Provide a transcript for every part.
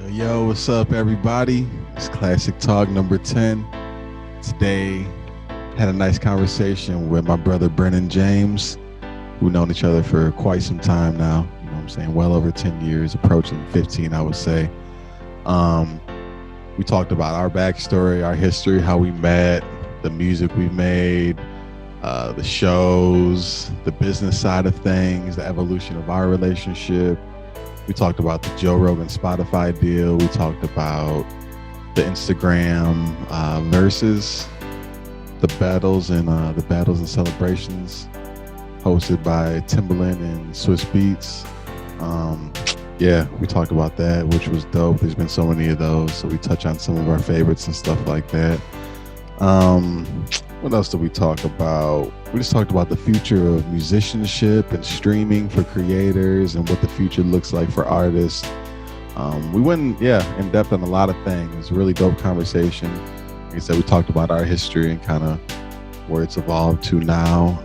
Yo, what's up, everybody? It's Classic Talk number 10. Today, had a nice conversation with my brother Brennon James. We've known each other for quite some time now. You know what I'm saying? Well over 10 years, approaching 15, I would say. Um, we talked about our backstory, our history, how we met, the music we made, the shows, the business side of things, the evolution of our relationship. We talked about the Joe Rogan Spotify deal. We talked about the Instagram versus the battles and celebrations hosted by Timbaland and Swiss Beats. Yeah, we talked about that, which was dope. There's been so many of those, so we touch on some of our favorites and stuff like that. Um, what else did we talk about? We just talked about the future of musicianship and streaming for creators and what the future looks like for artists. We went, in depth on a lot of things. It was a really dope conversation. Like I said, we talked about our history and kind of where it's evolved to now.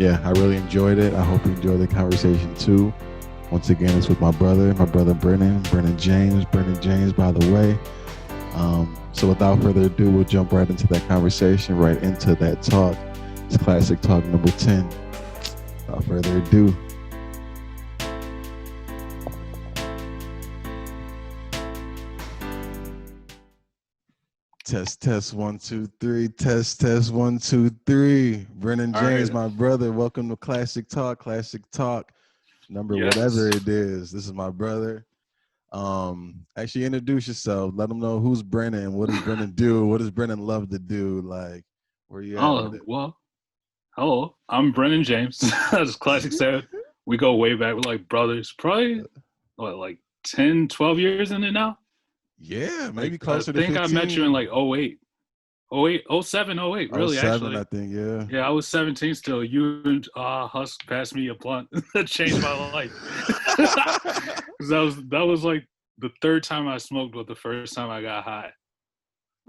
I really enjoyed it. I hope you enjoyed the conversation too. Once again, it's with my brother Brennon James, by the way. So without further ado, we'll jump right into that conversation, right into that talk. It's Classic Talk number 10. Without further ado. Test 1 2 3. Test 1 2 3. Brennon James, my brother. Welcome to Classic Talk number whatever it is. This is my brother. Actually introduce yourself. Let them know who's Brennon. What does Brennon do? What does Brennon love to do? Like, where you at? Well, hello. I'm Brennon James. As Classik said, we go way back. We're like brothers. Probably like 10, 12 years in it now? Yeah, maybe closer to 15. I think I met you in like 08. 08, 07, 08, really, 07, actually. I think, yeah. Yeah, I was 17 still. You and Husk passed me a blunt. That changed my life. Because that was like the third time I smoked, but the first time I got high.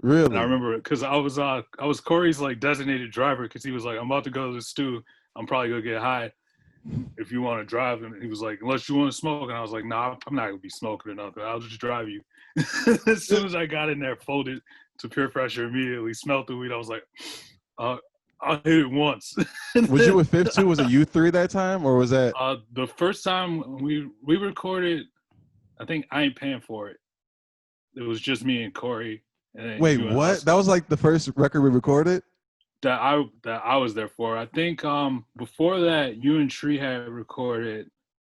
Really? And I remember it because I was Corey's like designated driver because he was like, I'm about to go to the stew. I'm probably gonna get high if you want to drive. And he was like, unless you want to smoke. And I was like, nah, I'm not gonna be smoking or nothing. I'll just drive you. As soon as I got in there, folded to peer pressure immediately, smelled the weed. I was like, I'll hit it once. Was you with Fifth too? Was it you three that time, or was that the first time we recorded? I think I Ain't Paying For It. It was just me and Corey. And wait, what? That was like the first record we recorded? That I was there for. I think before that, you and Tree had recorded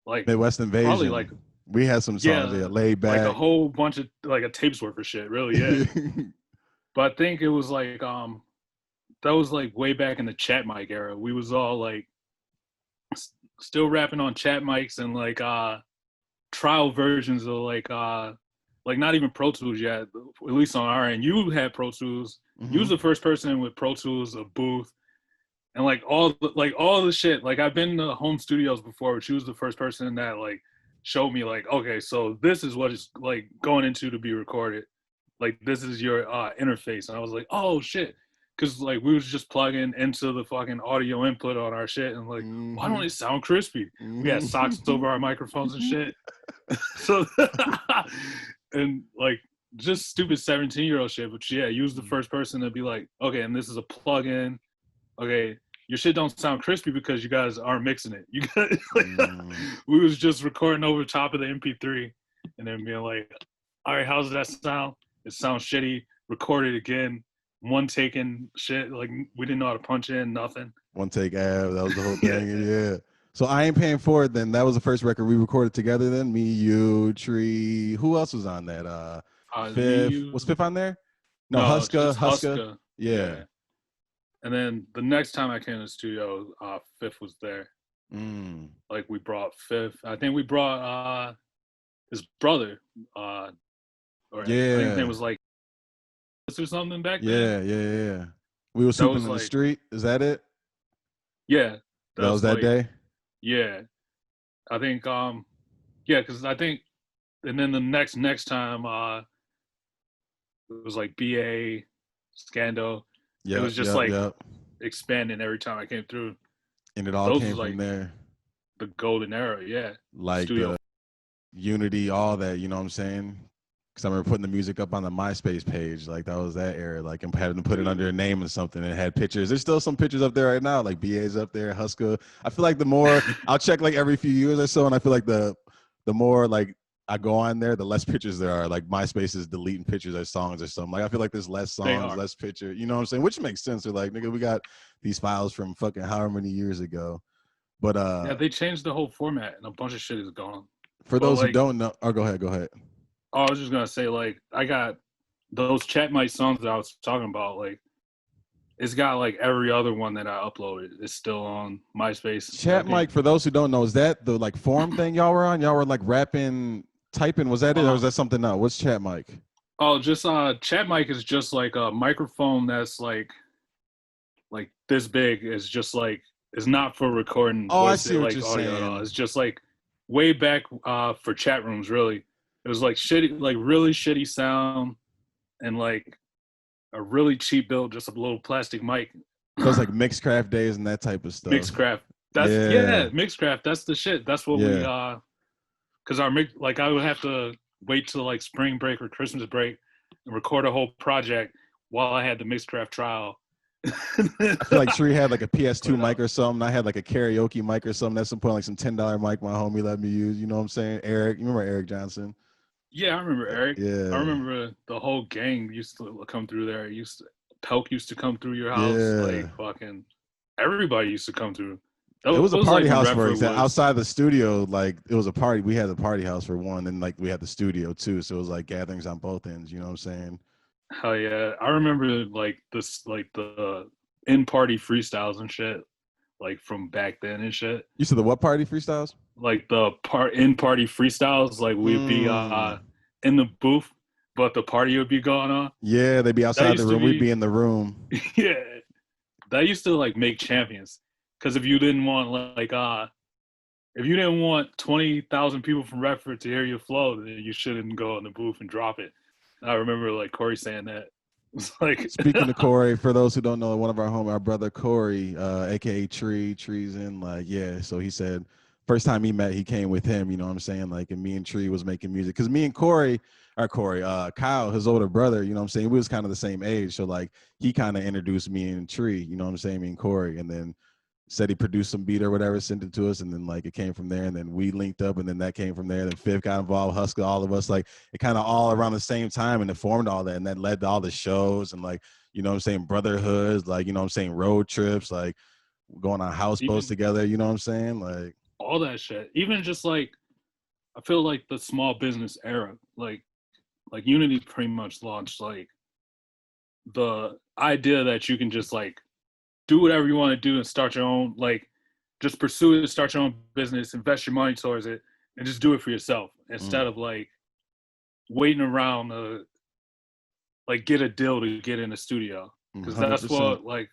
like Midwest Invasion. Probably like we had some songs laid back, like a whole bunch of like a tapes worth of shit. Really, yeah. But I think it was like that was like way back in the chat mic era. We was all like still rapping on chat mics and like trial versions of like not even Pro Tools yet, at least on our end. You had Pro Tools. Mm-hmm. You was the first person with Pro Tools, a booth, and like all the shit. Like I've been to home studios before, but she was the first person that like showed me like, okay, so this is what it's like going into to be recorded. Like this is your interface, and I was like, oh shit, because like we was just plugging into the fucking audio input on our shit, and like, why don't it sound crispy? We had socks over our microphones and shit. So and like just stupid 17-year-old shit, but yeah, you was the first person to be like, okay, and this is a plug-in. Okay, your shit don't sound crispy because you guys aren't mixing it. You guys, we was just recording over top of the MP3 and then being like, all right, how's that sound? It sounds shitty. Record it again. One taking shit. Like we didn't know how to punch in, nothing. One take ab. That was the whole thing. Yeah. So I Ain't Paying For It then. That was the first record we recorded together then. Me, you, Tree. Who else was on that? Fifth. Was Fifth on there? No, Huska. Yeah. And then the next time I came to the studio, Fifth was there. Like we brought Fifth. I think we brought his brother. I think his name was like or something back then. Yeah. We were swooping in the street. Is that it? Yeah. That was that like, day? Yeah. I think because I think and then the next time it was like BA, Scando. It was just expanding every time I came through. And it all came from there. The golden era, yeah. Like Unity, all that. You know what I'm saying? Because I remember putting the music up on the MySpace page. Like that was that era. Like and having to put it under a name and something. And it had pictures. There's still some pictures up there right now. Like BA's up there, Huska. I feel like the more I'll check like every few years or so, and I feel like the more like I go on there, the less pictures there are. Like MySpace is deleting pictures or songs or something. Like I feel like there's less songs, less picture. You know what I'm saying? Which makes sense. They're like, nigga, we got these files from fucking however many years ago. But Yeah, they changed the whole format and a bunch of shit is gone. for But those who like, don't know, go ahead, go ahead. I was just gonna say, like, I got those Chat Mic songs that I was talking about. Like, it's got like every other one that I uploaded. It's still on MySpace. Chat Mic, for those who don't know, is that the like forum thing y'all were on? Y'all were like rapping, typing. Was that it, or was that something else? What's Chat Mic? Oh, just Chat Mic is just like a microphone that's like this big. It's just like it's not for recording Oh, I voice see what like you're audio at all. saying. It's just like way back for chat rooms. Really, it was like shitty, like really shitty sound and like a really cheap build, just a little plastic mic. So it's like Mixcraft days and that type of stuff. Mixcraft. That's Yeah, yeah, Mixcraft. That's the shit. That's what we yeah. because our mix like I would have to wait till like spring break or Christmas break and record a whole project while I had the Mixcraft trial. I feel like Tree had like a PS2 But, mic or something. I had like a karaoke mic or something. At some point, like some $10 mic my homie let me use. You know what I'm saying? Eric, you remember Eric Johnson? yeah, I remember Eric. I Yeah, remember the whole gang used to come through there. Pelk used to come through your house. yeah. Like fucking everybody used to come through. It That was a was like party when house for Redford example. was Outside the studio, like it was a party. We had the party house for one, and like we had the studio too. So it was like gatherings on both ends. You know what I'm saying? hell yeah. I remember like this like the in party freestyles and shit, like from back then and shit. You said the what party freestyles? Like the in party freestyles, like we'd be Mm. in the booth, but the party would be going on. Yeah, they'd be That outside the used to room. We'd be be in the room. yeah. That used to like make champions. Cause if you didn't want if you didn't want 20,000 people from Redford to hear your flow, then you shouldn't go in the booth and drop it. I remember like Corey saying that. It's like Speaking of Corey, for those who don't know, one of our brother Corey, aka Tree's in like, yeah. So he said first time he met, he came with him, you know what I'm saying? Like, and me and Tree was making music. Cause me and Kyle, his older brother, you know what I'm saying? We was kind of the same age. So like he kind of introduced me and Tree, you know what I'm saying? Me and Corey. And then said he produced some beat or whatever, sent it to us, and then like it came from there, and then we linked up, and then that came from there. Then Fifth got involved, Husker, all of us, like it kind of all around the same time, and it formed all that, and that led to all the shows and like you know what I'm saying, brotherhoods, like you know what I'm saying, road trips, like going on houseboats even together, you know what I'm saying, like all that shit. Even just like I feel like the small business era, like Unity pretty much launched like the idea that you can just like do whatever you want to do and start your own like just pursue it, start your own business, invest your money towards it, and just do it for yourself instead of like waiting around to like get a deal to get in the studio. Because that's 100%. what like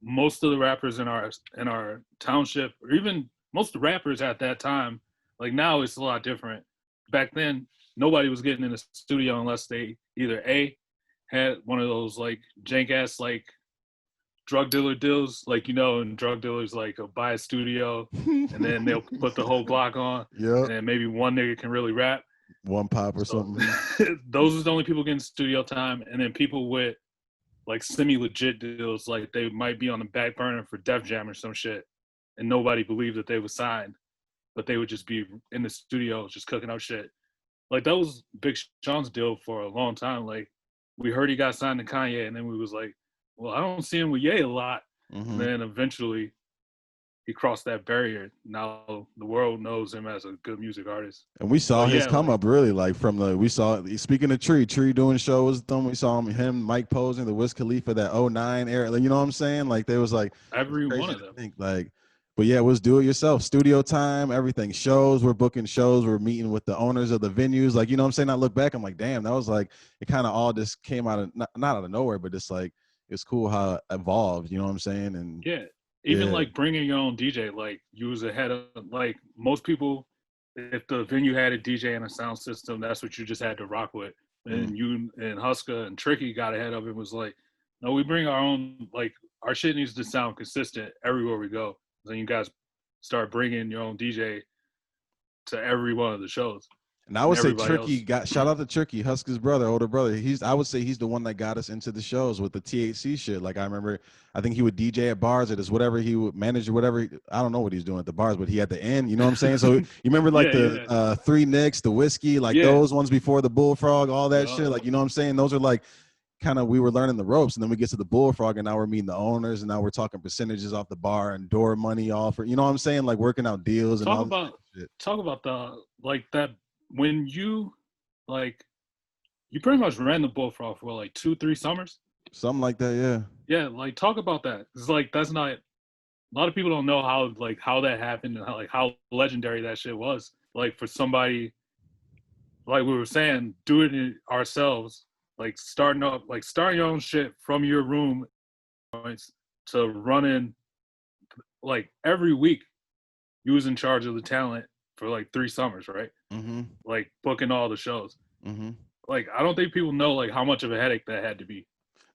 most of the rappers in our township, or even most of the rappers at that time, like now it's a lot different. Back then, nobody was getting in the studio unless they either A had one of those like jank ass like drug dealer deals, like you know, and drug dealers like buy a studio and then they'll put the whole block on, Yep. and then maybe one nigga can really rap. One pop or So something. those are the only people getting studio time, and then people with like semi-legit deals, like they might be on the back burner for Def Jam or some shit, and nobody believed that they were signed, but they would just be in the studio just cooking up shit. Like that was Big Sean's deal for a long time. Like we heard he got signed to Kanye, and then we was like, well, I don't see him with Ye a lot. And then eventually he crossed that barrier. Now the world knows him as a good music artist. And we saw But his yeah, come like up really, like from the we saw speaking of Tree doing shows with them. We saw him, Mike posing, the Wiz Khalifa, that '09 era. Like, you know what I'm saying? Like they was like it's every one crazy of to them. think. Like, but yeah, it was do it yourself, studio time, everything. Shows, we're booking shows, we're meeting with the owners of the venues. Like, you know what I'm saying? I look back, I'm like, damn, that was like it kind of all just came out of not out of nowhere, but just like it's cool how it evolved, you know what I'm saying? And Yeah. Even yeah. like bringing your own DJ, like you was ahead of like most people. If the venue had a DJ and a sound system, that's what you just had to rock with. Mm. And you and Huska and Tricky got ahead of it. Was like, no, we bring our own. Like our shit needs to sound consistent everywhere we go. Then you guys start bringing your own DJ to every one of the shows. And I and would say everybody Turkey else. got shout out to Turkey, Husker's brother, older brother. I would say he's the one that got us into the shows with the THC shit. Like I remember, I think he would DJ at bars at his whatever he would manage or whatever. I don't know what he's doing at the bars, but he had the end. You know what I'm saying? So you remember like Yeah, the yeah, Three Nicks, the whiskey, like yeah, those ones before the Bullfrog, all that yeah. shit. Like you know what I'm saying? Those are like kind of we were learning the ropes, and then we get to the Bullfrog, and now we're meeting the owners, and now we're talking percentages off the bar and door money offer. You know what I'm saying? Like working out deals and Talk all this about shit. talk about the like that when you like you pretty much ran the bullfrog for like 2-3 summers. Something like that, yeah. Yeah, like talk about that. It's like that's not a lot of people don't know how that happened and how legendary that shit was. Like for somebody like we were saying, doing it ourselves, starting your own shit from your room to running like every week. You was in charge of the talent for like 3 summers, right? Mm-hmm. Like booking all the shows. Mm-hmm. Like I don't think people know like how much of a headache that had to be.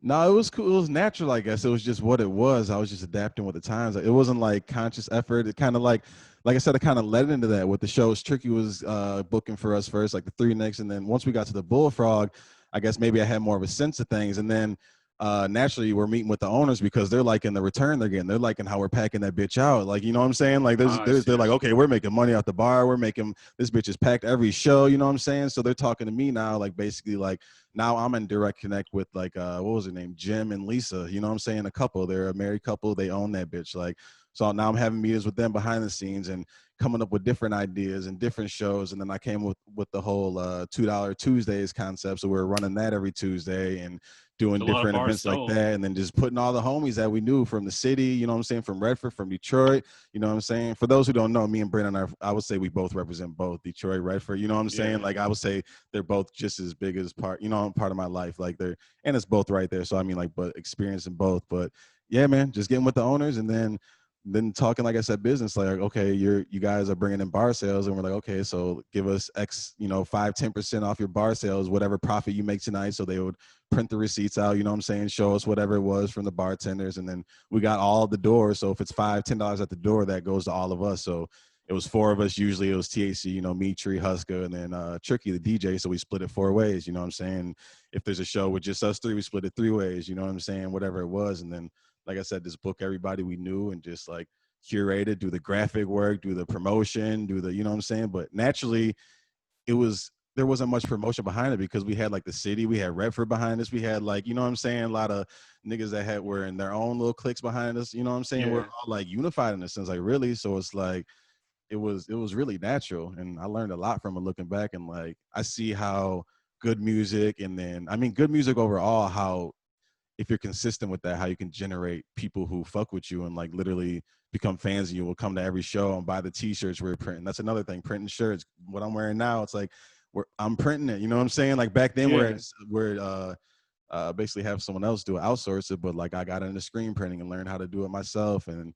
No, it was cool. It was natural, I guess. It was just what it was. I was just adapting with the times. It wasn't like conscious effort. It kind of like I said, I kind of led into that with the shows. Tricky was booking for us first, like the Three Nicks, and then once we got to the Bullfrog, I guess maybe I had more of a sense of things, and then naturally we're meeting with the owners because they're liking the return they're getting. They're liking how we're packing that bitch out. Like you know what I'm saying? Like I see, they're I like, see. okay, we're making money off the bar. We're making this bitch is packed every show. You know what I'm saying? So they're talking to me now, like basically like now I'm in direct connect with like what was her name, Jim and Lisa. You know what I'm saying? A couple. They're a married couple. They own that bitch. Like so now I'm having meetings with them behind the scenes and coming up with different ideas and different shows. And then I came with the whole $2 Tuesdays concept. So we're running that every Tuesday and It's doing a lot of different bars events like sold. that. And then just putting all the homies that we knew from the city, you know what I'm saying, from Redford, from Detroit, you know what I'm saying? For those who don't know, me and Brennon are, I would say we both represent both Detroit, Redford, you know what I'm saying? Yeah. Like I would say they're both just as big as part, you know, part of my life. Like they're, and it's both right there. So I mean like, but experiencing both, but yeah, man, just getting with the owners and then talking, like I said, business, like, okay, you guys are bringing in bar sales. And we're like, okay, so give us X, 5-10% off your bar sales, whatever profit you make tonight. So they would print the receipts out, you know what I'm saying? Show us whatever it was from the bartenders. And then we got all the doors. So if it's $5-10 at the door, that goes to all of us. So it was 4 of us. Usually it was THC, me, Tree, Husker, and then Tricky, the DJ. So we split it 4 ways, you know what I'm saying? If there's a show with just us 3, we split it 3 ways, you know what I'm saying? Whatever it was. And then, like I said, just book everybody we knew and just like curate it, do the graphic work, do the promotion, do the, you know what I'm saying? But naturally, there wasn't much promotion behind it because we had like the city, we had Redford behind us, we had like, you know what I'm saying, a lot of niggas that were in their own little cliques behind us, you know what I'm saying? We're Yeah. all like unified in a sense, like really. So it's like it was really natural, and I learned a lot from it looking back, and like I see how good music, and then I mean good music overall, how if you're consistent with that, how you can generate people who fuck with you and like literally become fans of you, will come to every show and buy the t-shirts we're printing. That's another thing, printing shirts. What I'm wearing now, it's like I'm printing it, you know what I'm saying? Like back then Yeah. we're basically have someone else do it, outsource it, but like I got into screen printing and learned how to do it myself. And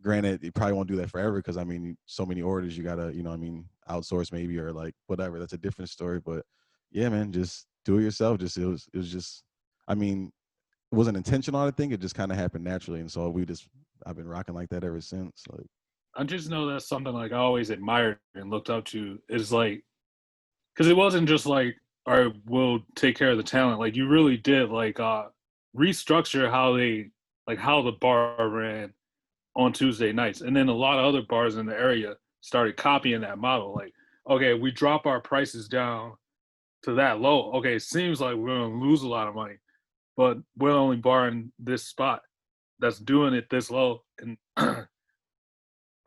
granted, you probably won't do that forever because I mean so many orders you gotta, you know what I mean, outsource maybe, or like whatever. That's a different story. But yeah, man, just do it yourself. Just it was just, I mean, it wasn't intentional, I think. It just kind of happened naturally. And so I've been rocking like that ever since. Like, I just know that's something like I always admired and looked up to is like because it wasn't just like all right, we'll take care of the talent. Like you really did like restructure how the bar ran on Tuesday nights. And then a lot of other bars in the area started copying that model. Like, okay, we drop our prices down to that low. Okay, it seems like we're gonna lose a lot of money, but we're only barring this spot that's doing it this low. And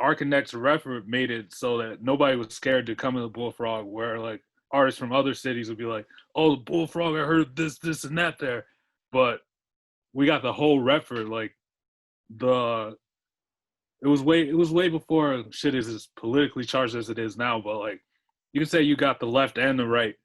our connect to Redford made it so that nobody was scared to come to the Bullfrog, where like artists from other cities would be like, "Oh, the Bullfrog, I heard this, and that there," but we got the whole Redford. Like the it was way before shit is as politically charged as it is now. But like you can say you got the left and the right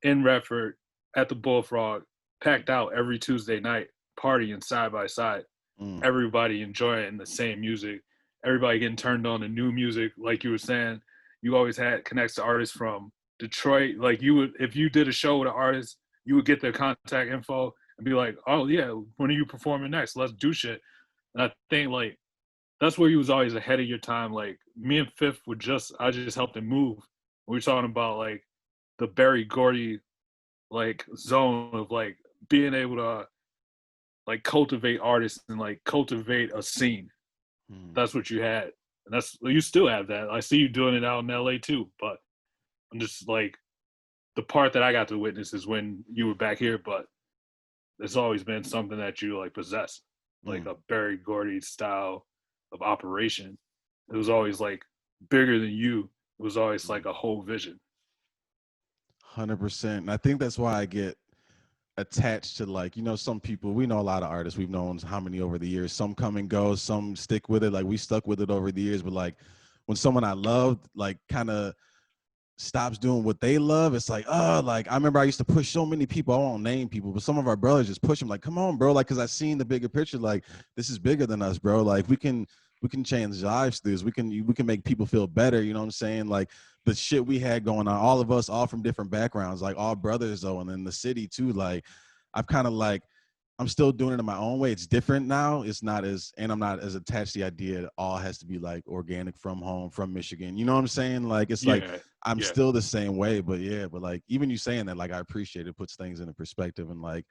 in Redford at the Bullfrog, packed out every Tuesday night, partying side by side, mm, everybody enjoying the same music, everybody getting turned on to new music. Like you were saying, you always had connects to artists from Detroit. Like you would, if you did a show with an artist, you would get their contact info and be like, "Oh yeah, when are you performing next? Let's do shit." And I think like that's where you was always ahead of your time. Like me and Fifth I just helped him move. We were talking about like the Berry Gordy like zone of like being able to like cultivate artists and like cultivate a scene. Mm. That's what you had, and that's you still have that. I see you doing it out in LA too, but I'm just like the part that I got to witness is when you were back here, but it's always been something that you like possess, like Mm. a Barry Gordy style of operation. It was always like bigger than you. It was always like Mm. a whole vision. 100%. And I think that's why I get attached to, like, some people. We know a lot of artists, we've known how many over the years. Some come and go, some stick with it. Like, we stuck with it over the years, but like when someone I loved like kind of stops doing what they love, it's like, oh, like I remember I used to push so many people. I won't name people, but some of our brothers just push them, like, come on, bro, like, because I seen the bigger picture. Like, this is bigger than us, bro. Like, we can change lives through this. We can make people feel better. You know what I'm saying? Like, the shit we had going on, all of us, all from different backgrounds, like all brothers though, and then the city too. Like, I've kind of like, I'm still doing it in my own way. It's different now. It's not as, and I'm not as attached to the idea that all has to be like organic from home, from Michigan. You know what I'm saying? Like, it's like Yeah, I'm yeah, still the same way, but yeah, but like even you saying that, like, I appreciate it, puts things into perspective, and like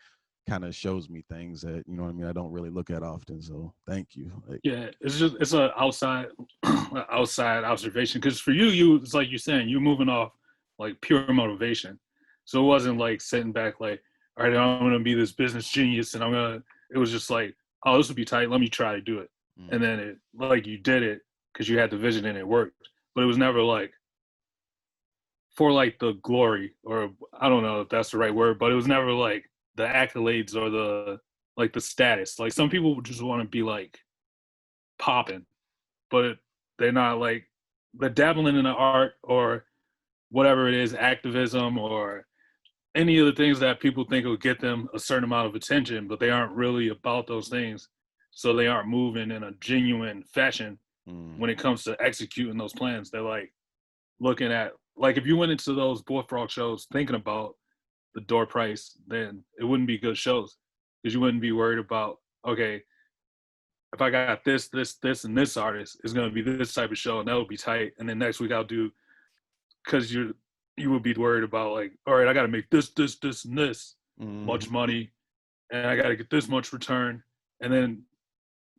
kind of shows me things that, you know what I mean, I don't really look at often. So thank you. Like, yeah. It's a outside outside observation because for you it's like you're saying you're moving off like pure motivation. So it wasn't like sitting back like, all right, I'm gonna be this business genius and I'm gonna. It was just like, oh, this would be tight. Let me try to do it, and mm, then it like you did it because you had the vision and it worked. But it was never like for like the glory, or I don't know if that's the right word, but it was never like the accolades or the like the status. Like some people just want to be like popping, but they're not like they're dabbling in the art or whatever it is, activism or any of the things that people think will get them a certain amount of attention, but they aren't really about those things. So they aren't moving in a genuine fashion mm, when it comes to executing those plans. They're like looking at like if you went into those Bullfrog shows thinking about the door price, then it wouldn't be good shows because you wouldn't be worried about, okay, if I got this, and this artist is going to be this type of show, and that would be tight. And then next week I'll do because you would be worried about like, all right, I got to make this, and this much mm. money, and I got to get this much return, and then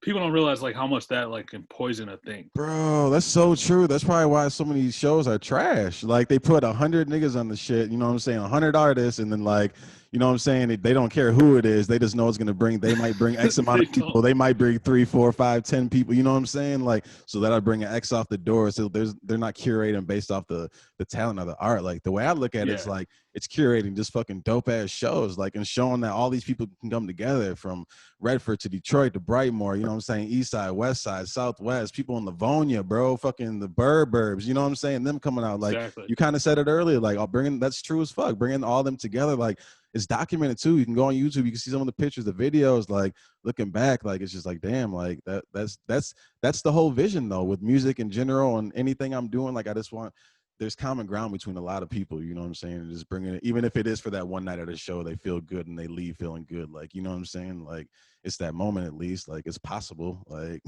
people don't realize like how much that like can poison a thing. Bro, that's so true. That's probably why so many shows are trash. Like, they put 100 niggas on the shit, you know what I'm saying? 100 artists, and then like, you know what I'm saying? They don't care who it is. They just know it's gonna bring. They might bring X amount They of don't. people. They might bring 3, 4, 5, 10 people. You know what I'm saying? Like, so that'll bring an X off the door. So they're not curating based off the talent of the art. Like, the way I look at it is Yeah, like it's curating just fucking dope ass shows, like, and showing that all these people can come together from Redford to Detroit to Brightmoor, you know what I'm saying? East side, west side, southwest, people in Livonia, bro, fucking the Burbs, you know what I'm saying? Them coming out, like, exactly. you kind of said it earlier, like, I'll bring in, that's true as fuck, bringing all them together, like, it's documented too. You can go on YouTube, you can see some of the pictures, the videos, like, looking back, like, it's just like, damn, like, that's the whole vision though, with music in general and anything I'm doing. Like, I just want, there's common ground between a lot of people, you know what I'm saying? And just bringing it, even if it is for that one night at a show, they feel good and they leave feeling good, like, you know what I'm saying? Like, it's that moment, at least, like, it's possible, like,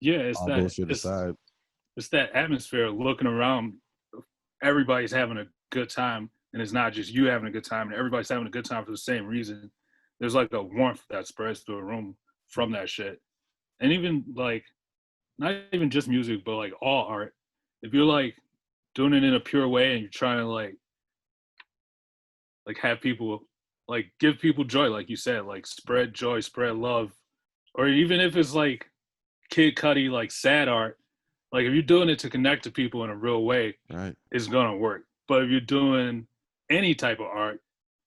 Yeah, all bullshit aside. it's that atmosphere of looking around. Everybody's having a good time, and it's not just you having a good time, and everybody's having a good time for the same reason. There's like a warmth that spreads through a room from that shit. And even like not even just music, but like all art. If you're like doing it in a pure way and you're trying to like have people like give people joy, like you said, like spread joy, spread love, or even if it's like Kid Cudi like sad art, like if you're doing it to connect to people in a real way, Right. it's gonna work. But if you're doing any type of art,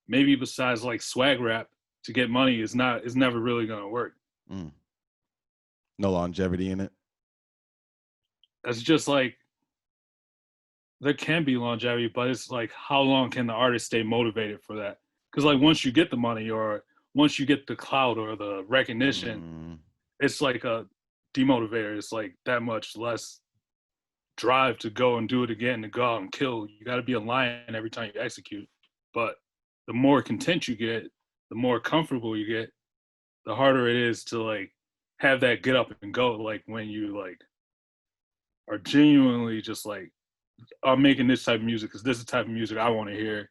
maybe besides like swag rap to get money is never really gonna work. Mm. No longevity in it. That's just like there can be longevity, but it's like how long can the artist stay motivated for that? Because like once you get the money or once you get the clout or the recognition, Mm. it's like a demotivator. It's like that much less drive to go and do it again, to go out and kill. You got to be a lion every time you execute. But the more content you get, the more comfortable you get, the harder it is to like have that get up and go. Like when you like are genuinely just like I'm making this type of music because this is the type of music I want to hear,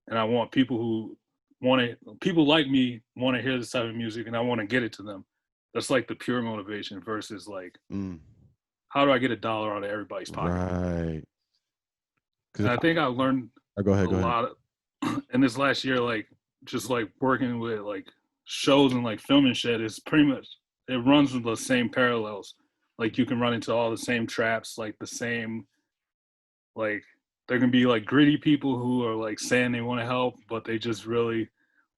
and I want people like me want to hear this type of music, and I want to get it to them. That's like the pure motivation versus like, Mm, how do I get a dollar out of everybody's pocket? right. Because And if I think I learned go a ahead, go ahead. lot in this last year, like just like working with like shows and like film and shit. Is pretty much it runs with the same parallels. Like you can run into all the same traps, like the same like there can be like gritty people who are like saying they want to help, but they just really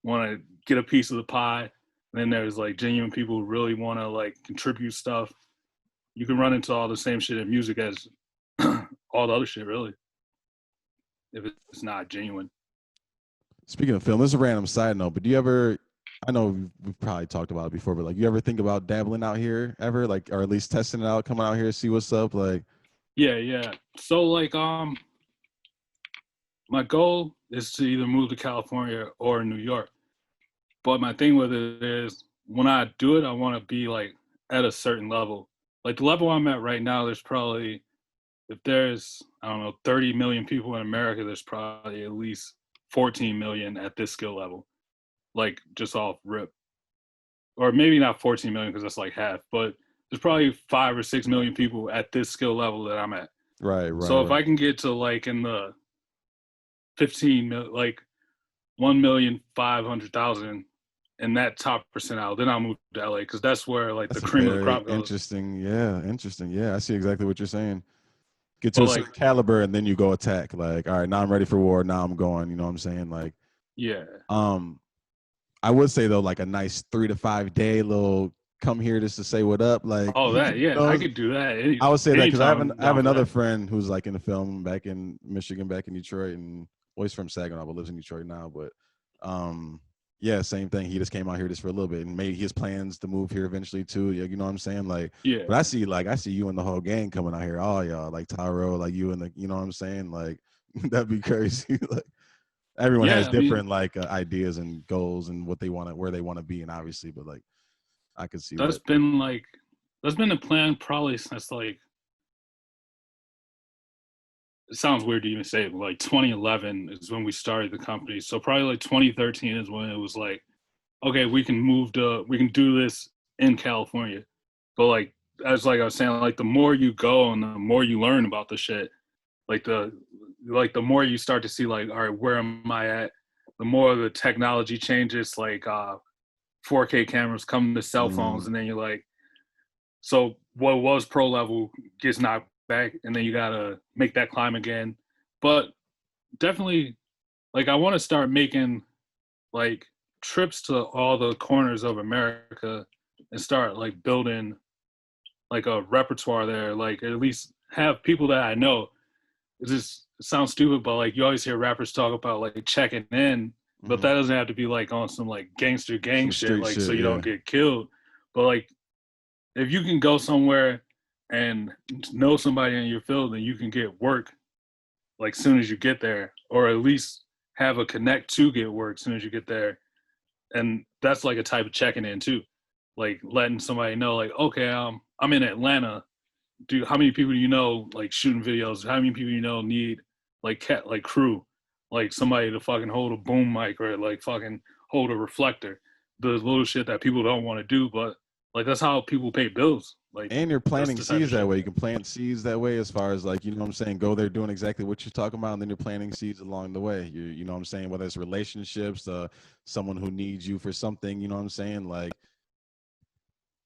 want to get a piece of the pie. And then there's like genuine people who really want to like contribute stuff. You can run into all the same shit in music as all the other shit, really, if it's not genuine. Speaking of film, this is a random side note, but do you ever? I know we've probably talked about it before, but like, you ever think about dabbling out here ever, like, or at least testing it out, coming out here, see what's up, like? Yeah, yeah. So like my goal is to either move to California or New York. But my thing with it is when I do it, I want to be like at a certain level. Like the level I'm at right now, there's probably if there's I don't know 30 million people in America, there's probably at least 14 million at this skill level. Like just off rip. Or maybe not 14 million because that's like half, but there's probably 5 or 6 million people at this skill level that I'm at. Right, right, So if right. I can get to like in the 15 mil, like 1,500,000 in that top percentile, then I'll move to LA because that's where like the That's a cream of the very crop goes. interesting, yeah, interesting. Yeah, I see exactly what you're saying. Get to But a like, certain caliber and then you go attack. Like, all right, now I'm ready for war. Now I'm going. You know what I'm saying? Like, yeah. um, I would say though, like a nice 3 to 5 day little come here just to say what up. Like, Oh, that, you yeah, I know, could do that I would say that because anytime. I'm I have down for another that. friend who's like in the film back in Michigan, back in Detroit, and well, he's from Saginaw, but lives in Detroit now. But yeah, same thing. He just came out here just for a little bit, and maybe his plans to move here eventually too. You know what I'm saying? Like, Yeah. but I see you and the whole gang coming out here, all y'all, like Tyro, like you and the, you know what I'm saying? Like, that'd be crazy. Like, everyone has Yeah. I mean, different like ideas and goals and what they want to, where they want to be, and obviously, but like, I could see that's that. been like, that's been the plan probably since like, it sounds weird to even say it, but like 2011 is when we started the company. So probably like 2013 is when it was like, okay, we can do this in California. But like I was saying, like the more you go and the more you learn about the shit, like the more you start to see like, all right, where am I at? The more the technology changes, like 4K cameras come to cell Mm, phones, and then you're like, so what was pro level gets knocked back, and then you gotta make that climb again. But definitely, like I want to start making like trips to all the corners of America and start like building like a repertoire there. Like at least have people that I know. It sounds stupid, but like you always hear rappers talk about like checking in, but mm-hmm. that doesn't have to be like on some like gangster gang Some shit, street like so shit, you don't yeah. get killed. But like if you can go somewhere and know somebody in your field and you can get work like soon as you get there, or at least have a connect to get work soon as you get there. And that's like a type of checking in too. Like letting somebody know, like, okay, I'm in Atlanta. How many people do you know like shooting videos? How many people do you know need like crew, like somebody to fucking hold a boom mic or like fucking hold a reflector, the little shit that people don't want to do, but like that's how people pay bills. Like And you're that's planting the type of seeds that shit. way. You can plant seeds that way, as far as like, you know what I'm saying, go there doing exactly what you're talking about, and then you're planting seeds along the way. You know what I'm saying, whether it's relationships, someone who needs you for something, you know what I'm saying? Like,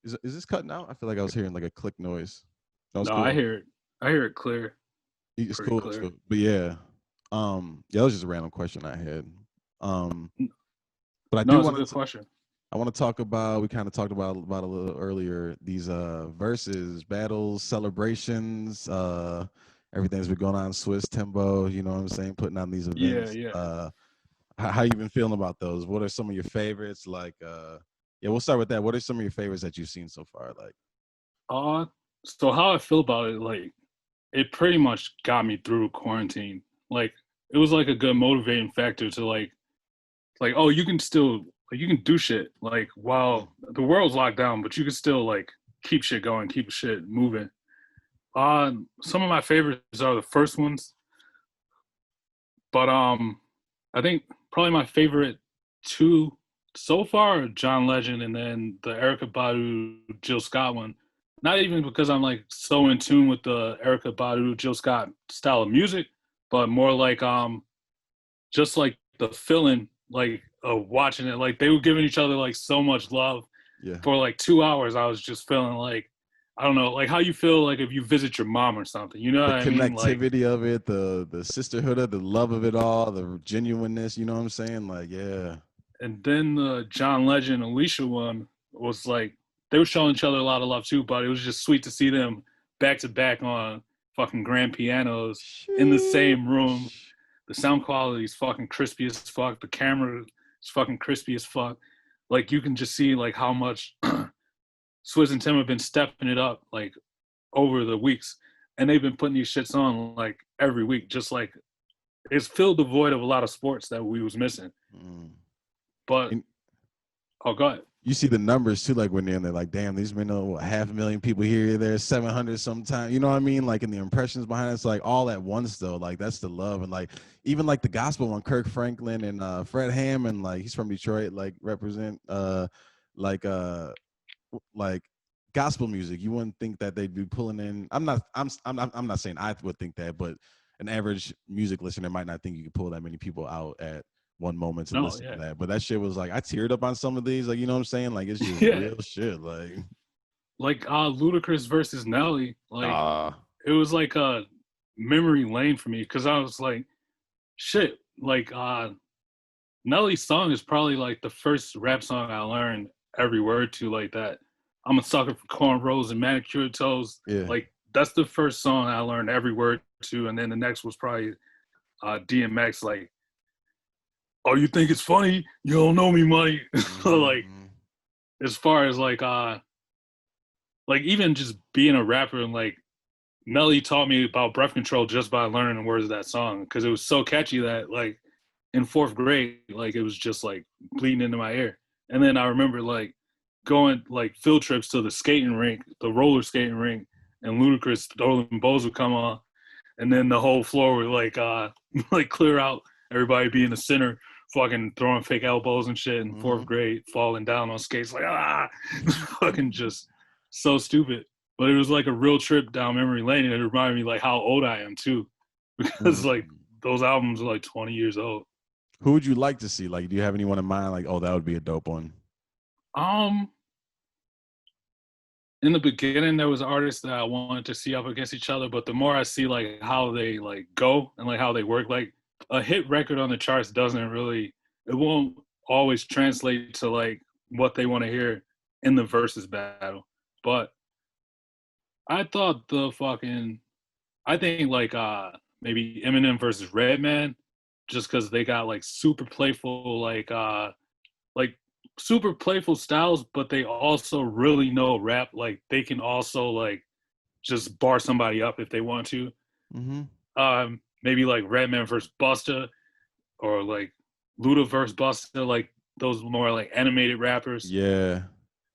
is this cutting out? I feel like I was hearing like a click noise. That was No, cool. I hear it clear, It's pretty cool. It's clear. cool. But yeah. Yeah, that was just a random question I had. Um, but I No, do it's a want good to question. I want to talk about, we kind of talked about a little earlier, these verses, battles, celebrations, everything's been going on, Swiss Tempo, you know what I'm saying, putting on these Yeah, events. yeah. How you been feeling about those? What are some of your favorites? Like, yeah, we'll start with that. What are some of your favorites that you've seen so far? Like, Uh, so how I feel about it, like it pretty much got me through quarantine. Like it was like a good motivating factor to like oh you can still like you can do shit like mm, while the world's locked down, but you can still like keep shit going, keep shit moving. Some of my favorites are the first ones, but I think probably my favorite two so far are John Legend and then the Erica Badu Jill Scott one. Not even because I'm like so in tune with the Erica Badu Jill Scott style of music, but more like just like the feeling like of watching it. Like they were giving each other like so much love Yeah. for like 2 hours. I was just feeling like I don't know, like how you feel like if you visit your mom or something. You know The what I mean? Like, connectivity of it, the sisterhood of the love of it all, the genuineness, you know what I'm saying? Like, yeah. and then the John Legend Alicia one was like they were showing each other a lot of love too, but it was just sweet to see them back to back on fucking grand pianos in the same room. Sheesh. The sound quality is fucking crispy as fuck. The camera is fucking crispy as fuck. Like you can just see like how much Swizz and Tim have been stepping it up like over the weeks, and they've been putting these shits on like every week. Just like it's filled the void of a lot of sports that we was missing. Mm. But And oh god, you see the numbers too, like when they're in there, like, damn, these been 500,000 people here, there, 700 sometimes. You know what I mean? Like in the impressions behind it, it's like all at once though. Like that's the love. And like even like the gospel one, Kirk Franklin and Fred Hammond, like he's from Detroit, like represent like like gospel music. You wouldn't think that they'd be pulling in. I'm not saying I would think that, but an average music listener might not think you could pull that many people out at one moment to no, listen yeah, to that. But that shit was like I teared up on some of these, like you know what I'm saying? Like it's just yeah. real shit. Like Like Ludacris versus Nelly, like ah it was like a memory lane for me because I was like, shit, like Nelly's song is probably like the first rap song I learned every word to like that. I'm a sucker for cornrows and manicured toes. yeah. Like that's the first song I learned every word to, and then the next was probably DMX. Like, oh, you think it's funny? You don't know me, money. Like Mm-hmm. as far as like even just being a rapper and like Nelly taught me about breath control just by learning the words of that song because it was so catchy that like in fourth grade, like it was just like bleeding into my ear. And then I remember like going like field trips to the skating rink, the roller skating rink, and Ludacris Stolen Bows would come on, and then the whole floor would like like clear out, everybody be in the center, fucking throwing fake elbows and shit in Mm-hmm. fourth grade, falling down on skates like fucking just so stupid. But it was like a real trip down memory lane, and it reminded me like how old I am too, because like Mm. those albums are like 20 years old. Who would you like to see? Like, do you have anyone in mind? Like, oh, that would be a dope one. Um, in the beginning, there was artists that I wanted to see up against each other, but the more I see like how they like go and like how they work, like a hit record on the charts doesn't really, it won't always translate to like what they want to hear in the versus battle. But I thought I think like maybe Eminem versus Redman, just because they got like super playful like super playful styles, but they also really know rap. Like they can also like just bar somebody up if they want to. Mm-hmm. Maybe like Redman versus Busta or like Luda versus Busta, like those more like animated rappers. Yeah.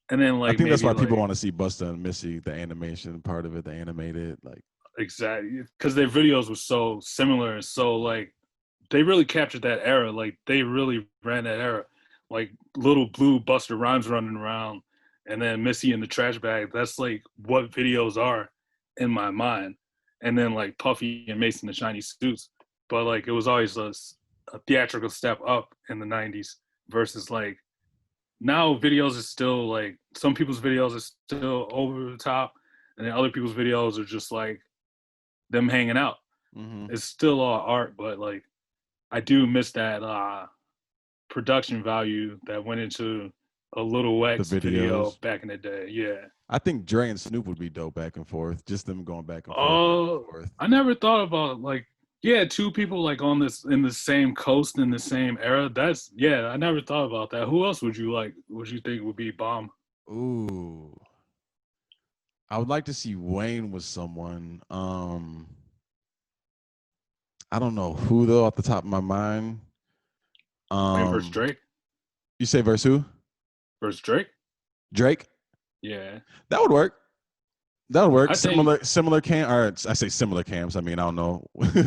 And then I like think that's maybe why people like want to see Busta and Missy, the animation part of it, the animated, like exactly because their videos were so similar and so like they really captured that era. Like they really ran that era. Like Little Blue, Buster Rhymes running around, and then Missy in the trash bag. That's like what videos are in my mind. And then like Puffy and Mason the shiny suits. But like it was always a theatrical step up in the '90s versus like now videos is still like some people's videos are still over the top, and then other people's videos are just like them hanging out. mm-hmm. It's still all art, but like I do miss that production value that went into a Little The X video videos. back in the day. Yeah. I think Dre and Snoop would be dope back and forth. Just them going back and forth, back and Oh, forth. I never thought about like yeah, two people like on this in the same coast in the same era. That's yeah, I never thought about that. Who else would you like? Would you think would be bomb? Ooh. I would like to see Wayne with someone. I don't know who though off the top of my mind. Wayne versus Um, Drake. you say verse who? Versus Drake. Drake? Yeah. That would work. That'll work. I think Similar camp. Or I say similar camps. I mean, I don't know.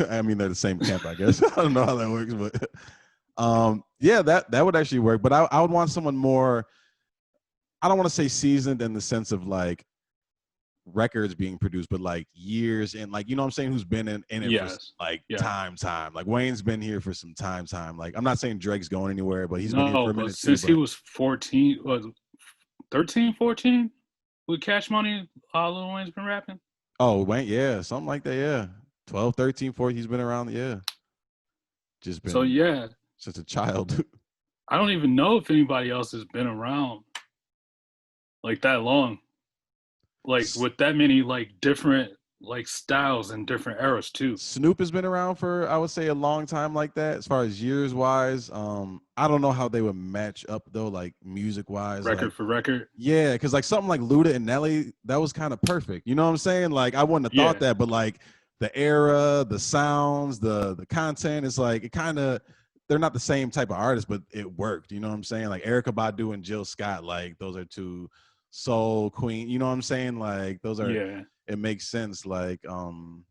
I mean, they're the same camp, I guess. I don't know how that works, but yeah, that would actually work. But I would want someone more. I don't want to say seasoned in the sense of like records being produced, but like years and like, you know what I'm saying, who's been in it for yes, like yeah. time. Like Wayne's been here for some time. Like I'm not saying Drake's going anywhere, but he's been here No, for a but minute too. since he But was 14, was 13, 14 with Cash Money, Lil Wayne's been rapping. oh, Wayne, yeah, something like that, yeah. 12, 13, 14, he's been around, yeah. Just So been yeah, since a child. I don't even know if anybody else has been around like that long, like with that many like different like styles and different eras too. Snoop has been around for, I would say, a long time like that. As far as years wise, I don't know how they would match up though, like music wise. Like, Record for record. yeah, because like something like Luda and Nelly, that was kind of perfect. You know what I'm saying? Like I wouldn't have thought Yeah, that, but like the era, the sounds, the content, is like it kind of, they're not the same type of artist, but it worked. You know what I'm saying? Like Erica Badu and Jill Scott, like those are two soul queen. You know what I'm saying? Like those are, yeah. it makes sense. Like so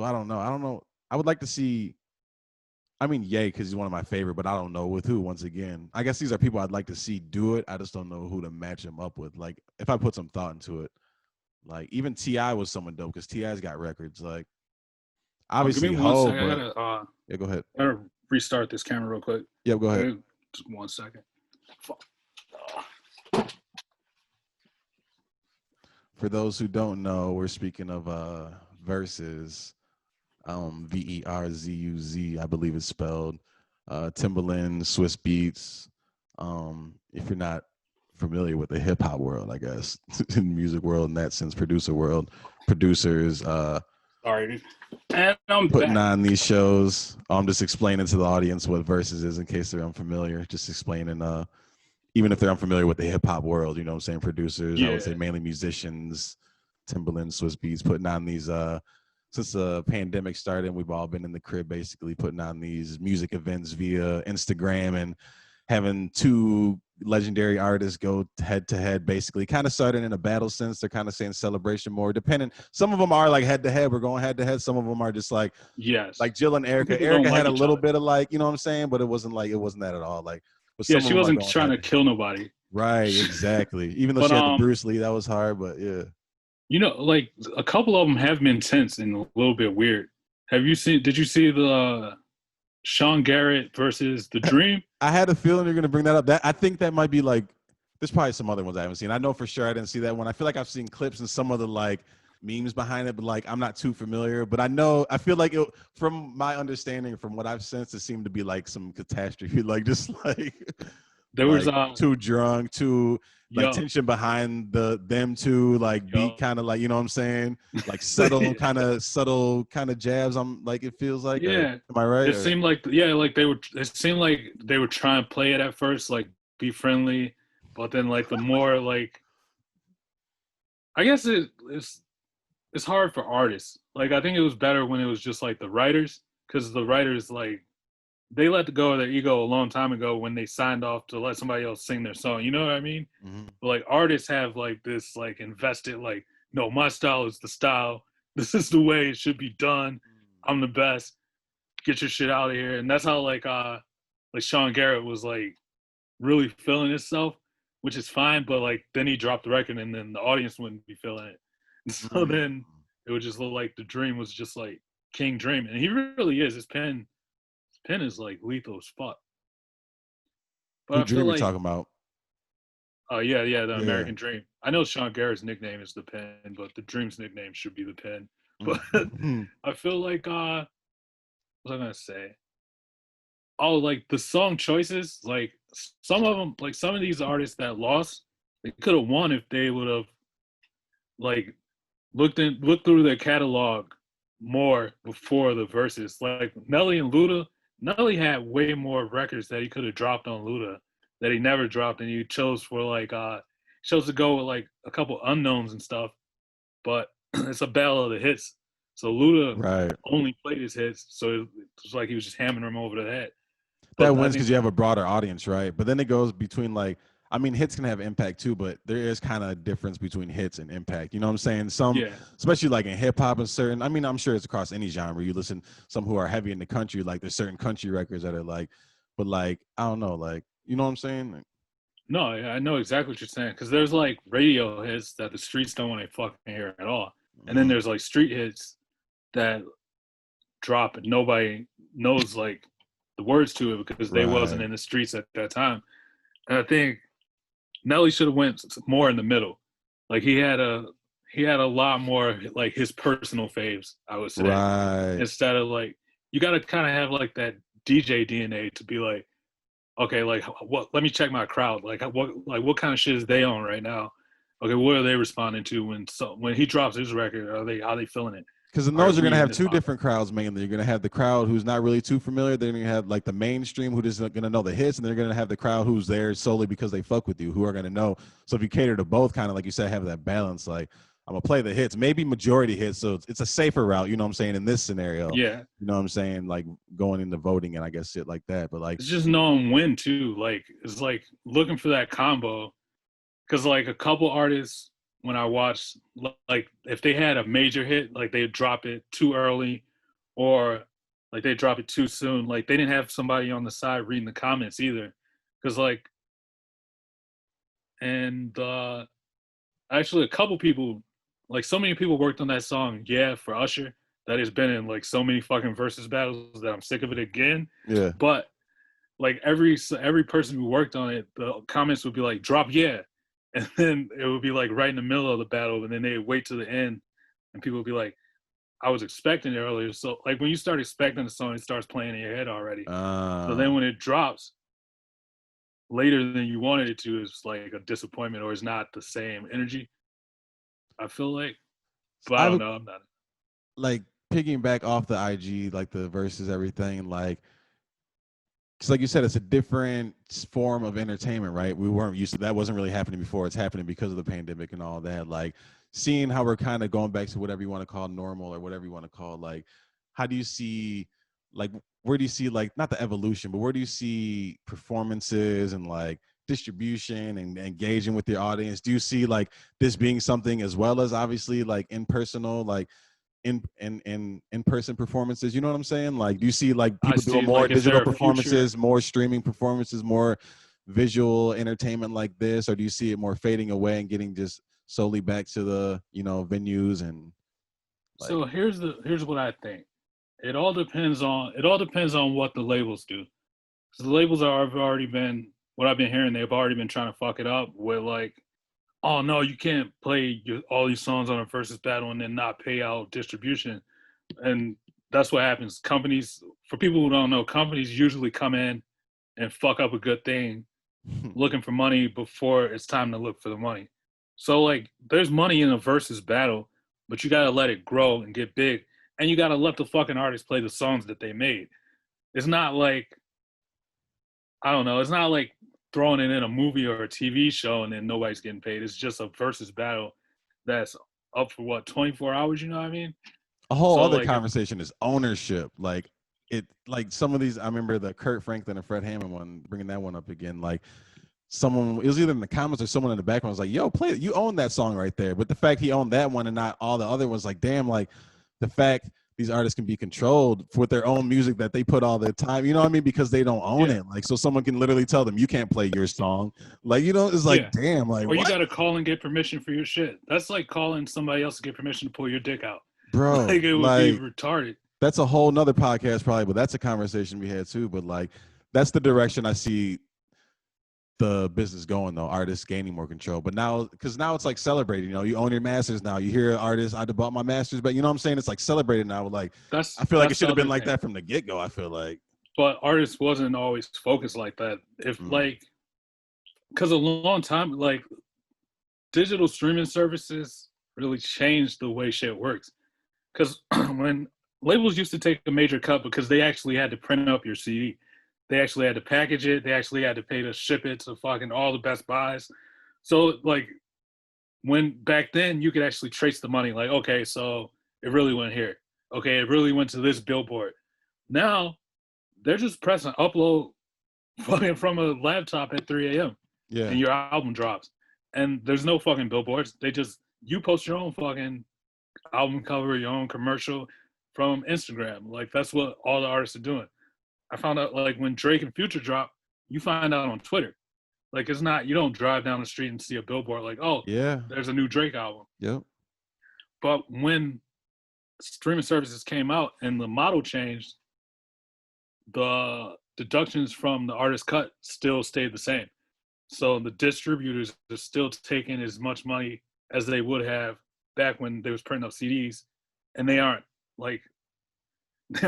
I don't know. I would like to see. I mean, Ye, because he's one of my favorite, but I don't know with who. Once again, I guess these are people I'd like to see do it. I just don't know who to match him up with. Like, if I put some thought into it, like even Ti was someone dope because Ti's got records. Like, Oh, give me obviously one Ho, second. but yeah, go ahead. I gotta restart this camera real quick. Yeah, go ahead. Just 1 second. Fuck. For those who don't know, we're speaking of verses. Verzuz, I believe it's spelled. Timbaland, Swiss Beats. If you're not familiar with the hip hop world, I guess, in music world, in that sense, producer world, producers Sorry, and I'm putting back. on these shows. I'm just explaining to the audience what verses is in case they're unfamiliar. Just explaining, even if they're unfamiliar with the hip hop world, you know what I'm saying? Producers, I would say Yeah, mainly musicians, Timbaland, Swiss Beats, putting on these since the pandemic started, we've all been in the crib basically putting on these music events via Instagram and having two legendary artists go head to head, basically kind of started in a battle sense. They're kind of saying celebration more depending. Some of them are like head to head. We're going head to head. Some of them are just like yes. Jill and Some Erica. people don't Erica had like a each little other. bit of like, you know what I'm saying? But it wasn't that at all. Like, but Yeah, some of she them are wasn't going trying head to to head. kill nobody. Right, exactly. Even though But she had the Bruce Lee, that was hard, but yeah. you know, like a couple of them have been tense and a little bit weird. Have you seen? Did you see the Sean Garrett versus The Dream? I had a feeling you're going to bring that up. That I think that might be like, there's probably some other ones I haven't seen. I know for sure I didn't see that one. I feel like I've seen clips and some of the like memes behind it, but like I'm not too familiar. But I feel like it, from my understanding, from what I've sensed, it seemed to be like some catastrophe, like just like There was like too drunk, too like yo tension behind them two, like beat yo kind of like, you know what I'm saying, like subtle kind of jabs. I'm like, it feels like, or yeah. am I right? It Or, seemed like like they were. It seemed like they were trying to play it at first, like be friendly, but then like the more like I guess it's hard for artists. Like I think it was better when it was just like the writers, because the writers like they let go of their ego a long time ago when they signed off to let somebody else sing their song. You know what I mean? mm-hmm. But like artists have like this like invested like no, my style is the style. This is the way it should be done. I'm the best. Get your shit out of here. And that's how like Sean Garrett was like really feeling himself, which is fine. But like then he dropped the record and then the audience wouldn't be feeling it. And so Mm. then it would just look like the Dream was just like King Dream. And he really is. His pen is like lethal as fuck. But Who I feel Dream you like talking about? yeah, the Yeah. American Dream. I know Sean Garrett's nickname is the Pen, but the Dream's nickname should be the Pen. But Mm-hmm. I feel like what was I gonna say? Oh, like the song choices, like some of them, like some of these artists that lost, they could have won if they would have like looked through their catalog more before the verses. Like Nelly and Luda, Nelly had way more records that he could have dropped on Luda that he never dropped, and he chose for like chose to go with like a couple unknowns and stuff. But it's a battle of the hits, so Luda Right. only played his hits, so it was like he was just hammering them over the head. That But I wins think because you have a broader audience, right? But then it goes between like, I mean, hits can have impact too, but there is kind of a difference between hits and impact. You know what I'm saying? Some, Yeah. especially like in hip hop and certain, I mean, I'm sure it's across any genre. You listen, some who are heavy in the country, like there's certain country records that are like, but like, I don't know, like, you know what I'm saying? Like, No, I know exactly what you're saying because there's like radio hits that the streets don't want to fucking hear at all, and then mm, there's like street hits that drop and nobody knows like the words to it because they wasn't right. in the streets at that time. And I think Nelly should have went more in the middle. Like he had a lot more like his personal faves, I would say, Right. instead of like you got to kind of have like that DJ DNA to be like, okay, like what? Let me check my crowd. What kind of shit is they on right now? Okay, what are they responding to when he drops his record? How they feeling it? Because in Are those, you're we gonna in have this two pop? different crowds mainly. You're gonna have the crowd who's not really too familiar. Then you have like the mainstream who just gonna know the hits, and they're gonna have the crowd who's there solely because they fuck with you, who are gonna know. So if you cater to both, kind of like you said, have that balance. Like I'm gonna play the hits, maybe majority hits, so it's a safer route. You know what I'm saying? In this scenario, Yeah, you know what I'm saying? Like going into voting and I guess shit like that. But like, it's just knowing when too. Like it's like looking for that combo because like a couple artists when I watched like if they had a major hit, like they'd drop it too early, or like they drop it too soon. Like they didn't have somebody on the side reading the comments either, because like and actually a couple people, like so many people worked on that song, yeah, for Usher, that has been in like so many fucking versus battles that I'm sick of it again. yeah, But like every person who worked on it, the comments would be like, drop yeah. And then it would be like right in the middle of the battle, and then they'd wait to the end, and people would be like, I was expecting it earlier. So like when you start expecting the song, it starts playing in your head already. So uh, then when it drops later than you wanted it to, it's like a disappointment or it's not the same energy. I feel like, but I I don't would know. I'm not. like picking back off the IG, like the verses, everything, like. Because like you said, it's a different form of entertainment, right? We weren't used to that. Wasn't really happening before. It's happening because of the pandemic and all that. Like seeing how we're kind of going back to whatever you want to call normal or whatever you want to call, like, how do you see, like, where do you see, like, not the evolution, but where do you see performances and like distribution and engaging with your audience? Do you see like this being something as well as obviously like impersonal, like in person performances? You know what I'm saying? Like, do you see like I people doing see. more Like, is digital there a future? performances, more streaming performances, more visual entertainment like this, or do you see it more fading away and getting just solely back to the venues and like So here's what I think. It all depends on what the labels do. 'Cause the labels have already been what I've been hearing. They've already been trying to fuck it up with like, oh no, you can't play all these songs on a versus battle and then not pay out distribution. And that's what happens. Companies, for people who don't know, companies usually come in and fuck up a good thing looking for money before it's time to look for the money. So like there's money in a versus battle, but you gotta let it grow and get big. And you gotta let the fucking artists play the songs that they made. It's not like I don't know, it's not like throwing it in a movie or a TV show and then nobody's getting paid. It's just a versus battle that's up for what, 24 hours, you know what I mean? a whole So other like if conversation is ownership. Like it, like some of these, I remember the Kurt Franklin and Fred Hammond one, bringing that one up again. Like someone, it was either in the comments or someone in the background was like, "Yo, play it. You own that song right there." But the fact he owned that one and not all the other ones, like, damn, like the fact these artists can be controlled with their own music that they put all the time, you know what I mean? Because they don't own yeah, it. Like, so someone can literally tell them, "You can't play your song." Like, it's like, yeah. damn, like Or you what, gotta call and get permission for your shit. That's like calling somebody else to get permission to pull your dick out. bro? Like it would be Like, retarded. that's a whole nother podcast probably, but that's a conversation we had too. But like, that's the direction I see the business going though, artists gaining more control. But now, because now it's like celebrating, you own your masters now. You hear artists, I bought my masters, but you know what I'm saying? It's like celebrated now. Like, That's I feel like it that's should the have been other like thing. that from the get-go. I feel like But artists wasn't always focused like that. If mm, like because a long time like digital streaming services really changed the way shit works. Because when labels used to take a major cut because they actually had to print up your CD. They actually had to package it. They actually had to pay to ship it to fucking all the Best Buys. So like when back then you could actually trace the money. Like okay, so it really went here. Okay, it really went to this billboard. Now they're just pressing upload fucking from a laptop at 3 a.m. Yeah. and your album drops. And there's no fucking billboards. You post your own fucking album cover, your own commercial from Instagram. Like that's what all the artists are doing. I found out like when Drake and Future drop, you find out on Twitter. Like it's not you don't drive down the street and see a billboard like, oh, Yeah. there's a new Drake album. Yep. But when streaming services came out and the model changed, the deductions from the artist cut still stayed the same. So the distributors are still taking as much money as they would have back when they was printing up CDs, and they aren't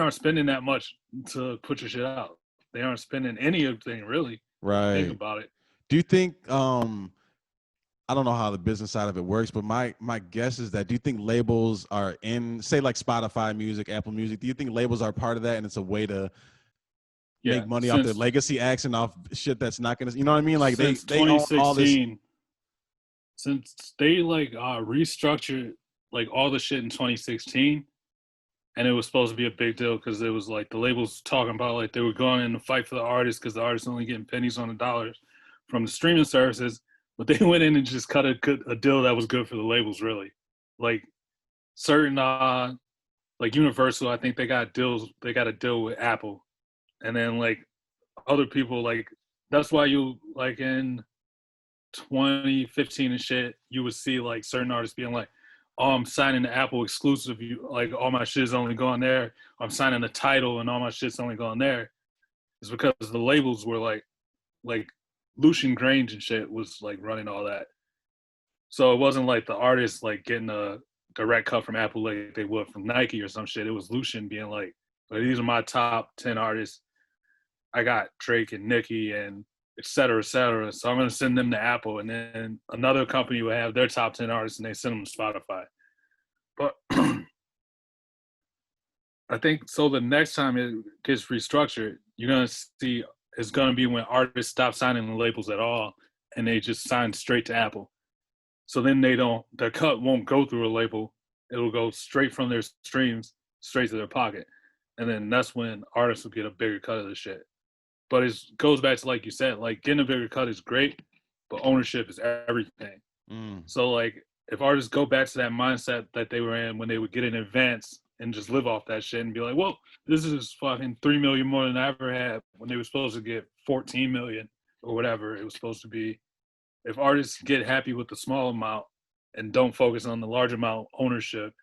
spending that much to put your shit out. They aren't spending anything really. Right. Think about it. Do you think I don't know how the business side of it works, but my guess is that do you think labels are in, say like Spotify Music, Apple Music, do you think labels are part of that and it's a way to make money off their legacy acts and off shit that's not gonna, you know what I mean? Like they own all this. Since they like restructured like all the shit in 2016, and it was supposed to be a big deal because it was like the labels talking about like they were going in to fight for the artists because the artists only getting pennies on the dollars from the streaming services, but they went in and just cut a deal that was good for the labels really. Like certain like Universal, I think they got a deal with Apple, and then like other people, like that's why you like in 2015 and shit, you would see like certain artists being like, oh, I'm signing the Apple exclusive. Like all my shit's only going there. I'm signing the title and all my shit's only going there. It's because the labels were like Lucian Grange and shit was like running all that. So it wasn't like the artists like getting a direct cut from Apple like they would from Nike or some shit. It was Lucian being like, these are my top 10 artists. I got Drake and Nicki and et cetera, et cetera. So I'm going to send them to Apple. And then another company would have their top 10 artists and they send them to Spotify. But I think so the next time it gets restructured, you're going to see it's going to be when artists stop signing the labels at all and they just sign straight to Apple. So then their cut won't go through a label. It'll go straight from their streams straight to their pocket. And then that's when artists will get a bigger cut of the shit. But it goes back to like you said, like getting a bigger cut is great, but ownership is everything. So like if artists go back to that mindset that they were in when they would get in advance and just live off that shit and be like, well, this is fucking 3 million more than I ever had when they were supposed to get 14 million or whatever it was supposed to be. If artists get happy with the small amount and don't focus on the large amount ownership,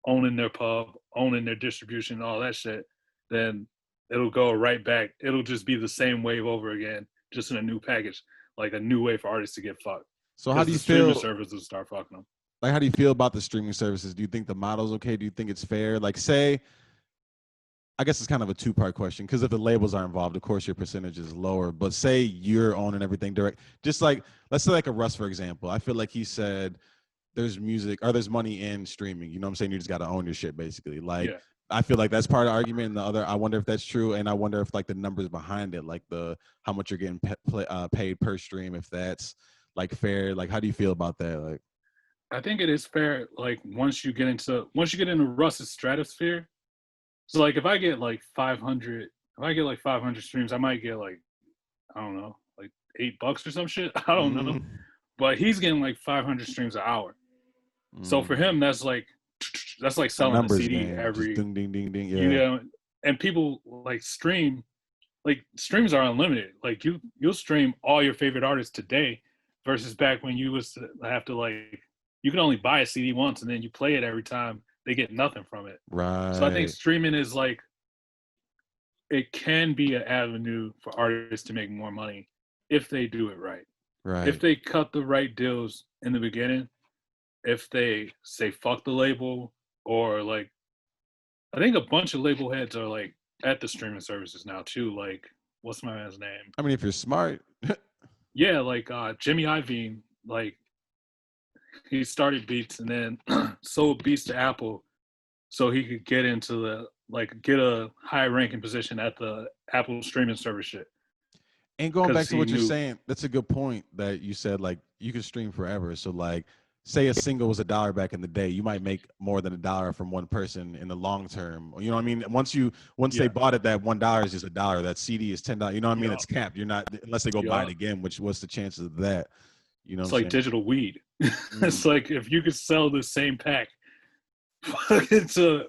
owning their pub, owning their distribution, all that shit, then it'll go right back. It'll just be the same wave over again, just in a new package, like a new way for artists to get fucked. So how do you feel? feel? Streaming services start fucking them. Like, how do you feel about the streaming services? Do you think the model's okay? Do you think it's fair? Like, say, I guess it's kind of a two-part question because if the labels are involved, of course your percentage is lower. But say you're owning everything direct, just like let's say like a Russ, for example. I feel like he said there's music or there's money in streaming. You know what I'm saying? You just got to own your shit, basically. Like, yeah. I feel like that's part of the argument. And the other, I wonder if that's true. And I wonder if like the numbers behind it, like how much you're getting paid per stream, if that's like fair. Like, how do you feel about that? Like, I think it is fair. Like once you get into Russ's stratosphere. So like if I get like 500 streams, I might get like, I don't know, like $8 or some shit. I don't know. But he's getting like 500 streams an hour. So for him, that's like selling a CD game. every ding, ding, ding, ding. Yeah. You know, and people like streams are unlimited. Like you'll stream all your favorite artists today versus back when you was to have to like, you could only buy a CD once and then you play it every time. They get nothing from it. Right. So I think streaming is like, it can be an avenue for artists to make more money if they do it right. Right. If they cut the right deals in the beginning, if they say fuck the label, or like, I think a bunch of label heads are like at the streaming services now too. Like, what's my man's name? I mean, if you're smart. Yeah, like Jimmy Iovine, like he started Beats and then sold Beats to Apple so he could get into get a high ranking position at the Apple streaming service shit. And going back to what you're saying, that's a good point that you said, like you can stream forever. So like say a single was $1 back in the day, you might make more than $1 from one person in the long term. You know what I mean? Once they Yeah. bought it, that $1 is just $1. That CD is $10. You know what I mean? Yeah. It's capped. You're not, unless they go buy Yeah. it again. Which what's the chances of that? You know what It's I'm like saying? digital weed. It's Mm. like if you could sell the same pack fucking to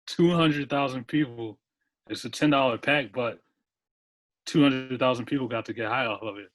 200,000 people, it's a $10 pack, but 200,000 people got to get high off of it,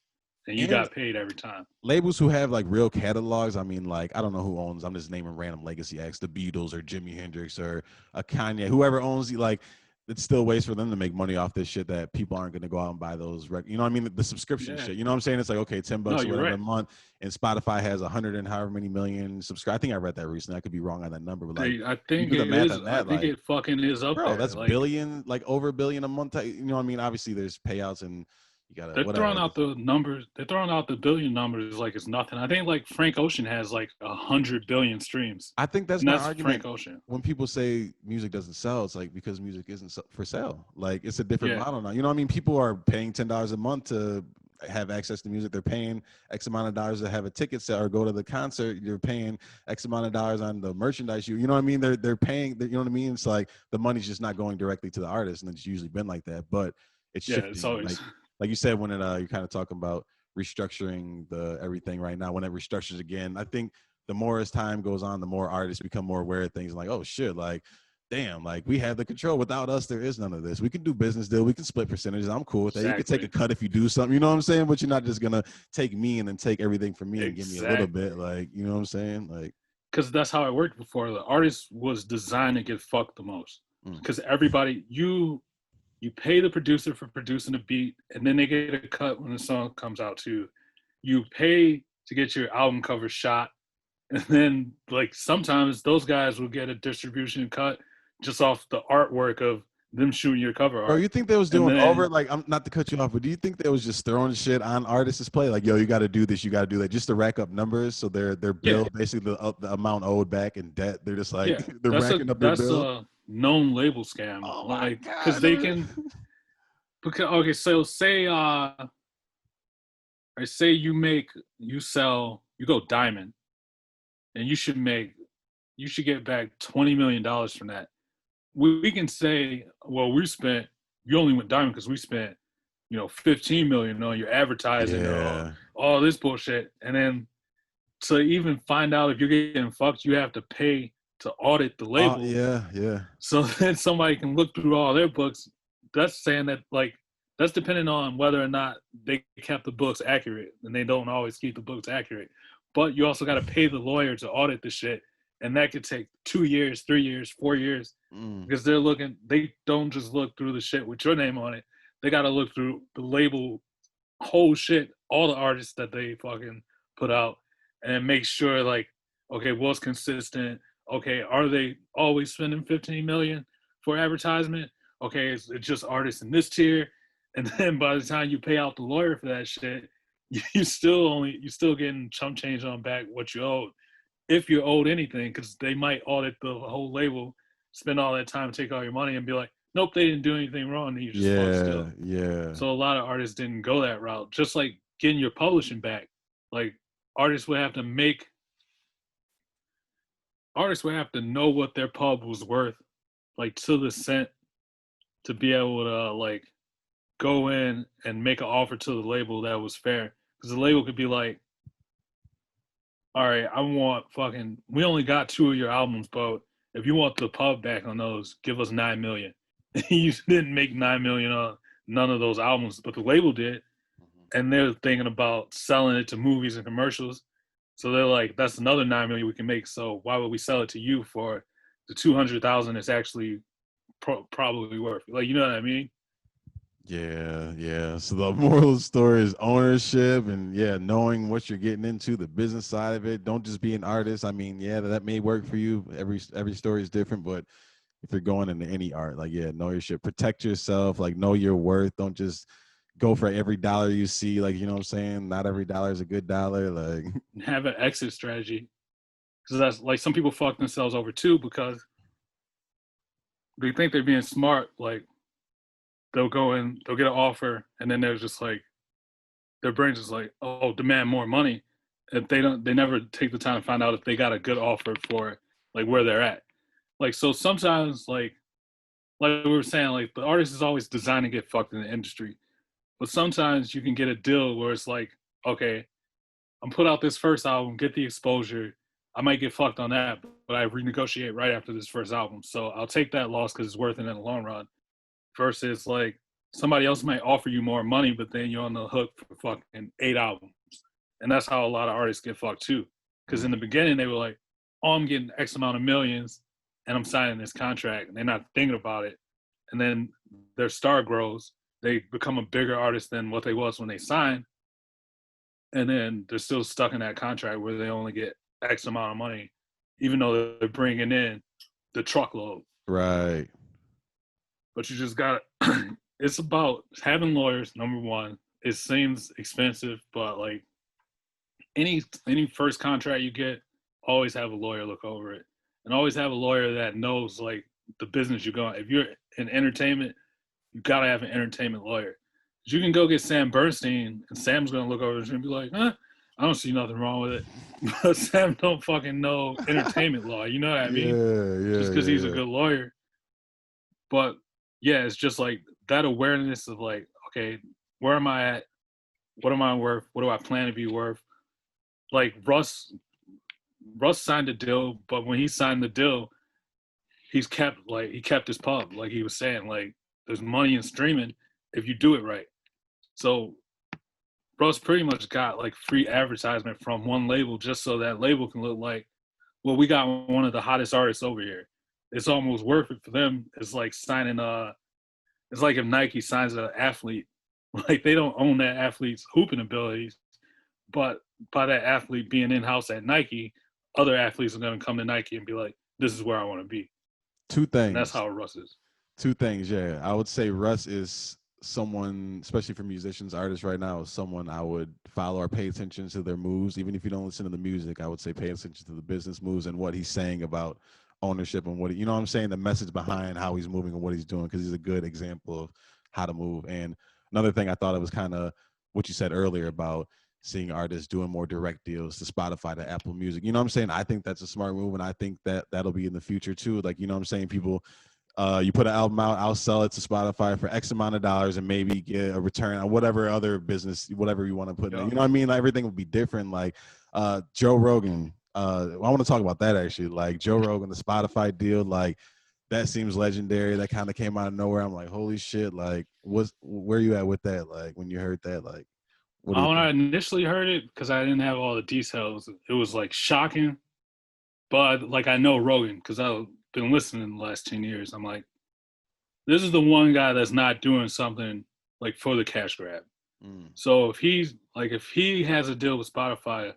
and you And got paid every time. labels who have like real catalogs. I mean, like I don't know who owns. I'm just naming random legacy acts, the Beatles or Jimi Hendrix or a Kanye, whoever owns the like. It's still ways for them to make money off this shit that people aren't going to go out and buy those. You know what I mean? The subscription Yeah. shit. You know what I'm saying? It's like, okay, No, $10 or you're whatever right. a month, and Spotify has 100 and however many million subscribe. I think I read that recently. I could be wrong on that number, but like I you think do the it math is. on I that, think like, it fucking is up bro, there. that's Like billion, like over a billion a month. You know what I mean? Obviously, there's payouts and you gotta they're throwing whatever. out the numbers. They're throwing out the billion numbers like it's nothing. I think like Frank Ocean has like 100 billion streams, I think that's and my that's argument. Frank Ocean. When people say music doesn't sell, it's like because music isn't for sale. Like it's a different Yeah. model now. You know what I mean? People are paying $10 a month to have access to music. They're paying X amount of dollars to have a ticket set or go to the concert. You're paying X amount of dollars on the merchandise. You know what I mean? They're paying. You know what I mean? It's like the money's just not going directly to the artist, and it's usually been like that. But it's Yeah. It's shifting. always. Like you said when you're kind of talking about restructuring the everything right now. When it restructures again, I think the more as time goes on, the more artists become more aware of things like, oh shit, like, damn, like we have the control. Without us, there is none of this. We can do business deal. We can split percentages. I'm cool with that. You could take a Exactly. cut if you do something. You know what I'm saying? But you're not just gonna take me and then take everything from me and give me a little bit. Exactly. Like, you know what I'm saying? Like, Because that's how it worked before. The artist was designed to get fucked the most. mm, Because everybody, you pay the producer for producing the beat, and then they get a cut when the song comes out too. You pay to get your album cover shot, and then like sometimes those guys will get a distribution cut just off the artwork of them shooting your cover bro, art. you think they was And doing over? then Like, I'm not to cut you off, but do you think they was just throwing shit on artists' play? Like, yo, you got to do this, you got to do that, just to rack up numbers. So their yeah, bill, basically the amount owed back in debt. They're just like yeah, they're racking up their that's bill. a known label scam. Oh my Like because god! they can because okay, so say or say you sell you go diamond and you should get back $20 million from that. We can say, well, you only went diamond because we spent 15 million on your advertising or Yeah. all this bullshit. And then to even find out if you're getting fucked, you have to pay to audit the Oh label. yeah, yeah. So then somebody can look through all their books. That's saying that like that's depending on whether or not they kept the books accurate, and they don't always keep the books accurate. But you also got to pay the lawyer to audit the shit, and that could take 2 years, 3 years, 4 years, Mm. because they're looking. They don't just look through the shit with your name on it. They got to look through the label, whole shit, all the artists that they fucking put out, and make sure like, okay, what's consistent? Okay, are they always spending 15 million for advertisement? Okay, it's just artists in this tier, and then by the time you pay out the lawyer for that shit, you still getting chump change on back what you owed, if you're owed anything, because they might audit the whole label, spend all that time, take all your money, and be like, nope, they didn't do anything wrong, and you just fucked Yeah, still. yeah. So a lot of artists didn't go that route. Just like getting your publishing back, like artists would have to make artists would have to know what their pub was worth, like to the cent, to be able to like go in and make an offer to the label that was fair. Because the label could be like, all right, I want fucking, we only got 2 of your albums, but if you want the pub back on those, give us 9 million. You didn't make 9 million on none of those albums, but the label did, and they're thinking about selling it to movies and commercials. So they're like, that's another 9 million we can make. So why would we sell it to you for the 200,000? It's actually probably worth. Like, you know what I mean? Yeah, yeah. So the moral of the story is ownership and yeah, knowing what you're getting into, the business side of it. Don't just be an artist. I mean, yeah, that may work for you. Every story is different, but if you're going into any art, like yeah, know your shit. Protect yourself, like know your worth. Don't just go for every dollar you see. Like, you know what I'm saying? Not every dollar is a good dollar. Like And have an exit strategy. Because that's like some people fuck themselves over too because they think they're being smart. Like they'll go in, they'll get an offer, and then they're just like, their brain's just like, oh, demand more money. if they never take the time to find out if they got a good offer for like where they're at. Like so sometimes like we were saying, like the artist is always designed to get fucked in the industry. But sometimes you can get a deal where it's like, okay, I'm put out this first album, get the exposure. I might get fucked on that, but I renegotiate right after this first album. So I'll take that loss because it's worth it in the long run. Versus like somebody else might offer you more money, but then you're on the hook for fucking 8 albums. And that's how a lot of artists get fucked too. Because in the beginning they were like, oh, I'm getting X amount of millions and I'm signing this contract. And they're not thinking about it. And then their star grows. They become a bigger artist than what they was when they signed. And then they're still stuck in that contract where they only get X amount of money, even though they're bringing in the truckload. Right. But you just got to, it's about having lawyers, number one. It seems expensive, but like any first contract you get, always have a lawyer look over it. And always have a lawyer that knows like the business you're going. If you're in entertainment, you got to have an entertainment lawyer. You can go get Sam Bernstein, and Sam's gonna look over it and be like, "Huh, I don't see nothing wrong with it." But Sam don't fucking know entertainment law. You know what I mean? Just because he's a good lawyer. But yeah, it's just like that awareness of like, okay, where am I at? What am I worth? What do I plan to be worth? Like Russ signed a deal, but when he signed the deal, he kept his pub. Like he was saying, like there's money in streaming if you do it right. So Russ pretty much got like free advertisement from one label just so that label can look like, well, we got one of the hottest artists over here. It's almost worth it for them. It's like signing it's like if Nike signs an athlete, like they don't own that athlete's hooping abilities, but by that athlete being in-house at Nike, other athletes are gonna come to Nike and be like, this is where I want to be. Two things. And that's how Russ is. Two things, yeah. I would say Russ is someone, especially for musicians, artists right now, is someone I would follow or pay attention to their moves. Even if you don't listen to the music, I would say pay attention to the business moves and what he's saying about ownership and what, you know what I'm saying? The message behind how he's moving and what he's doing, because he's a good example of how to move. And another thing I thought it was kind of what you said earlier about seeing artists doing more direct deals to Spotify, to Apple Music. You know what I'm saying? I think that's a smart move, and I think that that'll be in the future too. Like, you know what I'm saying? People, you put an album out, I'll sell it to Spotify for X amount of dollars and maybe get a return on whatever other business, whatever you want to put in. You know what I mean? Like everything would be different. Like Joe Rogan, I want to talk about that actually. Like Joe Rogan, the Spotify deal, like that seems legendary. That kind of came out of nowhere. I'm like, holy shit! Like, where you at with that? Like when you heard that, like, what do you When think? I initially heard it, because I didn't have all the details, it was like shocking. But like I know Rogan because I've been listening the last 10 years. I'm like, this is the one guy that's not doing something like for the cash grab. So if he has a deal with Spotify,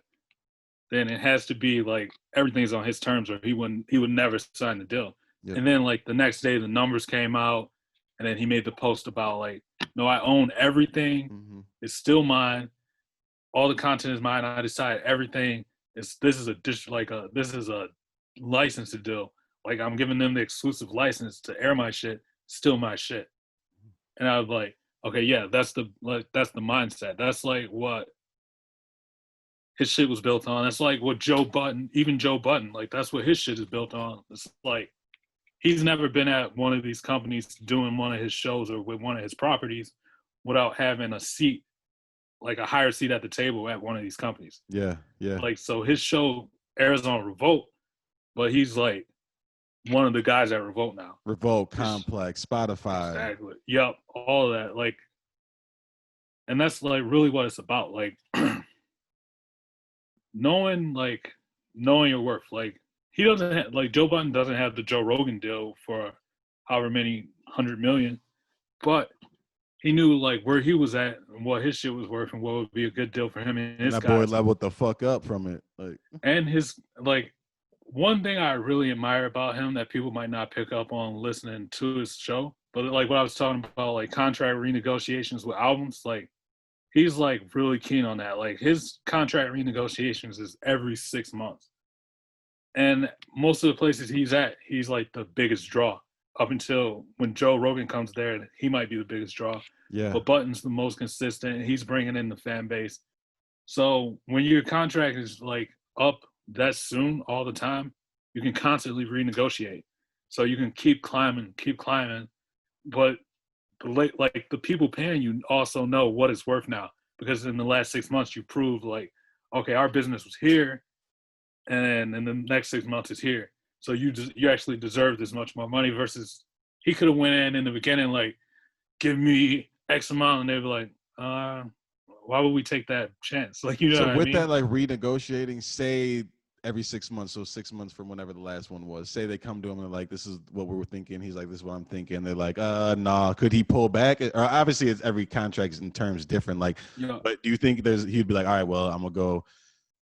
then it has to be like everything's on his terms, or he would never sign the deal. Yep. And then like the next day the numbers came out, and then he made the post about like, no, I own everything. Mm-hmm. It's still mine. All the content is mine. I decide everything. This is a licensed deal. Like I'm giving them the exclusive license to air my shit. Still my shit. And I was like, okay, yeah, that's the mindset. That's like what his shit was built on. That's like what Joe Budden, like that's what his shit is built on. It's like he's never been at one of these companies doing one of his shows or with one of his properties without having a seat, like a higher seat at the table at one of these companies. Yeah. Like so his show airs on Revolt, but he's like one of the guys at Revolt now. Revolt, Complex, Spotify. Exactly. Yep. All of that. Like, and that's like really what it's about. Like knowing your worth. Like he doesn't have, like Joe Budden doesn't have the Joe Rogan deal for however many 100 million, but he knew like where he was at and what his shit was worth and what would be a good deal for him and his that guys. boy leveled the fuck up from it. Like, and his like one thing I really admire about him that people might not pick up on listening to his show, but like what I was talking about, like contract renegotiations with albums, like he's like really keen on that. Like his contract renegotiations is every 6 months. And most of the places he's at, he's like the biggest draw up until when Joe Rogan comes there, he might be the biggest draw. yeah. But Button's the most consistent. He's bringing in the fan base. So when your contract is like up that soon all the time, you can constantly renegotiate. So you can keep climbing. But like the people paying you also know what it's worth now because in the last 6 months you proved like, okay, our business was here, and in the next 6 months is here. So you actually deserve this much more money versus he could have went in the beginning like, give me X amount, and they were like, why would we take that chance? Like, you know So what I with mean? that, like renegotiating, say every 6 months, so 6 months from whenever the last one was. Say they come to him and like, this is what we were thinking. He's like, this is what I'm thinking. They're like, nah. Could he pull back? Or obviously, it's every contract in terms different. Like, You know, but do you think he'd be like, all right, well, I'm gonna go.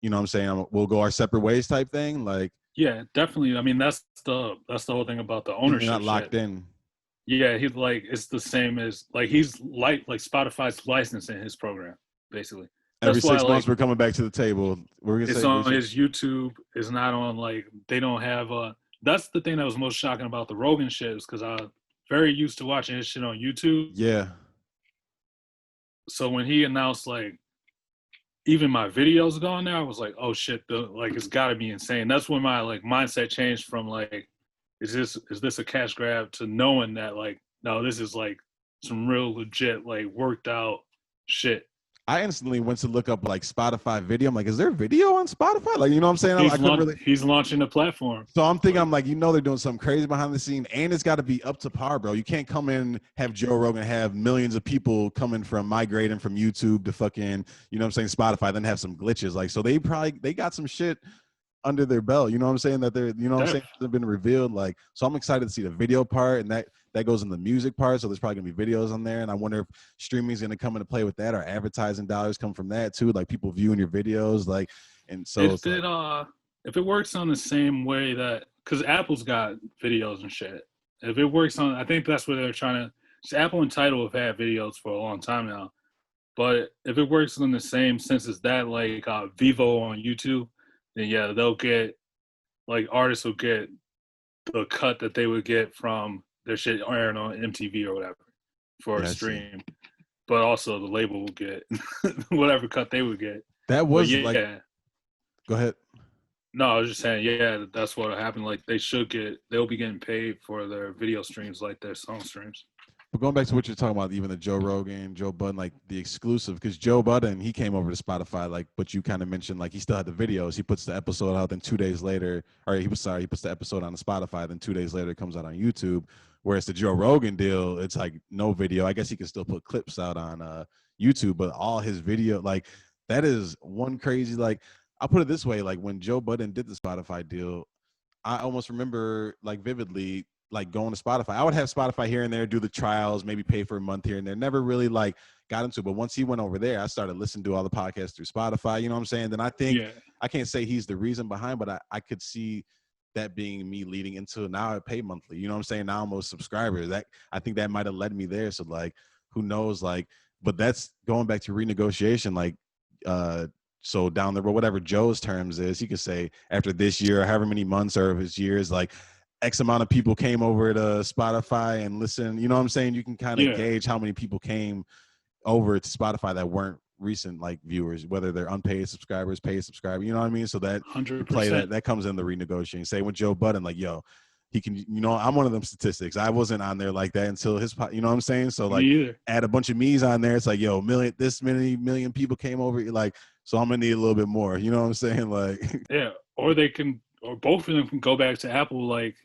You know what I'm saying? We'll go our separate ways type thing. Like, yeah, definitely. I mean, that's the whole thing about the and you're not ownership locked shit. in. Yeah, he's like it's the same as like he's like Spotify's licensing his program basically. Every That's why 6 months, like we're coming back to the table. We're gonna it's say this. on his YouTube. It's not on like they don't have That's the thing that was most shocking about the Rogan shit is because I very used to watching his shit on YouTube. Yeah, So when he announced like even my videos gone there, I was like, oh shit, like it's got to be insane. That's when my like mindset changed from like, is this a cash grab to knowing that like, no, this is like some real legit like worked out shit. I instantly went to look up like Spotify video. I'm like, is there video on Spotify? Like, you know what I'm saying? I couldn't really. He's launching the platform. So I'm thinking, Like, I'm like, they're doing something crazy behind the scene, and it's got to be up to par, bro. You can't come in, have Joe Rogan, have millions of people coming from migrating from YouTube to fucking, you know what I'm saying, Spotify, then have some glitches. Like, so they got some shit under their belt. You know what I'm saying? That they're, you know what I'm saying, def, they've been revealed. Like, so I'm excited to see the video part, and that goes in the music part. So there's probably gonna be videos on there, and I wonder if streaming is gonna come into play with that, or advertising dollars come from that too, like people viewing your videos, like, and so if it's like, if it works on the same way that because Apple's got videos and shit. If it works on, I think that's what they're trying to. Apple and Tidal have had videos for a long time now. But if it works in the same sense as that, like Vivo on YouTube, then yeah, they'll get like artists will get the cut that they would get from their shit airing on MTV or whatever for a yeah, I see. stream. But also the label will get whatever cut they would get. That But was like, yeah, go ahead. no, I was just saying, yeah, that's what happened. Like they'll be getting paid for their video streams, like their song streams. But going back to what you're talking about, even the Joe Rogan, Joe Budden, like the exclusive, because Joe Budden, he came over to Spotify, like, but you kind of mentioned, like, he still had the videos. He puts the episode out, then 2 days later, or he puts the episode on the Spotify, then 2 days later it comes out on YouTube. Whereas the Joe Rogan deal, it's like no video. I guess he can still put clips out on YouTube, but all his video, like, that is one crazy, like, I'll put it this way, like, when Joe Budden did the Spotify deal, I almost remember like vividly like going to Spotify. I would have Spotify here and there, do the trials, maybe pay for a month here and there. Never really like got into it. But once he went over there, I started listening to all the podcasts through Spotify. You know what I'm saying? Then I think Yeah, I can't say he's the reason behind, but I could see that being me leading into now I pay monthly. You know what I'm saying? Now I'm a subscriber. That I think that might have led me there. So like who knows? Like, but that's going back to renegotiation, like so down the road, whatever Joe's terms is, he could say after this year, however many months or his years, like X amount of people came over to Spotify and listen. You know what I'm saying? You can kind of yeah, gauge how many people came over to Spotify that weren't recent like viewers, whether they're unpaid subscribers, paid subscribers. You know what I mean? So that you hundred play percent. that comes in the renegotiating. Say with Joe Budden, like, yo, he can, I'm one of them statistics. I wasn't on there like that until you know what I'm saying? So Me like either. add a bunch of me's on there. It's like, yo, this many million people came over. Like, so I'm gonna need a little bit more. You know what I'm saying? Like, Yeah, or they can, or both of them can go back to Apple. Like,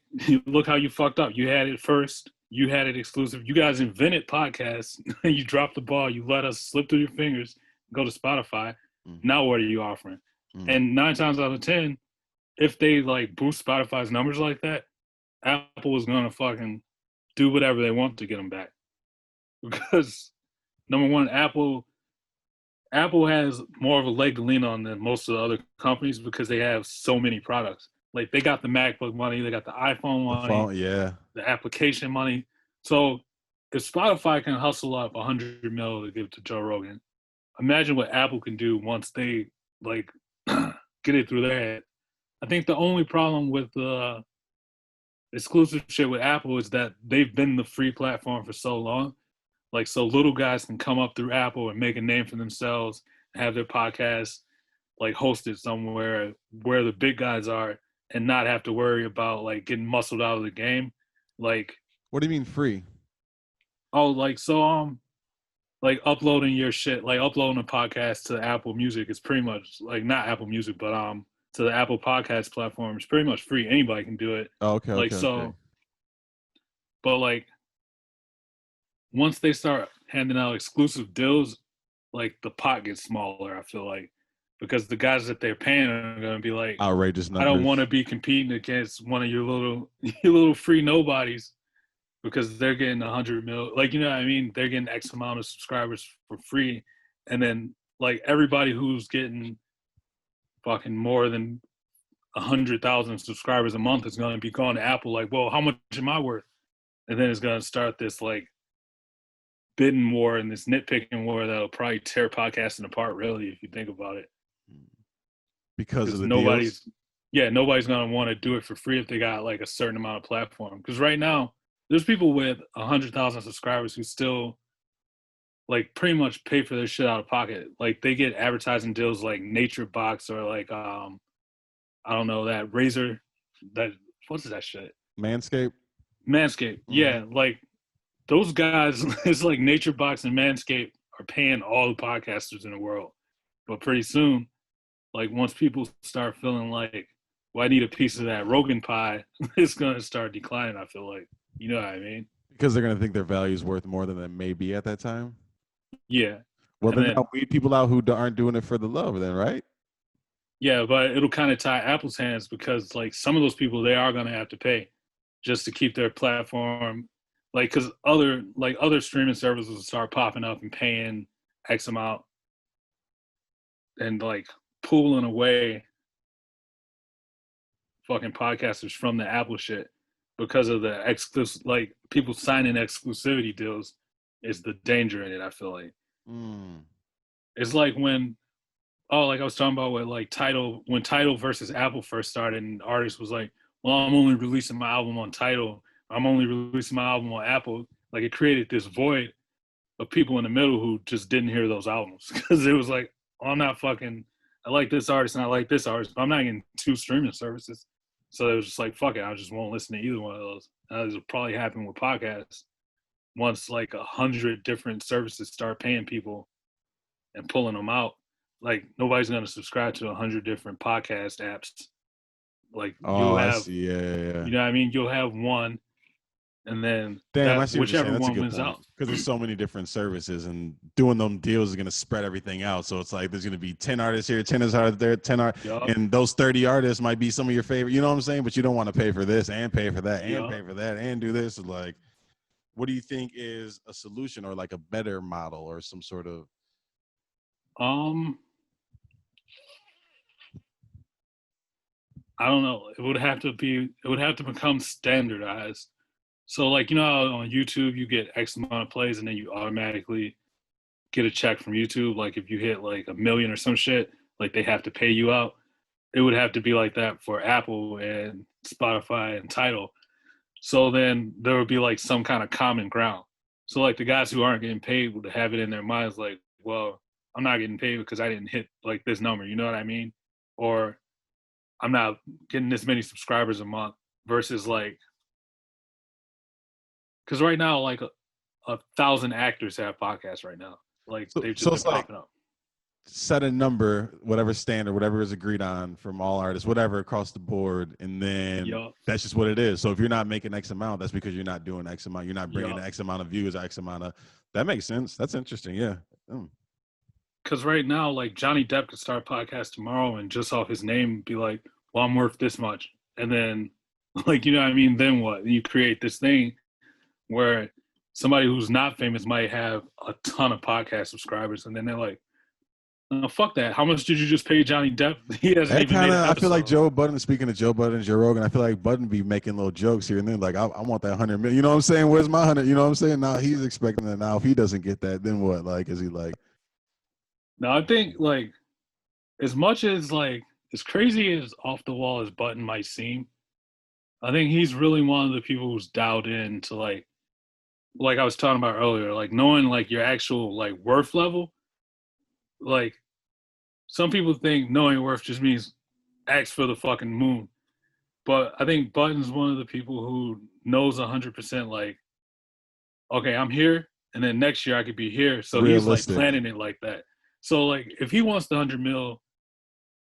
look how you fucked up. You had it first. You had it exclusive. You guys invented podcasts. You dropped the ball. You let us slip through your fingers. Go to Spotify. Now what are you offering? mm. And 9 times out of 10, if they like boost Spotify's numbers like that, Apple is gonna fucking do whatever they want to get them back. Because number one, Apple has more of a leg to lean on than most of the other companies because they have so many products. Like they got the MacBook money, they got the iPhone The money, phone, yeah. the application money. So if Spotify can hustle up 100 mil to give to Joe Rogan, imagine what Apple can do once they like get it through their head. I think the only problem with the exclusive shit with Apple is that they've been the free platform for so long. Like so little guys can come up through Apple and make a name for themselves have their podcast like hosted somewhere where the big guys are and not have to worry about like getting muscled out of the game. Like, What do you mean free? oh, like so like uploading your shit, like uploading a podcast to Apple Music is pretty much like not Apple Music, but to the Apple Podcast platform. It's pretty much free. Anybody can do it. Oh, okay, Like okay, okay. so, but like once they start handing out exclusive deals, like the pot gets smaller. I feel like because the guys that they're paying are gonna be like, Outrageous I don't want numbers. to be competing against one of your little your little free nobodies because they're getting 100 mil. Like you know what I mean? They're getting X amount of subscribers for free, and then like everybody who's getting fucking more than 100,000 subscribers a month is gonna be going to Apple. Like, well, how much am I worth? And then it's gonna start this like bidding war and this nitpicking war that'll probably tear podcasting apart. Really, if you think about it, Because of because the deals. nobody's gonna want to do it for free if they got like a certain amount of platform. Because right now, there's people with 100,000 subscribers who still like pretty much pay for their shit out of pocket. Like they get advertising deals like Nature Box or like I don't know that razor that what's that shit Manscaped. Manscaped. Hmm. Yeah, like those guys. It's like Nature Box and Manscaped are paying all the podcasters in the world. But pretty soon, like once people start feeling like, well, I need a piece of that Rogan pie, it's gonna start declining. I feel like, you know what I mean? Because they're gonna think their value is worth more than it may be at that time. Yeah, Well, and then then that'll weed people out who aren't doing it for the love, then, right? yeah, but it'll kind of tie Apple's hands because like some of those people they are gonna have to pay just to keep their platform, like because other streaming services will start popping up and paying X amount and like pulling away fucking podcasters from the Apple shit because of the exclusive, like people signing exclusivity deals is the danger in it. I feel like Mm. it's like when like I was talking about with like Title when Title versus Apple first started, and the artist was like, "Well, I'm only releasing my album on Title. I'm only releasing my album on Apple." Like it created this void of people in the middle who just didn't hear those albums because it was like, oh, I'm not fucking. I like this artist and I like this artist, but I'm not getting two streaming services. So it was just like, fuck it, I just won't listen to either one of those. That will probably happen with podcasts once like 100 different services start paying people and pulling them out. Like nobody's gonna subscribe to 100 different podcast apps. Like Oh, you'll I have, see. Yeah, yeah, yeah. you know what I mean? You'll have one, and then Damn, I that see what you're saying. whichever That's a one good wins point out. because there's so many different services, and doing them deals is going to spread everything out. So it's like there's going to be 10 artists here, 10 artists there, 10 art, Yup, and those 30 artists might be some of your favorite. You know what I'm saying? But you don't want to pay for this and pay for that and yup. pay for that and do this. Like, what do you think is a solution or like a better model or some sort of? Um, I don't know. It would have to become standardized. So like you know how on YouTube you get X amount of plays and then you automatically get a check from YouTube. Like if you hit like a million or some shit, like they have to pay you out. It would have to be like that for Apple and Spotify and Tidal. So then there would be like some kind of common ground. So like the guys who aren't getting paid would have it in their minds like, well, I'm not getting paid because I didn't hit like this number. You know what I mean? Or I'm not getting this many subscribers a month versus like because right now like a thousand actors have podcasts right now. Like So, they've so just been it's like popping up. set a number, whatever standard, whatever is agreed on from all artists, whatever across the board, and then Yup, that's just what it is. So if you're not making X amount, that's because you're not doing X amount. You're not bringing yup. X amount of views, X amount of. That makes sense. That's interesting. Yeah. Mm. Because right now, like Johnny Depp could start a podcast tomorrow and just off his name be like, "Well, I'm worth this much," and then, like, you know what I mean? Then what? You create this thing where somebody who's not famous might have a ton of podcast subscribers, and then they're like, "Oh, fuck that! How much did you just pay Johnny Depp? He hasn't That even kind made an of, I feel like episode." Joe Budden. Speaking of Joe Budden, Joe Rogan, I feel like Budden be making little jokes here and then. Like, I want that 100 million. You know what I'm saying? Where's my 100? You know what I'm saying? Now he's expecting that. Now if he doesn't get that, then what? Like, is he like? Now I think like as much as like as crazy as off the wall as Button might seem, I think he's really one of the people who's dialed in to like I was talking about earlier, like knowing like your actual like worth level, like some people think knowing your worth just means ask for the fucking moon. But I think Button's one of the people who knows 100% like, okay, I'm here, and then next year I could be here. So he's like Realistic. planning it like that. So like, if he wants the 100 mil,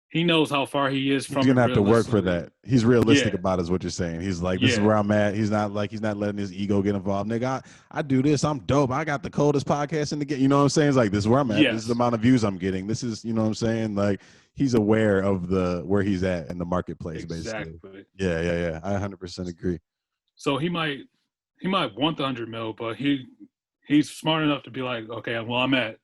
he knows how far he is He's from it gonna have to work for realistically. that. He's realistic Yeah, about it, is what you're saying. He's like, this is yeah, where I'm at. He's not letting his ego get involved. Nigga, I do this. I'm dope. I got the coldest podcast in the game. You know what I'm saying? It's like, this is where I'm at. This is the yes, amount of views I'm getting. This is, you know what I'm saying? Like, he's aware of the where he's at in the marketplace, basically. exactly. Yeah. I 100% agree. So he might want the 100 mil, but he's smart enough to be like, okay, well, I'm at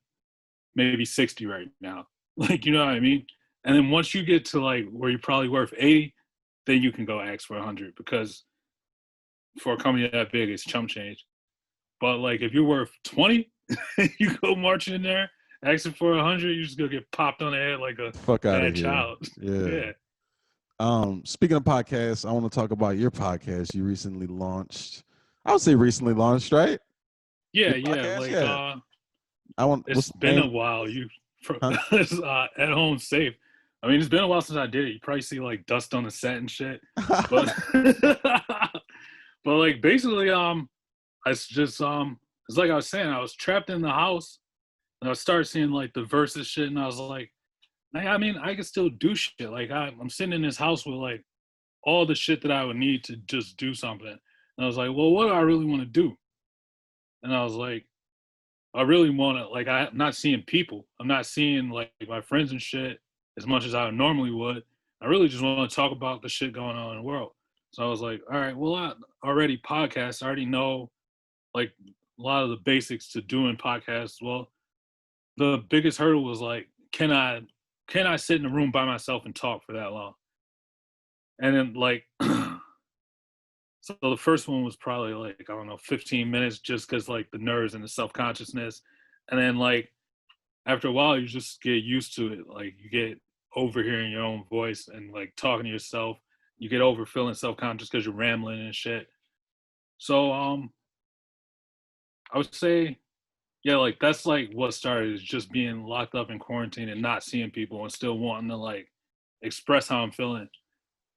maybe 60 right now. Like, you know what I mean? And then once you get to like where you're probably worth 80, then you can go ask for 100 because for a company that big, it's chump change. But like if you're worth 20, you go marching in there asking for 100, you just gonna get popped on the head like a Fuck out of bad here. child. Yeah. Yeah. Speaking of podcasts, I want to talk about your podcast you recently launched. I would say recently launched, right? Yeah, Your yeah. podcast? Like Yeah. I want it's what's the been name? a while. Huh? It's, at home safe. I mean, it's been a while since I did it. You probably see like dust on the set and shit. But but like basically, I just it's like I was saying, I was trapped in the house and I started seeing like the versus shit, and I was like, I mean, I can still do shit. Like I'm sitting in this house with like all the shit that I would need to just do something. And I was like, well, what do I really want to do? And I was like, I really want to, like, I'm not seeing people. I'm not seeing like my friends and shit as much as I normally would. I really just want to talk about the shit going on in the world. So I was like, all right, well, I already podcast. I already know like a lot of the basics to doing podcasts. Well, the biggest hurdle was like, can I sit in a room by myself and talk for that long? And then like so the first one was probably like, I don't know, 15 minutes just because like the nerves and the self-consciousness. And then like after a while you just get used to it. Like you get overhearing your own voice and like talking to yourself. You get over feeling self-conscious because you're rambling and shit. So I would say, yeah, like that's like what started is just being locked up in quarantine and not seeing people and still wanting to like express how I'm feeling.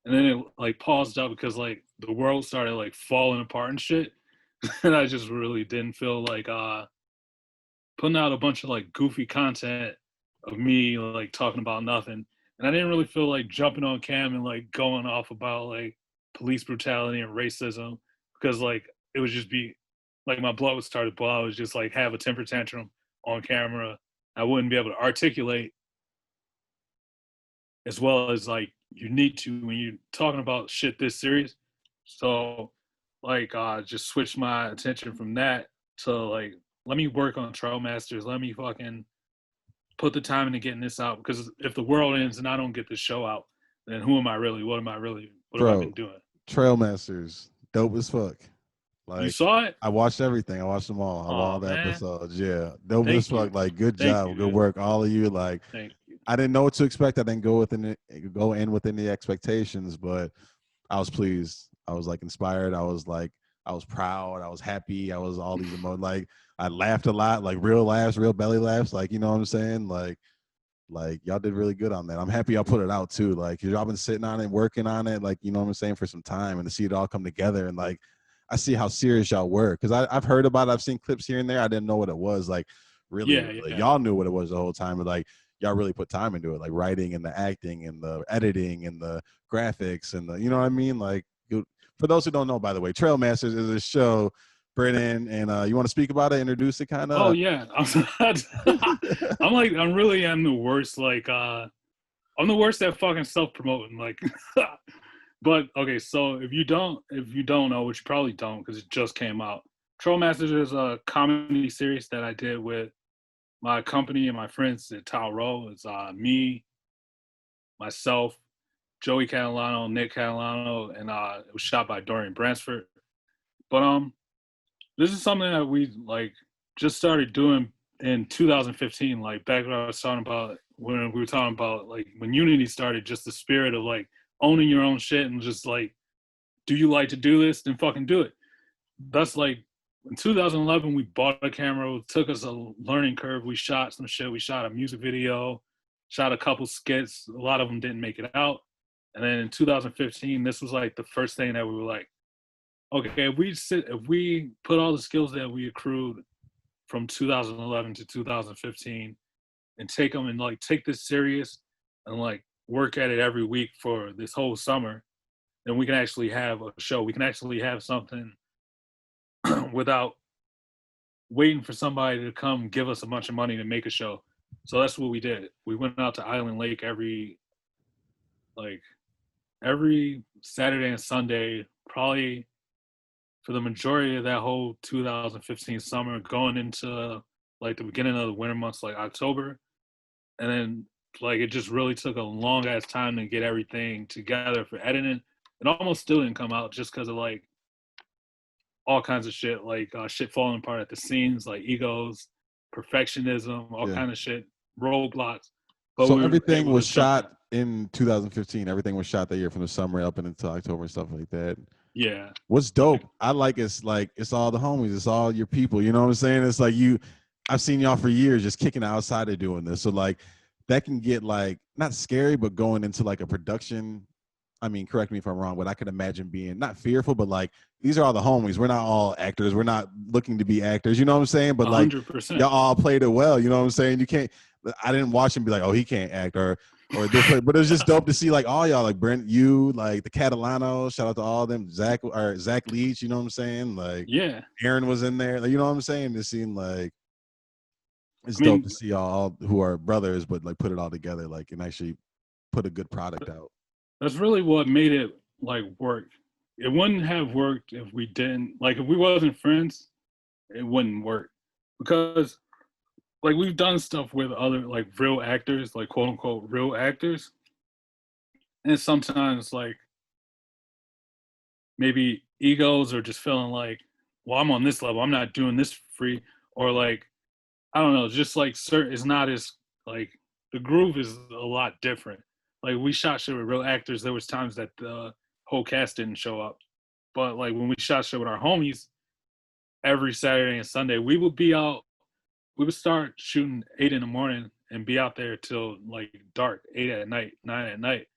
And then it like paused up because like the world started like falling apart and shit. And I just really didn't feel like putting out a bunch of like goofy content of me like talking about nothing. And I didn't really feel like jumping on cam and like going off about like police brutality and racism because like it would just be like my blood would start to boil. I was just like have a temper tantrum on camera. I wouldn't be able to articulate as well as like you need to when you're talking about shit this serious. So like just switch my attention from that to like let me work on Trail Masters. Let me fucking put the time into getting this out because if the world ends and I don't get this show out, then who am I really? What am I really? What have I Bro, been doing? Trail Masters, dope as fuck. You Like, saw it? I watched everything. I watched them all. I watched all Oh the man, episodes. Yeah, dope as thank you, fuck. Like, good thank job, you, good dude. work, all of you. Like, Thank you. I didn't know what to expect. I didn't go in within the expectations, but I was pleased. I was like inspired. I was proud. I was happy. I was all these emotions. Like, I laughed a lot, like real laughs, real belly laughs. Like, you know what I'm saying? Like y'all did really good on that. I'm happy y'all put it out too. Like y'all been sitting on it, working on it, like you know what I'm saying, for some time, and to see it all come together, and like I see how serious y'all were because I've heard about it. I've seen clips here and there. I didn't know what it was. Like really, Yeah, really, yeah. y'all knew what it was the whole time, but like y'all really put time into it, like writing and the acting and the editing and the graphics and the, you know what I mean? Like for those who don't know, by the way, Trail Masters is a show. Brennon, and you want to speak about it, introduce it kind Oh of? yeah. I'm really am the worst. Like I'm the worst at fucking self promoting. Like, but okay. So if you don't know, which you probably don't because it just came out. Troll Masters is a comedy series that I did with my company and my friends at Tao Row. It's me, myself, Joey Catalano, Nick Catalano, and it was shot by Dorian Bransford. But this is something that we like just started doing in 2015. Like back when I was talking about when we were talking about like when Unity started, just the spirit of like owning your own shit and just like, do you like to do this? Then fucking do it. That's like in 2011 we bought a camera. It took us a learning curve. We shot some shit. We shot a music video, shot a couple skits. A lot of them didn't make it out. And then in 2015, this was like the first thing that we were like, okay, if we put all the skills that we accrued from 2011 to 2015 and take them and like take this serious and like work at it every week for this whole summer, then we can actually have a show. We can actually have something without waiting for somebody to come give us a bunch of money to make a show. So that's what we did. We went out to Island Lake every Saturday and Sunday, probably for the majority of that whole 2015 summer, going into like the beginning of the winter months, like October. And then like it just really took a long ass time to get everything together for editing. It almost still didn't come out just because of like all kinds of shit, like shit falling apart at the seams, like egos, perfectionism, all kind of shit, roadblocks. But so everything was shot in 2015. Everything was shot that year from the summer up and into October and stuff like that. Yeah. What's dope, I like it's all the homies, it's all your people. You know what I'm saying? It's like I've seen y'all for years just kicking outside of doing this. So like that can get like not scary, but going into like a production. I mean, correct me if I'm wrong, but I could imagine being not fearful, but like these are all the homies. We're not all actors. We're not looking to be actors. You know what I'm saying? But like 100%. y'all all played it well. You know what I'm saying? You can't. I didn't watch him be like, oh, he can't act or this. But it was just dope to see like all y'all, like Brent, you, like the Catalano. Shout out to all of them. Zach Leach. You know what I'm saying? Like Aaron was in there. Like, you know what I'm saying? It seemed like it's dope to see all who are brothers, but like put it all together, like and actually put a good product out. That's really what made it like work. It wouldn't have worked if we didn't, like if we wasn't friends, it wouldn't work. Because like we've done stuff with other like real actors, like quote unquote real actors. And sometimes like maybe egos are just feeling like, well, I'm on this level, I'm not doing this for free. Or like, I don't know, just like it's not as like the groove is a lot different. Like we shot shit with real actors. There was times that the whole cast didn't show up, but like when we shot shit with our homies, every Saturday and Sunday we would be out. We would start shooting 8 in the morning and be out there till like dark, 8 at night, 9 at night,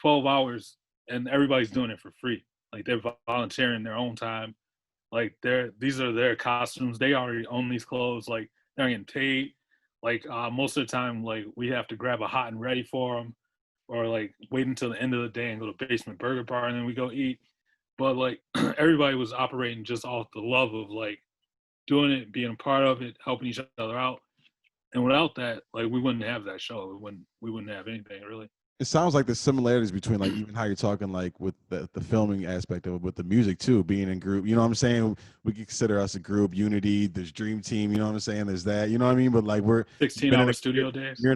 12 hours, and everybody's doing it for free. Like they're volunteering their own time. Like these are their costumes. They already own these clothes. Like they're getting paid. Like most of the time, like we have to grab a hot and ready for them, or like wait until the end of the day and go to Basement Burger Bar and then we go eat. But like everybody was operating just off the love of like doing it, being a part of it, helping each other out. And without that, like we wouldn't have that show. We wouldn't have anything really. It sounds like the similarities between like even how you're talking like with the filming aspect of it, with the music too, being in group. You know what I'm saying? We consider us a group, unity. There's Dream Team. You know what I'm saying? There's that. You know what I mean? But like we're 16-hour studio days. You're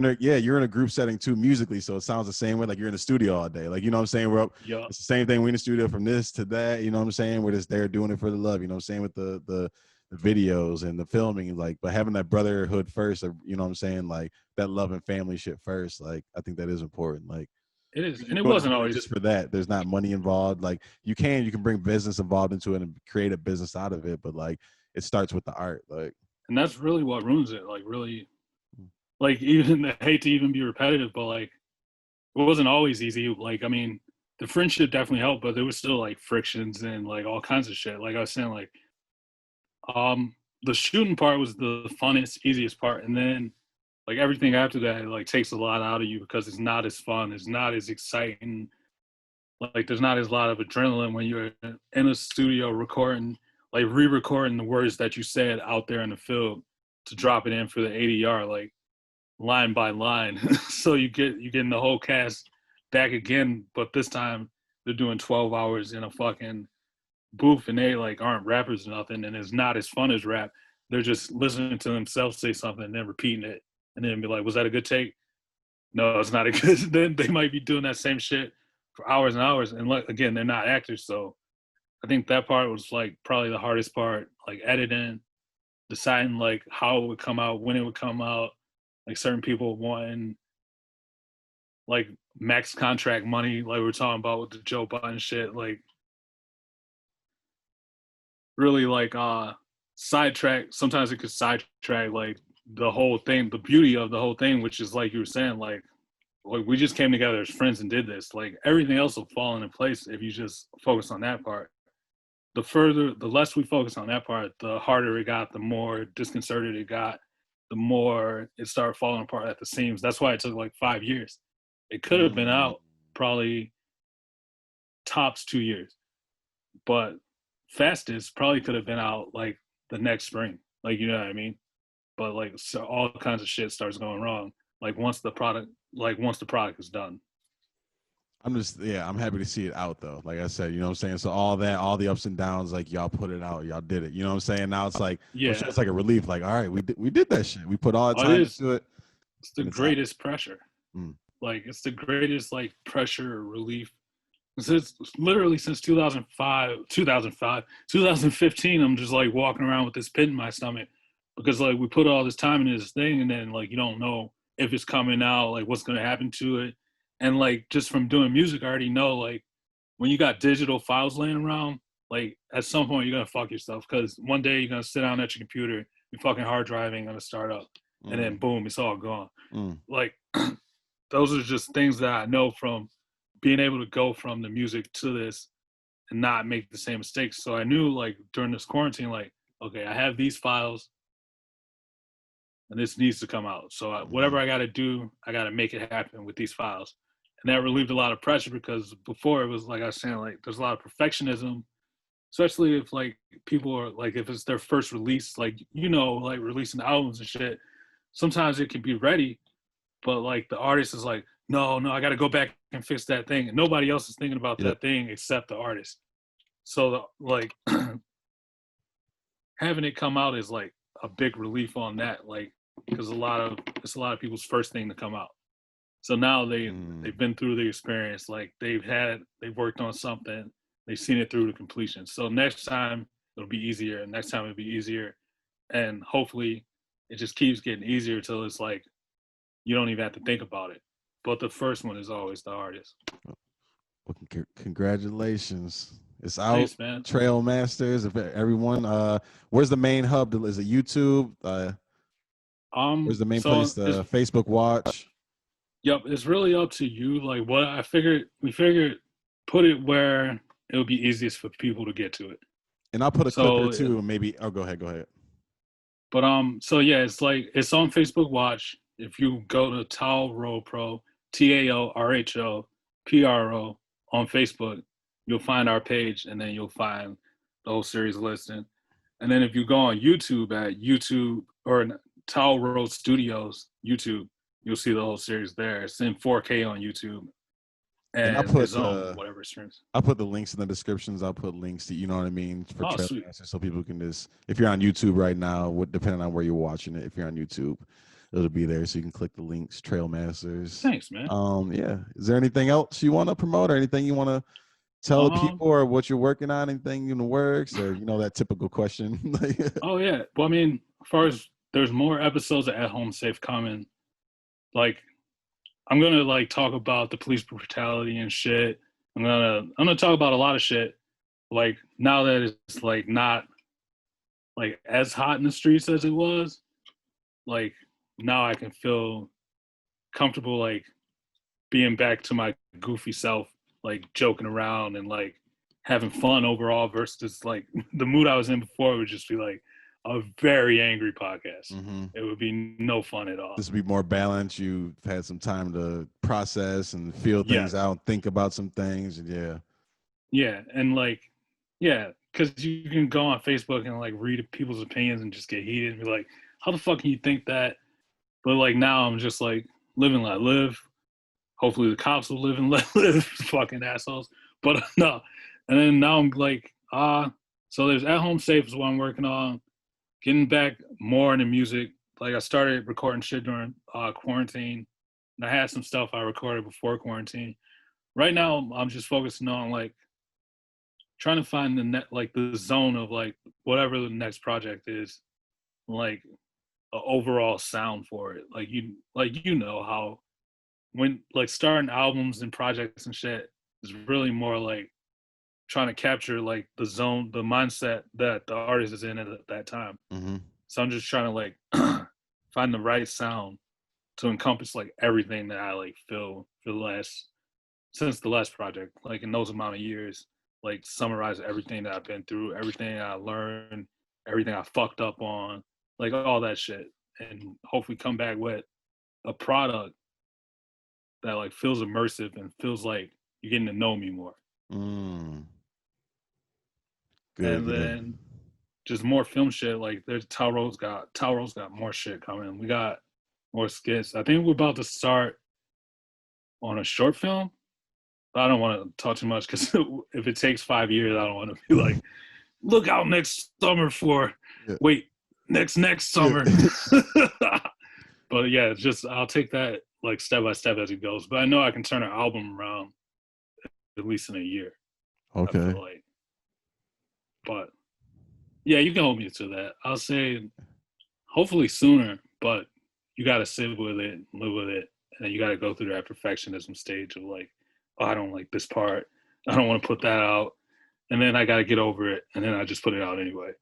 in a group setting too musically, so it sounds the same way. Like you're in the studio all day. Like you know what I'm saying? We're up. Yep. It's the same thing. We're in the studio from this to that. You know what I'm saying? We're just there doing it for the love. You know what I'm saying? With the videos and the filming, like, but having that brotherhood first, you know what I'm saying? Like that love and family shit first. Like I think that is important. Like it is, and it wasn't always just for that. There's not money involved. Like you can bring business involved into it and create a business out of it, but like it starts with the art. Like, and that's really what ruins it. Like really, like even I hate to even be repetitive, but like it wasn't always easy. Like I mean, the friendship definitely helped, but there was still like frictions and like all kinds of shit. Like I was saying, like the shooting part was the funnest, easiest part, and then like everything after that like takes a lot out of you because it's not as fun, it's not as exciting. Like there's not as lot of adrenaline when you're in a studio recording, like re-recording the words that you said out there in the field to drop it in for the ADR, like line by line. So you're getting the whole cast back again, but this time they're doing 12 hours in a fucking booth and they like aren't rappers or nothing, and it's not as fun as rap. They're just listening to themselves say something and then repeating it and then be like, was that a good take? No, it's not a good. Then they might be doing that same shit for hours and hours, and like again, they're not actors. So I think that part was like probably the hardest part, like editing, deciding like how it would come out, when it would come out, like certain people wanting like max contract money, like we were talking about with the Joe Budden shit, like really like sidetrack. Sometimes it could sidetrack like the whole thing, the beauty of the whole thing, which is like you were saying, like like we just came together as friends and did this. Like everything else will fall into place if you just focus on that part. The less we focus on that part, the harder it got, the more disconcerted it got, the more it started falling apart at the seams. That's why it took like 5 years. It could have been Mm. out probably tops 2 years, but fastest probably could have been out like the next spring. Like, you know what I mean? But like, so all kinds of shit starts going wrong. Like once the product is done. I'm happy to see it out though. Like I said, you know what I'm saying? So all that, all the ups and downs, like y'all put it out, y'all did it. You know what I'm saying? Now it's like, I'm sure Yeah. it's like a relief. Like, all right, we did that shit. We put all the Oh, it time is. into it It's the and it's out. greatest pressure. Mm. Like it's the greatest like pressure relief. Since literally since 2015, I'm just like walking around with this pit in my stomach because like we put all this time into this thing and then like you don't know if it's coming out, like what's gonna happen to it. And like just from doing music, I already know like when you got digital files laying around, like at some point you're gonna fuck yourself because one day you're gonna sit down at your computer, your fucking hard drive ain't gonna start up, and then Mm. boom, it's all gone. Mm. Like those are just things that I know from being able to go from the music to this and not make the same mistakes. So I knew like during this quarantine, like, okay, I have these files and this needs to come out. So whatever Mm. I got to do, I got to make it happen with these files. And that relieved a lot of pressure because before it was like I was saying, like there's a lot of perfectionism, especially if like people are like, if it's their first release, like, you know, like releasing albums and shit, sometimes it can be ready, but like the artist is like, no, I got to go back and fix that thing. And nobody else is thinking about Yep. that thing except the artist. So like having it come out is like a big relief on that, like because it's a lot of people's first thing to come out. So now Mm. they've been through the experience, like they've worked on something, they've seen it through to completion. So next time it'll be easier, and next time it'll be easier, and hopefully it just keeps getting easier till it's like you don't even have to think about it. But the first one is always the hardest. Well, congratulations. It's out. Thanks, man. Trail Masters. If everyone, where's the main hub? Is it YouTube? Where's the main So place? it's The Facebook Watch. yep, it's really up to you. Like what we figured put it where it would be easiest for people to get to it. And I'll put a clip there So too. Maybe. Oh, go ahead. Go ahead. but so yeah, it's like it's on Facebook Watch. If you go to Taorho Pro, TAORHO PRO on Facebook, you'll find our page, and then you'll find the whole series listing. And then if you go on YouTube at YouTube or Taorho Studios YouTube, you'll see the whole series there. It's in 4K on YouTube, And and it's on whatever streams. I'll put the links in the descriptions. I'll put links to, you know what I mean, for Oh, Trail sweet. Masters, so people can just, if you're on YouTube right now, depending on where you're watching it, if you're on YouTube, it'll be there, so you can click the links. Trail Masters. Thanks, man. Yeah. Is there anything else you want to promote, or anything you want to tell the people, or what you're working on? Anything in the works, or that typical question? Oh yeah. Well, I mean, as far as there's more episodes of At Home Safe coming, like I'm gonna like talk about the police brutality and shit. I'm gonna talk about a lot of shit. Like now that it's like not like as hot in the streets as it was, like now I can feel comfortable like being back to my goofy self, like joking around and like having fun overall versus like the mood I was in before would just be like a very angry podcast. Mm-hmm. It would be no fun at all. This would be more balanced. You've had some time to process and feel things Yes. out, think about some things, and Yeah. And like, yeah, because you can go on Facebook and like read people's opinions and just get heated and be like, how the fuck can you think that? But like now I'm just like live and let live. Hopefully the cops will live and let live, fucking assholes. But no. And then now I'm like, so there's At Home Safe is what I'm working on. Getting back more into music. Like I started recording shit during quarantine. And I had some stuff I recorded before quarantine. Right now I'm just focusing on like trying to find the zone of like whatever the next project is, like an overall sound for it. Like you know how when like starting albums and projects and shit is really more like trying to capture like the zone, the mindset that the artist is in at that time. mm-hmm. So I'm just trying to like find the right sound to encompass like everything that I like feel for the last since the last project, like in those amount of years, like summarize everything that I've been through, everything I learned, everything I fucked up on, like all that shit, and hopefully come back with a product that like feels immersive and feels like you're getting to know me more. Mm, good, And good. then just more film shit. Like there's Tauro's got more shit coming. We got more skits. I think we're about to start on a short film. I don't want to talk too much because if it takes 5 years, I don't want to be like, look out next summer for Yeah. wait, next Yeah. summer. But yeah, it's just I'll take that like step by step as it goes. But I know I can turn an album around at least in a year. I Okay. feel like. But yeah, you can hold me to that. I'll say hopefully sooner, but you got to sit with it, live with it, and then you got to go through that perfectionism stage of like, oh, I don't like this part. I don't want to put that out, and then I got to get over it, and then I just put it out anyway.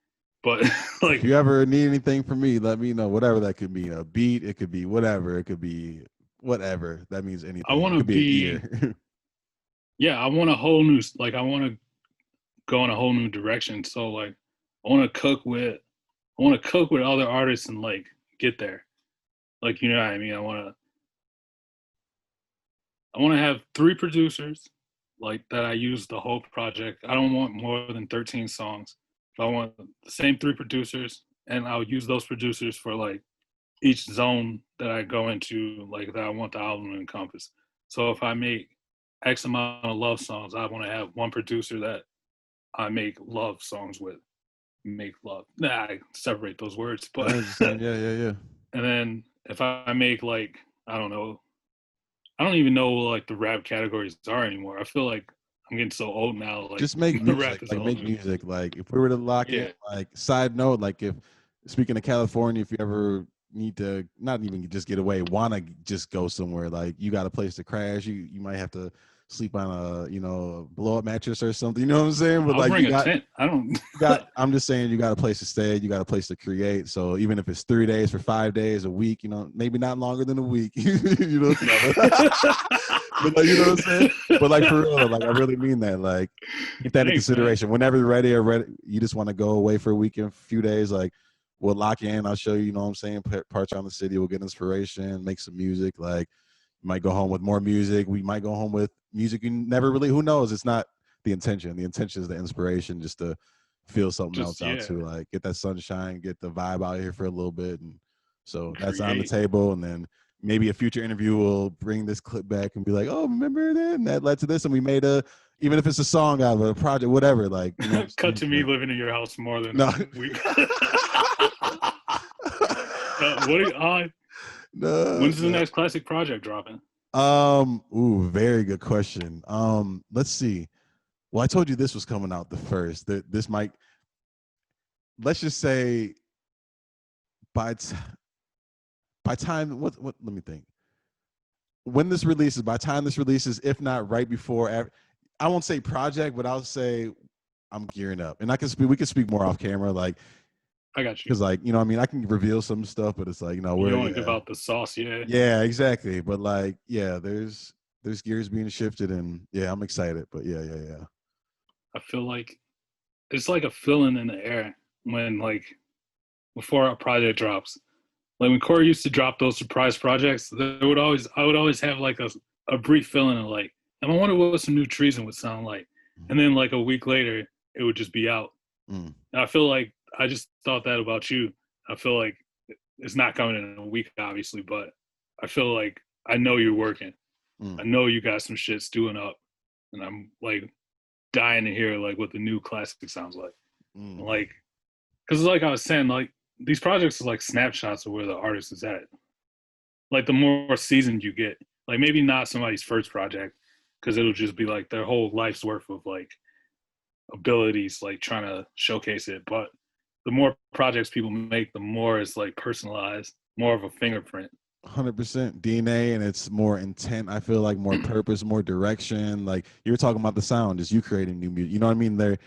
But If like, you ever need anything from me, let me know. Whatever that could be, a beat, it could be whatever, it could be whatever. That means I anything. want It to could be a be, year. yeah, I want a whole new, like, I want to go in a whole new direction. So like, I want to cook with, I want to cook with other artists and like get there. Like, you know what I mean? I want to have 3 producers like that I use the whole project. I don't want more than 13 songs. I want the same 3 producers, and I'll use those producers for like each zone that I go into, like that I want the album to encompass. So if I make X amount of love songs, I want to have one producer that I make love songs with. Make love. Nah, I separate those words, I but understand. Yeah, yeah, yeah. and then if I make like I don't know, I don't even know what like the rap categories are anymore. I feel like I'm getting so old now. Like Just make rap music. is Like all. make music. Like if we were to lock in, Yeah, like side note, like if speaking of California, if you ever need to not even just get away, wanna just go somewhere, like you got a place to crash, you might have to sleep on a blow up mattress or something. You know what I'm saying? But I'll like bring a tent. I don't. I'm just saying you got a place to stay, you got a place to create. So even if it's 3 days for 5 days, a week, maybe not longer than a week, no, but like, you know what I'm saying? But like for real, like I really mean that. Like keep that in Thanks, man. consideration. Whenever you're ready or ready, you just want to go away for a weekend, a few days, like we'll lock in. I'll show you, you know what I'm saying, parts around the city, we'll get inspiration, make some music. Like you might go home with more music. We might go home with music you never really, who knows? It's not the intention. The intention is the inspiration, just to feel something Just else out yeah, too. Like get that sunshine, get the vibe out here for a little bit. And so that's on the create. table. And then maybe a future interview will bring this clip back and be like, oh, remember that? And that led to this. And we made even if it's a song out of a project, whatever, like, you know what I'm Cut saying? to me Like, living in your house more than no. a week. What are you on? No, When's the no. next classic project dropping? Very good question. Let's see. Well, I told you this was coming out the first. This might, let's just say by time, what, let me think. When this releases, by time this releases, if not right before, I won't say project, but I'll say I'm gearing up. And we can speak more off camera, like, I got you. because like, I mean, I can reveal some stuff, but it's like, You we're, don't want to give yeah, out the sauce, yeah. yeah, exactly. But like, yeah, there's gears being shifted, and yeah, I'm excited. But yeah, yeah, yeah. I feel like it's like a feeling in the air when like before a project drops. Like when Corey used to drop those surprise projects, I would always have like a brief feeling of like, I wonder what some new treason would sound like. And then like a week later, it would just be out. Mm, And I feel like I just thought that about you. I feel like it's not coming in a week, obviously, but I feel like I know you're working. I mm, know you got some shit stewing up, and I'm like dying to hear like what the new Classik sounds like. mm. Like, because like I was saying, like these projects are like snapshots of where the artist is at. Like the more seasoned you get, like maybe not somebody's first project, because it'll just be like their whole life's worth of like abilities, like trying to showcase it. But the more projects people make, the more it's like personalized, more of a fingerprint. 100% DNA, and it's more intent. I feel like more purpose, more direction. Like you were talking about the sound, is you creating new music. You know what I mean? They're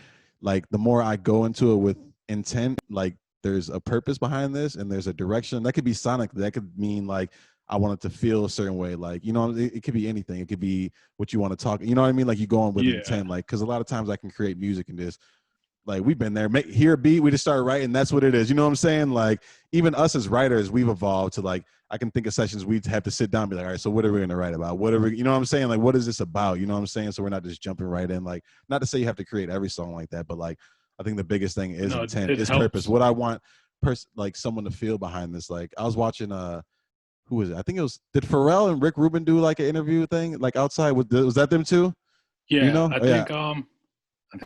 like, the more I go into it with intent, like there's a purpose behind this, and there's a direction. That could be sonic. That could mean like I want it to feel a certain way. Like, you know, it could be anything. It could be what you want to talk. You know what I mean? Like you go on with Yeah. intent. Like, because a lot of times I can create music and just like we've been there. Hear a beat, we just start writing. That's what it is. You know what I'm saying? Like even us as writers, we've evolved to like I can think of sessions we'd have to sit down and be like, all right, so what are we gonna write about? What are we, you know what I'm saying? Like what is this about? You know what I'm saying? So we're not just jumping right in. Like not to say you have to create every song like that, but like I think the biggest thing is No, intent, it is helps. purpose. What I want like someone to feel behind this. Like I was watching who was it? I think it was, did Pharrell and Rick Rubin do like an interview thing like outside? Was that them too? Do you Yeah, know? I Oh, yeah.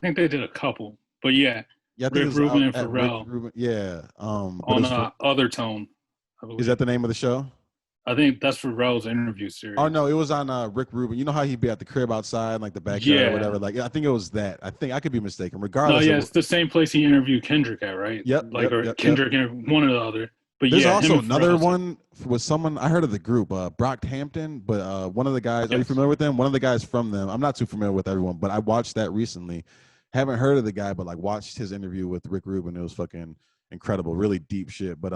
think they did a couple, but yeah, Yeah, I think it Rick was Rubin out and at Rick Pharrell Rubin. Yeah. But it on was for, Other Tone, I is that believe. the name of the show? I think that's Pharrell's interview Oh series. no, it was on Rick Rubin. You know how he'd be at the crib outside, like the backyard or Yeah. whatever. Like I think it was that. I think I could be mistaken. No, Regardless, yeah, it's the same place he interviewed Kendrick at, right? yep, Like, yep, or yep, yep. Kendrick and one or the other. But There's yeah, him also and another Pharrell. one with someone I heard of the group, Brockhampton, but one of the guys. Are you Yes. familiar with them? One of the guys from them. I'm not too familiar with everyone, but I watched that recently. Haven't heard of the guy, but like watched his interview with Rick Rubin. It was fucking incredible, really deep shit. But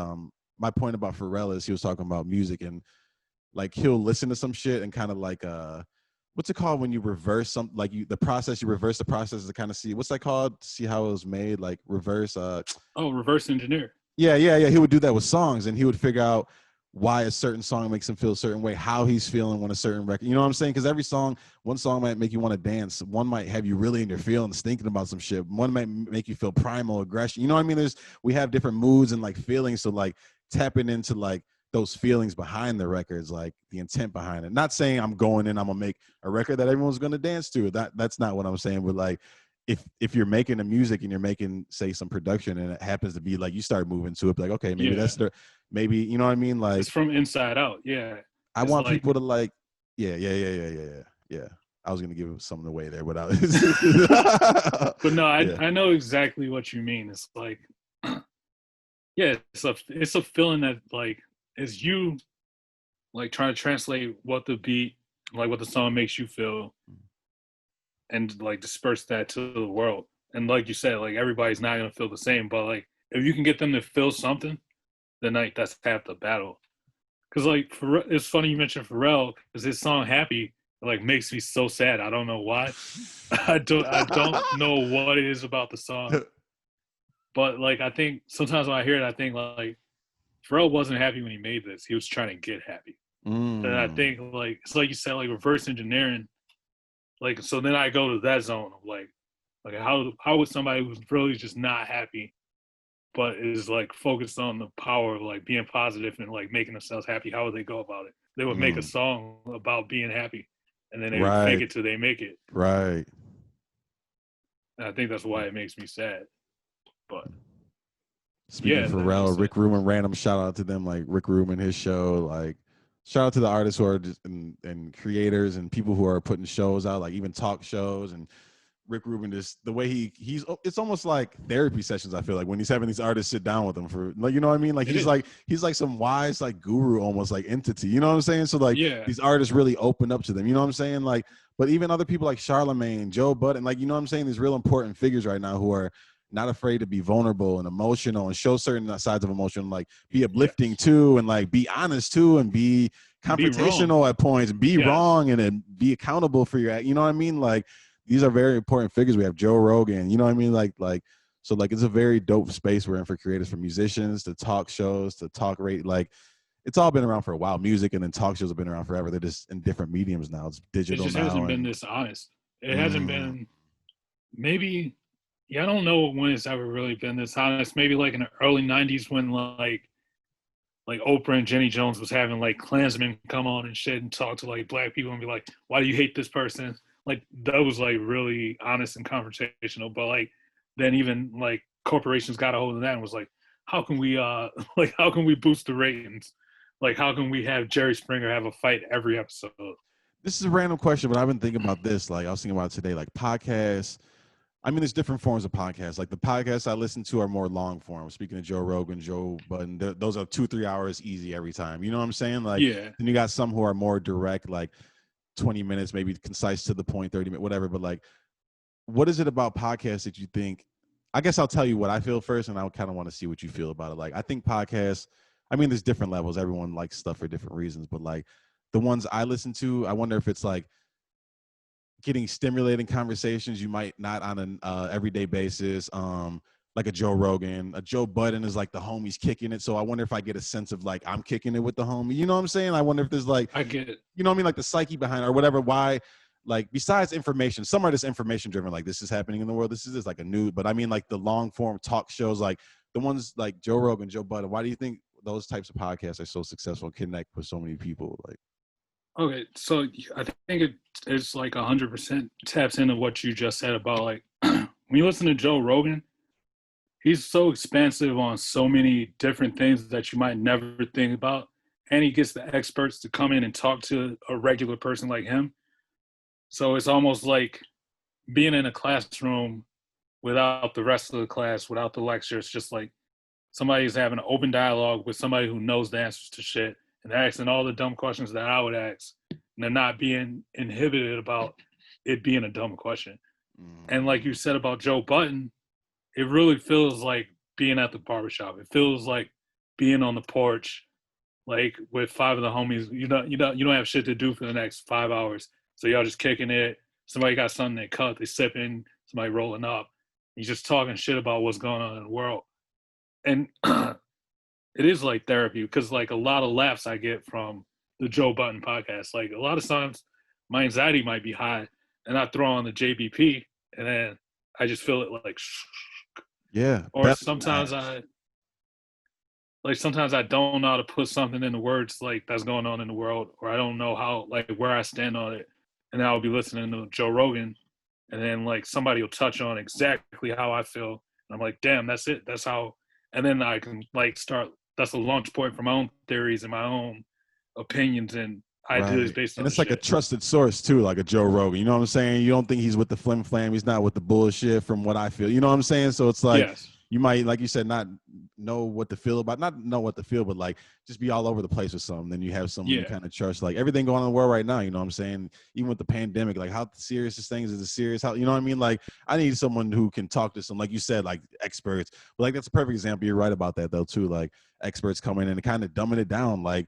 my point about Pharrell is he was talking about music and like he'll listen to some shit and kind of like what's it called when you reverse some like you reverse the process to kind of see what's that called, see how it was made, like reverse Oh, reverse engineer. yeah, he would do that with songs and he would figure out why a certain song makes him feel a certain way, how he's feeling when a certain record, you know what I'm saying? Because every song, one song might make you want to dance, one might have you really in your feelings thinking about some shit, one might make you feel primal aggression, you know what I mean? We have different moods and like feelings, so like tapping into like those feelings behind the records, like the intent behind it. Not saying I'm going in, I'm gonna make a record that everyone's gonna dance to. That's not what I'm saying. But like, if you're making the music and you're making say some production and it happens to be like you start moving to it, like okay, maybe that's the maybe you know what I mean. Like it's from inside out. Yeah, I it's want like, people to like yeah. I was gonna give something away there, but I but no, yeah. I know exactly what you mean. It's like, yeah, it's a feeling that like is you like trying to translate what the beat, like what the song makes you feel, and like disperse that to the world. And like you said, like everybody's not gonna feel the same, but like if you can get them to feel something, then like that's half the battle. Cause like it's funny you mentioned Pharrell because his song "Happy" like makes me so sad. I don't know why. I don't know what it is about the song, but like I think sometimes when I hear it, I think like Pharrell wasn't happy when he made this. He was trying to get happy. And I think like it's like you said, like reverse engineering. Like so then I go to that zone of like how would somebody who's really just not happy but is like focused on the power of like being positive and like making themselves happy, how would they go about it? They would make a song about being happy and then they would fake it till they make it. Right. And I think that's why it makes me sad. But speaking of Pharrell, Rick Rubin, random shout out to them, like Rick Rubin, his show, like shout out to the artists who are just and creators and people who are putting shows out, like even talk shows. And Rick Rubin, just the way he's it's almost like therapy sessions. I feel like when he's having these artists sit down with him for like, you know what I mean? Like he's like some wise like guru, almost like entity. You know what I'm saying? So like these artists really open up to them. You know what I'm saying? Like, but even other people like Charlemagne, Joe Budden, like you know what I'm saying? These real important figures right now who are not afraid to be vulnerable and emotional and show certain sides of emotion, like be uplifting too, and like be honest too, and be confrontational at points, be wrong and be accountable for your, you know what I mean? Like these are very important figures. We have Joe Rogan, you know what I mean? So like it's a very dope space we're in for creators, for musicians, to talk shows, to talk rate. Like it's all been around for a while. Music and then talk shows have been around forever. They're just in different mediums now. It's digital now. It just hasn't been this honest. It hasn't been maybe, I don't know when it's ever really been this honest. Maybe like in the early 90s when like Oprah and Jenny Jones was having like Klansmen come on and shit and talk to like black people and be like, why do you hate this person? Like that was like really honest and confrontational. But like then even like corporations got a hold of that and was like, how can we like how can we boost the ratings? Like how can we have Jerry Springer have a fight every episode? This is a random question, but I've been thinking about this. Like I was thinking about it today, like podcasts. I mean, there's different forms of podcasts. Like the podcasts I listen to are more long form. Speaking of Joe Rogan, Joe Budden, those are 2-3 hours easy every time. You know what I'm saying? Like, then you got some who are more direct, like 20 minutes, maybe concise to the point, 30 minutes, whatever. But like, what is it about podcasts that you think? I guess I'll tell you what I feel first, and I kind of want to see what you feel about it. Like, I think podcasts. I mean, there's different levels. Everyone likes stuff for different reasons, but like the ones I listen to, I wonder if it's like getting stimulating conversations you might not on an everyday basis. Like a Joe Rogan, a Joe Budden is like the homies kicking it. So I wonder if I get a sense of like I'm kicking it with the homie. You know what I'm saying? I wonder if there's like, I get it. you know what I mean, like the psyche behind it or whatever. Why? Like besides information, some are just information driven. Like this is happening in the world. This is just like a news. But I mean, like the long form talk shows, like the ones like Joe Rogan, Joe Budden. Why do you think those types of podcasts are so successful and connect with so many people? Like, Okay, so I think it's like 100% taps into what you just said about like when you listen to Joe Rogan, he's so expansive on so many different things that you might never think about, and he gets the experts to come in and talk to a regular person like him. So it's almost like being in a classroom without the rest of the class, without the lecture. It's just like somebody's having an open dialogue with somebody who knows the answers to shit, and they're asking all the dumb questions that I would ask, and they're not being inhibited about it being a dumb question. And like you said about Joe Budden, it really feels like being at the barbershop. It feels like being on the porch, like with five of the homies. You don't have shit to do for the next 5 hours, so y'all just kicking it. Somebody got something they cut, they sipping. Somebody rolling up. He's just talking shit about what's going on in the world, and it is like therapy because like a lot of laughs I get from the Joe Budden podcast. Like a lot of times, my anxiety might be high, and I throw on the JBP, and then I just feel it like. yeah, Or sometimes I don't know how to put something into words like that's going on in the world, or I don't know how like where I stand on it, and then I'll be listening to Joe Rogan, and then like somebody will touch on exactly how I feel, and I'm like, damn, that's it, that's how, and then I can like start. That's a launch point for my own theories and my own opinions and ideas right. based And on the it's like a shit. trusted source too, like a Joe Rogan. You know what I'm saying? You don't think he's with the flim flam. He's not with the bullshit from what I feel. You know what I'm saying? So it's like Yes. you might, like you said, not know what to feel about, not know what to feel, but like just be all over the place with something. Then you have someone you Yeah. kind of trust, like everything going on in the world right now. You know what I'm saying? Even with the pandemic, like how serious this thing is it serious? How, you know what I mean? Like I need someone who can talk to some, like you said, like experts. But like that's a perfect example. You're right about that though too. Like experts coming in and kind of dumbing it down. Like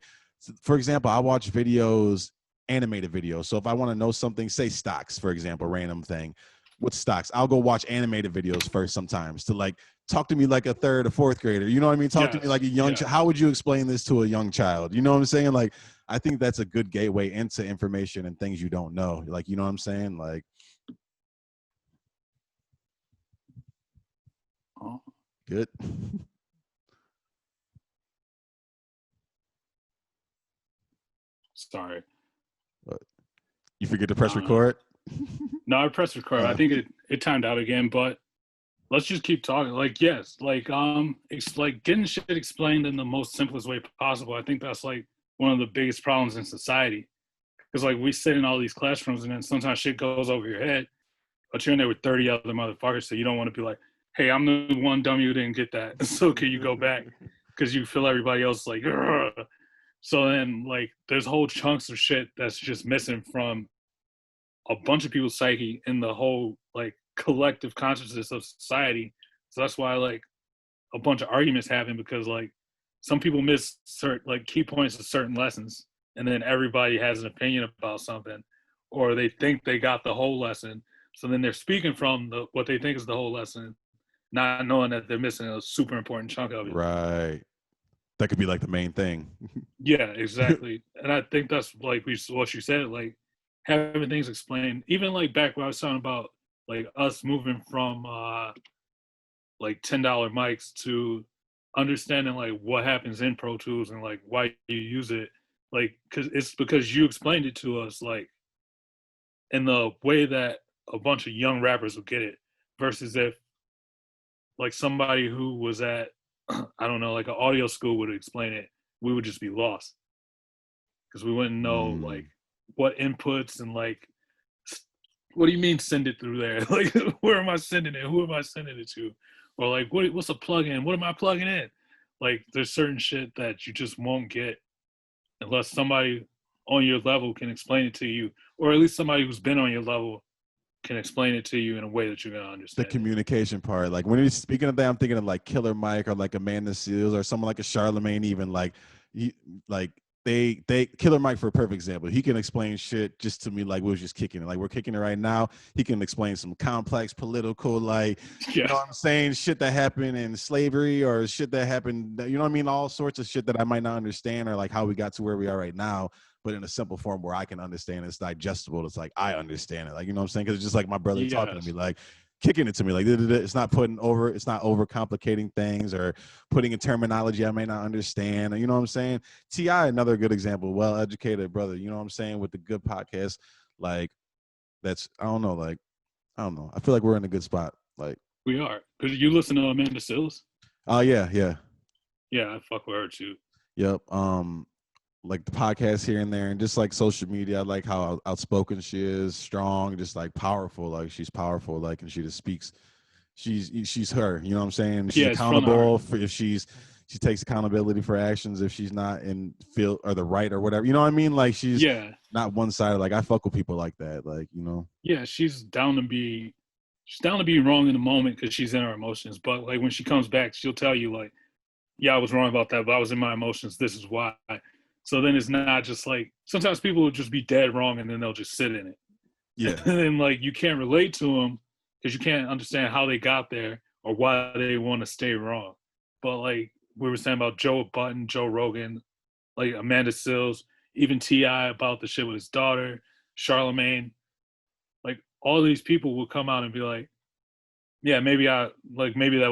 for example, I watch videos, animated videos. So if I want to know something, say stocks, for example, random thing. With stocks, I'll go watch animated videos first sometimes to like talk to me like a third or fourth grader. You know what I mean? Talk to me Yes. like a young child. Yes. How would you explain this to a young child? You know what I'm saying? Like, I think that's a good gateway into information and things you don't know. Like, you know what I'm saying? Like, Oh, good. sorry. You forget to press Uh, record? no, I pressed record. I think it timed out again, but let's just keep talking. Like, yes, like it's like getting shit explained in the most simplest way possible. I think that's like one of the biggest problems in society. Because like we sit in all these classrooms and then sometimes shit goes over your head, but you're in there with 30 other motherfuckers, so you don't want to be like, hey, I'm the one dummy who didn't get that. So can you go back? Because you feel everybody else like, ugh. So then like there's whole chunks of shit that's just missing from a bunch of people's psyche in the whole like collective consciousness of society. So that's why like a bunch of arguments happen because like some people miss certain like key points of certain lessons, and then everybody has an opinion about something, or they think they got the whole lesson. So then they're speaking from what they think is the whole lesson, not knowing that they're missing a super important chunk of it. Right. That could be like the main thing. Yeah, exactly. And I think that's like what you said, like having things explained. Even like back when I was talking about like us moving from like $10 mics to understanding like what happens in Pro Tools and like why you use it. Like, because you explained it to us like in the way that a bunch of young rappers would get it, versus if like somebody who was at I don't know like an audio school would explain it, we would just be lost because we wouldn't know like Mm. what inputs and like what do you mean send it through there? Like where am I sending it? Who am I sending it to? Or like what's a plugin? What am I plugging in? Like there's certain shit that you just won't get unless somebody on your level can explain it to you, or at least somebody who's been on your level can explain it to you in a way that you're gonna The understand it. communication part. Like when you're speaking of that, I'm thinking of like Killer Mike or like Amanda Seals or someone like a Charlemagne. Even like, he, like they Killer Mike for a perfect example. He can explain shit just to me like we was just kicking it. Like we're kicking it right now. He can explain some complex political, like you know what I'm saying, shit that happened in slavery or shit that happened. You know what I mean? All sorts of shit that I might not understand or like how we got to where we are right now. But in a simple form where I can understand it's digestible. It's like I understand it. Like, you know what I'm saying? Because it's just like my brother talking to me, like kicking it to me. Like it's not over complicating things or putting in terminology I may not understand. You know what I'm saying? T.I., another good example, well educated brother, you know what I'm saying, with the good podcast. Like that's I don't know, I feel like we're in a good spot. Like we are. Because you listen to Amanda Seals? Oh yeah. Yeah, I fuck with her too. Yep. Like the podcast here and there, and just like social media. I like how outspoken she is, strong, just like powerful. Like she's powerful, like, and she just speaks. She's her. You know what I'm saying? She's accountable for if she takes accountability for actions if she's not in field or the right or whatever. You know what I mean? Like she's not one sided. Like I fuck with people like that. Like, you know. Yeah, she's down to be wrong in the moment because she's in her emotions. But like when she comes back, she'll tell you like, yeah, I was wrong about that, but I was in my emotions. This is why. So then it's not just like sometimes people will just be dead wrong and then they'll just sit in it. Yeah. And then like you can't relate to them because you can't understand how they got there or why they want to stay wrong. But like we were saying about Joe Budden, Joe Rogan, like Amanda Seals, even T.I. about the shit with his daughter, Charlemagne, like all these people will come out and be like, yeah, maybe that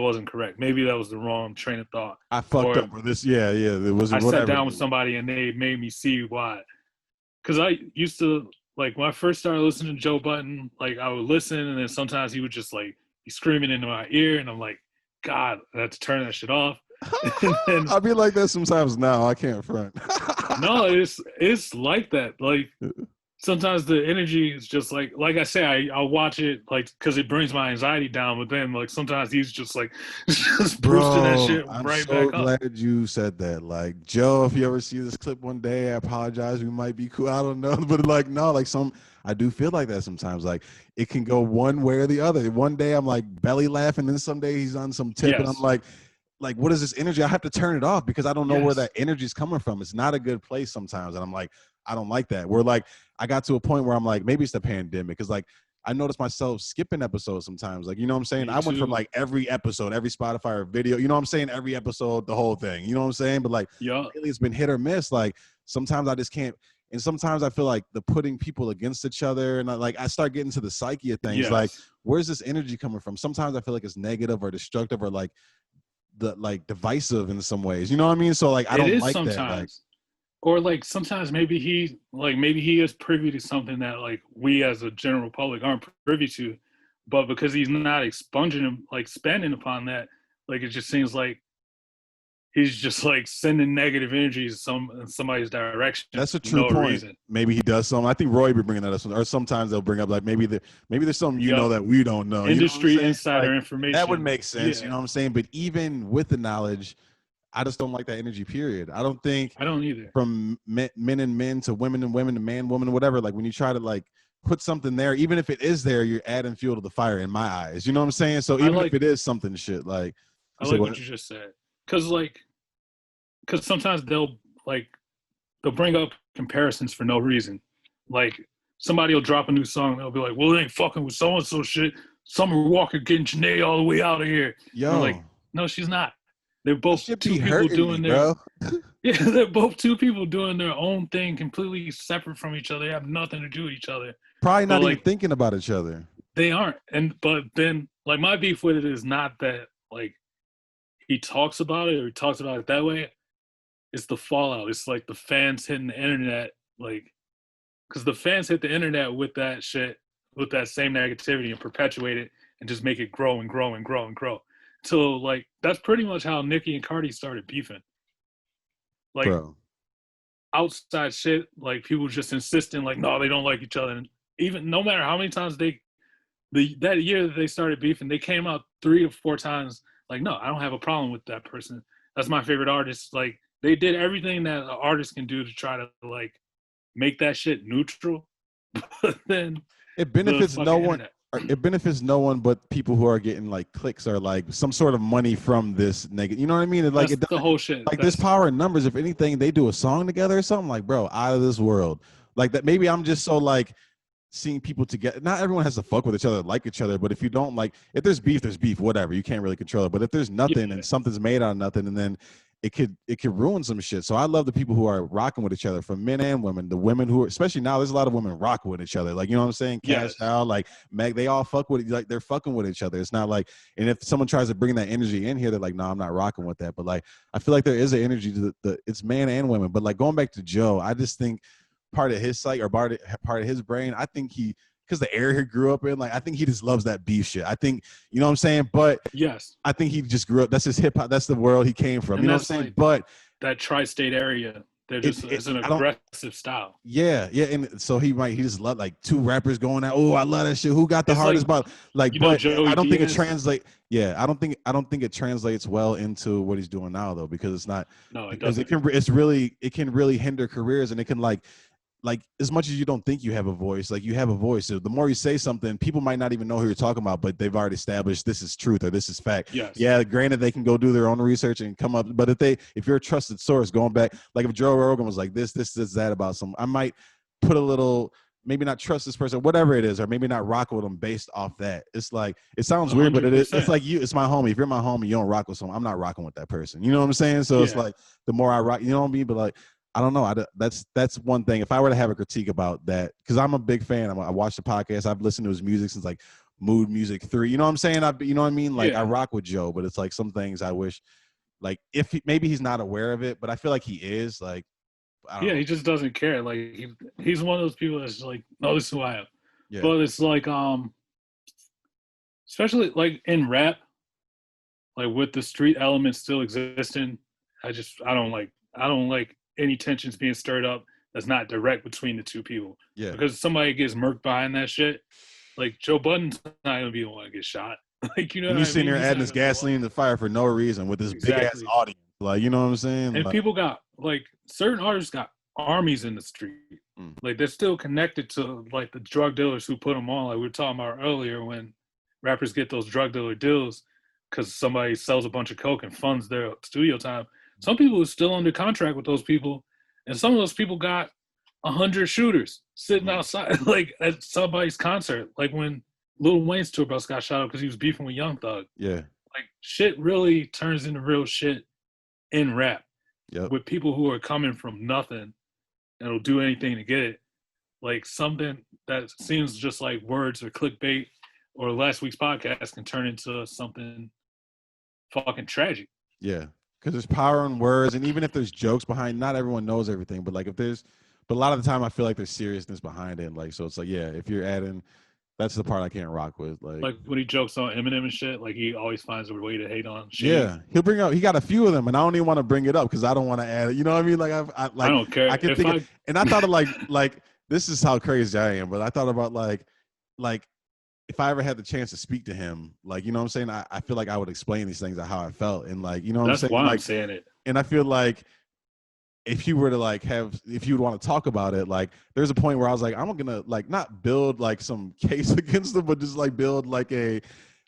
wasn't correct. Maybe that was the wrong train of thought. I fucked up with this. Yeah. It was. I sat down with somebody and they made me see why. Because I used to, like, when I first started listening to Joe Budden, like, I would listen and then sometimes he would just, like, be screaming into my ear and I'm like, God, I have to turn that shit off. Then, I'll be like that sometimes now. I can't front. No, it's like that. Like, sometimes the energy is just like I say, I'll watch it like because it brings my anxiety down. But then like sometimes he's just like just boosting that shit I'm right so back up. glad you said that. Like Joe, if you ever see this clip one day, I apologize. We might be cool. I don't know, but like no, like I do feel like that sometimes. Like it can go one way or the other. One day I'm like belly laughing, then some day he's on some tip, and I'm like, what is this energy? I have to turn it off because I don't know where that energy is coming from. It's not a good place sometimes, and I'm like, I don't like that. We're like, I got to a point where I'm like, maybe it's the pandemic. Cause like, I noticed myself skipping episodes sometimes. Like, you know what I'm saying? I went from like every episode, every Spotify or video, you know what I'm saying? Every episode, the whole thing, you know what I'm saying? But like, lately it's been hit or miss. Like sometimes I just can't. And sometimes I feel like the putting people against each other and I start getting to the psyche of things. Like, where's this energy coming from? Sometimes I feel like it's negative or destructive or like divisive in some ways. You know what I mean? So like, I don't like that. Like, or like sometimes maybe he is privy to something that like we as a general public aren't privy to, but because he's not spending upon that, like it just seems like he's just like sending negative energies in somebody's direction. That's a true point. Reason. Maybe he does something. I think Roy be bringing that up, or sometimes they'll bring up like maybe there's something you know that we don't know. Industry you know insider information. That would make sense. You know what I'm saying? But even with the knowledge, I just don't like that energy, period. I don't either. From men and men to women and women to man, woman, whatever. Like when you try to like put something there, even if it is there, you're adding fuel to the fire in my eyes. You know what I'm saying? So even if it is something shit, like I like what you just said. Because sometimes they'll bring up comparisons for no reason. Like somebody will drop a new song and they'll be like, well, it ain't fucking with so-and-so shit. Summer Walker getting Janae all the way out of here. Yo. I'm like, no, she's not. They're both two people doing their they're both two people doing their own thing completely separate from each other. They have nothing to do with each other. Probably not even thinking about each other. They aren't. But then like my beef with it is not that like he talks about it or he talks about it that way. It's the fallout. It's like the fans hitting the internet, like because the fans hit the internet with that shit, with that same negativity and perpetuate it and just make it grow and grow and grow and grow. So like that's pretty much how Nicki and Cardi started beefing. Like outside shit, like people just insisting like no, they don't like each other. And even no matter how many times that year that they started beefing, they came out 3 or 4 times like no, I don't have a problem with that person. That's my favorite artist. Like they did everything that an artist can do to try to like make that shit neutral. But then it benefits no one. it benefits no one but people who are getting like clicks or like some sort of money from this negative. You know what I mean? Like That's it the doesn't whole shit. like this power in numbers. If anything, they do a song together or something like, bro, out of this world. Like that. Maybe I'm just so like seeing people together. Not everyone has to fuck with each other, like each other. But if you don't like, if there's beef, whatever. You can't really control it. But if there's nothing and something's made out of nothing, and then it could ruin some shit. So I love the people who are rocking with each other, from men and women. The women who are, especially now, there's a lot of women rocking with each other. Like, you know what I'm saying? Cash out, like Meg, they all fuck with, like, they're fucking with each other. It's not like, and if someone tries to bring that energy in here, they're like, no, I'm not rocking with that. But like, I feel like there is an energy to it's man and women. But like going back to Joe, I just think part of his psyche or part of his brain, I think because the area he grew up in, like I think he just loves that beef shit. I think, you know what I'm saying? But yes, I think he just grew up. That's his hip hop. That's the world he came from. And you know what I'm saying? like, but that tri-state area, they're just it's an aggressive style. Yeah, and so he just love like two rappers going out. Oh, I love that shit. Who got the hardest bottle? Like, but I don't think it translates. Yeah, I don't think it translates well into what he's doing now though, because it's not. No, it because doesn't. It can really hinder careers, and it can like as much as you don't think you have a voice, like you have a voice. So the more you say something, people might not even know who you're talking about, but they've already established this is truth or this is fact. Yes. Yeah, granted they can go do their own research and come up, but if you're a trusted source, going back, like if Joe Rogan was like this, that about some, I might put a little, maybe not trust this person, whatever it is, or maybe not rock with them based off that. It's like, it sounds 100%. Weird, but it is. It's like it's my homie. If you're my homie, you don't rock with someone, I'm not rocking with that person. You know what I'm saying? So it's like the more I rock, you know what I mean? But like, I don't know. That's one thing. If I were to have a critique about that, because I'm a big fan. I watch the podcast. I've listened to his music since like Mood Music 3. You know what I'm saying? You know what I mean? Like I rock with Joe, but it's like some things I wish, like maybe he's not aware of it, but I feel like he is. Like, I don't know. He just doesn't care. Like he's one of those people that's like, no, this is who I am. Yeah. But it's like, especially like in rap, like with the street element still existing, I don't like any tensions being stirred up that's not direct between the two people. Yeah. Because somebody gets murked behind that shit, like Joe Budden's not gonna be the one to get shot. Like, you know, and you're sitting there adding this gasoline to the fire for no reason with this big ass audience. Like, you know what I'm saying? And like, people got like certain artists got armies in the street. Like they're still connected to like the drug dealers who put them on. Like we were talking about earlier, when rappers get those drug dealer deals because somebody sells a bunch of coke and funds their studio time. Some people are still under contract with those people, and some of those people got 100 shooters sitting outside, like at somebody's concert. Like when Lil Wayne's tour bus got shot up because he was beefing with Young Thug. Yeah, like shit really turns into real shit in rap. Yep. With people who are coming from nothing and will do anything to get it. Like something that seems just like words or clickbait or last week's podcast can turn into something fucking tragic. Yeah. Because there's power in words, and even if there's jokes behind, not everyone knows everything. But like but a lot of the time, I feel like there's seriousness behind it. Like, so it's like, yeah, if you're adding, that's the part I can't rock with. Like when he jokes on Eminem and shit, like he always finds a way to hate on shit. Yeah, he got a few of them, and I don't even want to bring it up because I don't want to add it. You know what I mean? Like I don't care. I can think and I thought of like this is how crazy I am, but I thought about like if I ever had the chance to speak to him, like, you know what I'm saying? I feel like I would explain these things, how I felt. And like, you know what I'm saying? That's why like, I'm saying it. And I feel like if you were to if you would want to talk about it, like there's a point where I was like, I'm going to like not build like some case against them, but just like build like a,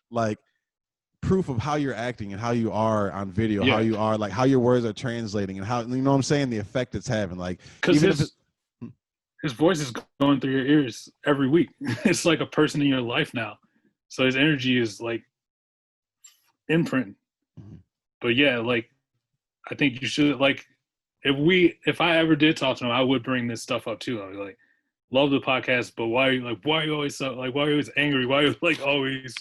like proof of how you're acting and how you are on video, how you are, like how your words are translating and how, you know what I'm saying? The effect it's having, like, even if his voice is going through your ears every week. It's like a person in your life now. So his energy is like imprinting. Mm-hmm. But yeah, like I think you should, like, if I ever did talk to him, I would bring this stuff up too. I'd be like, love the podcast, but why are you always so, like, why are you always angry? Why are you like always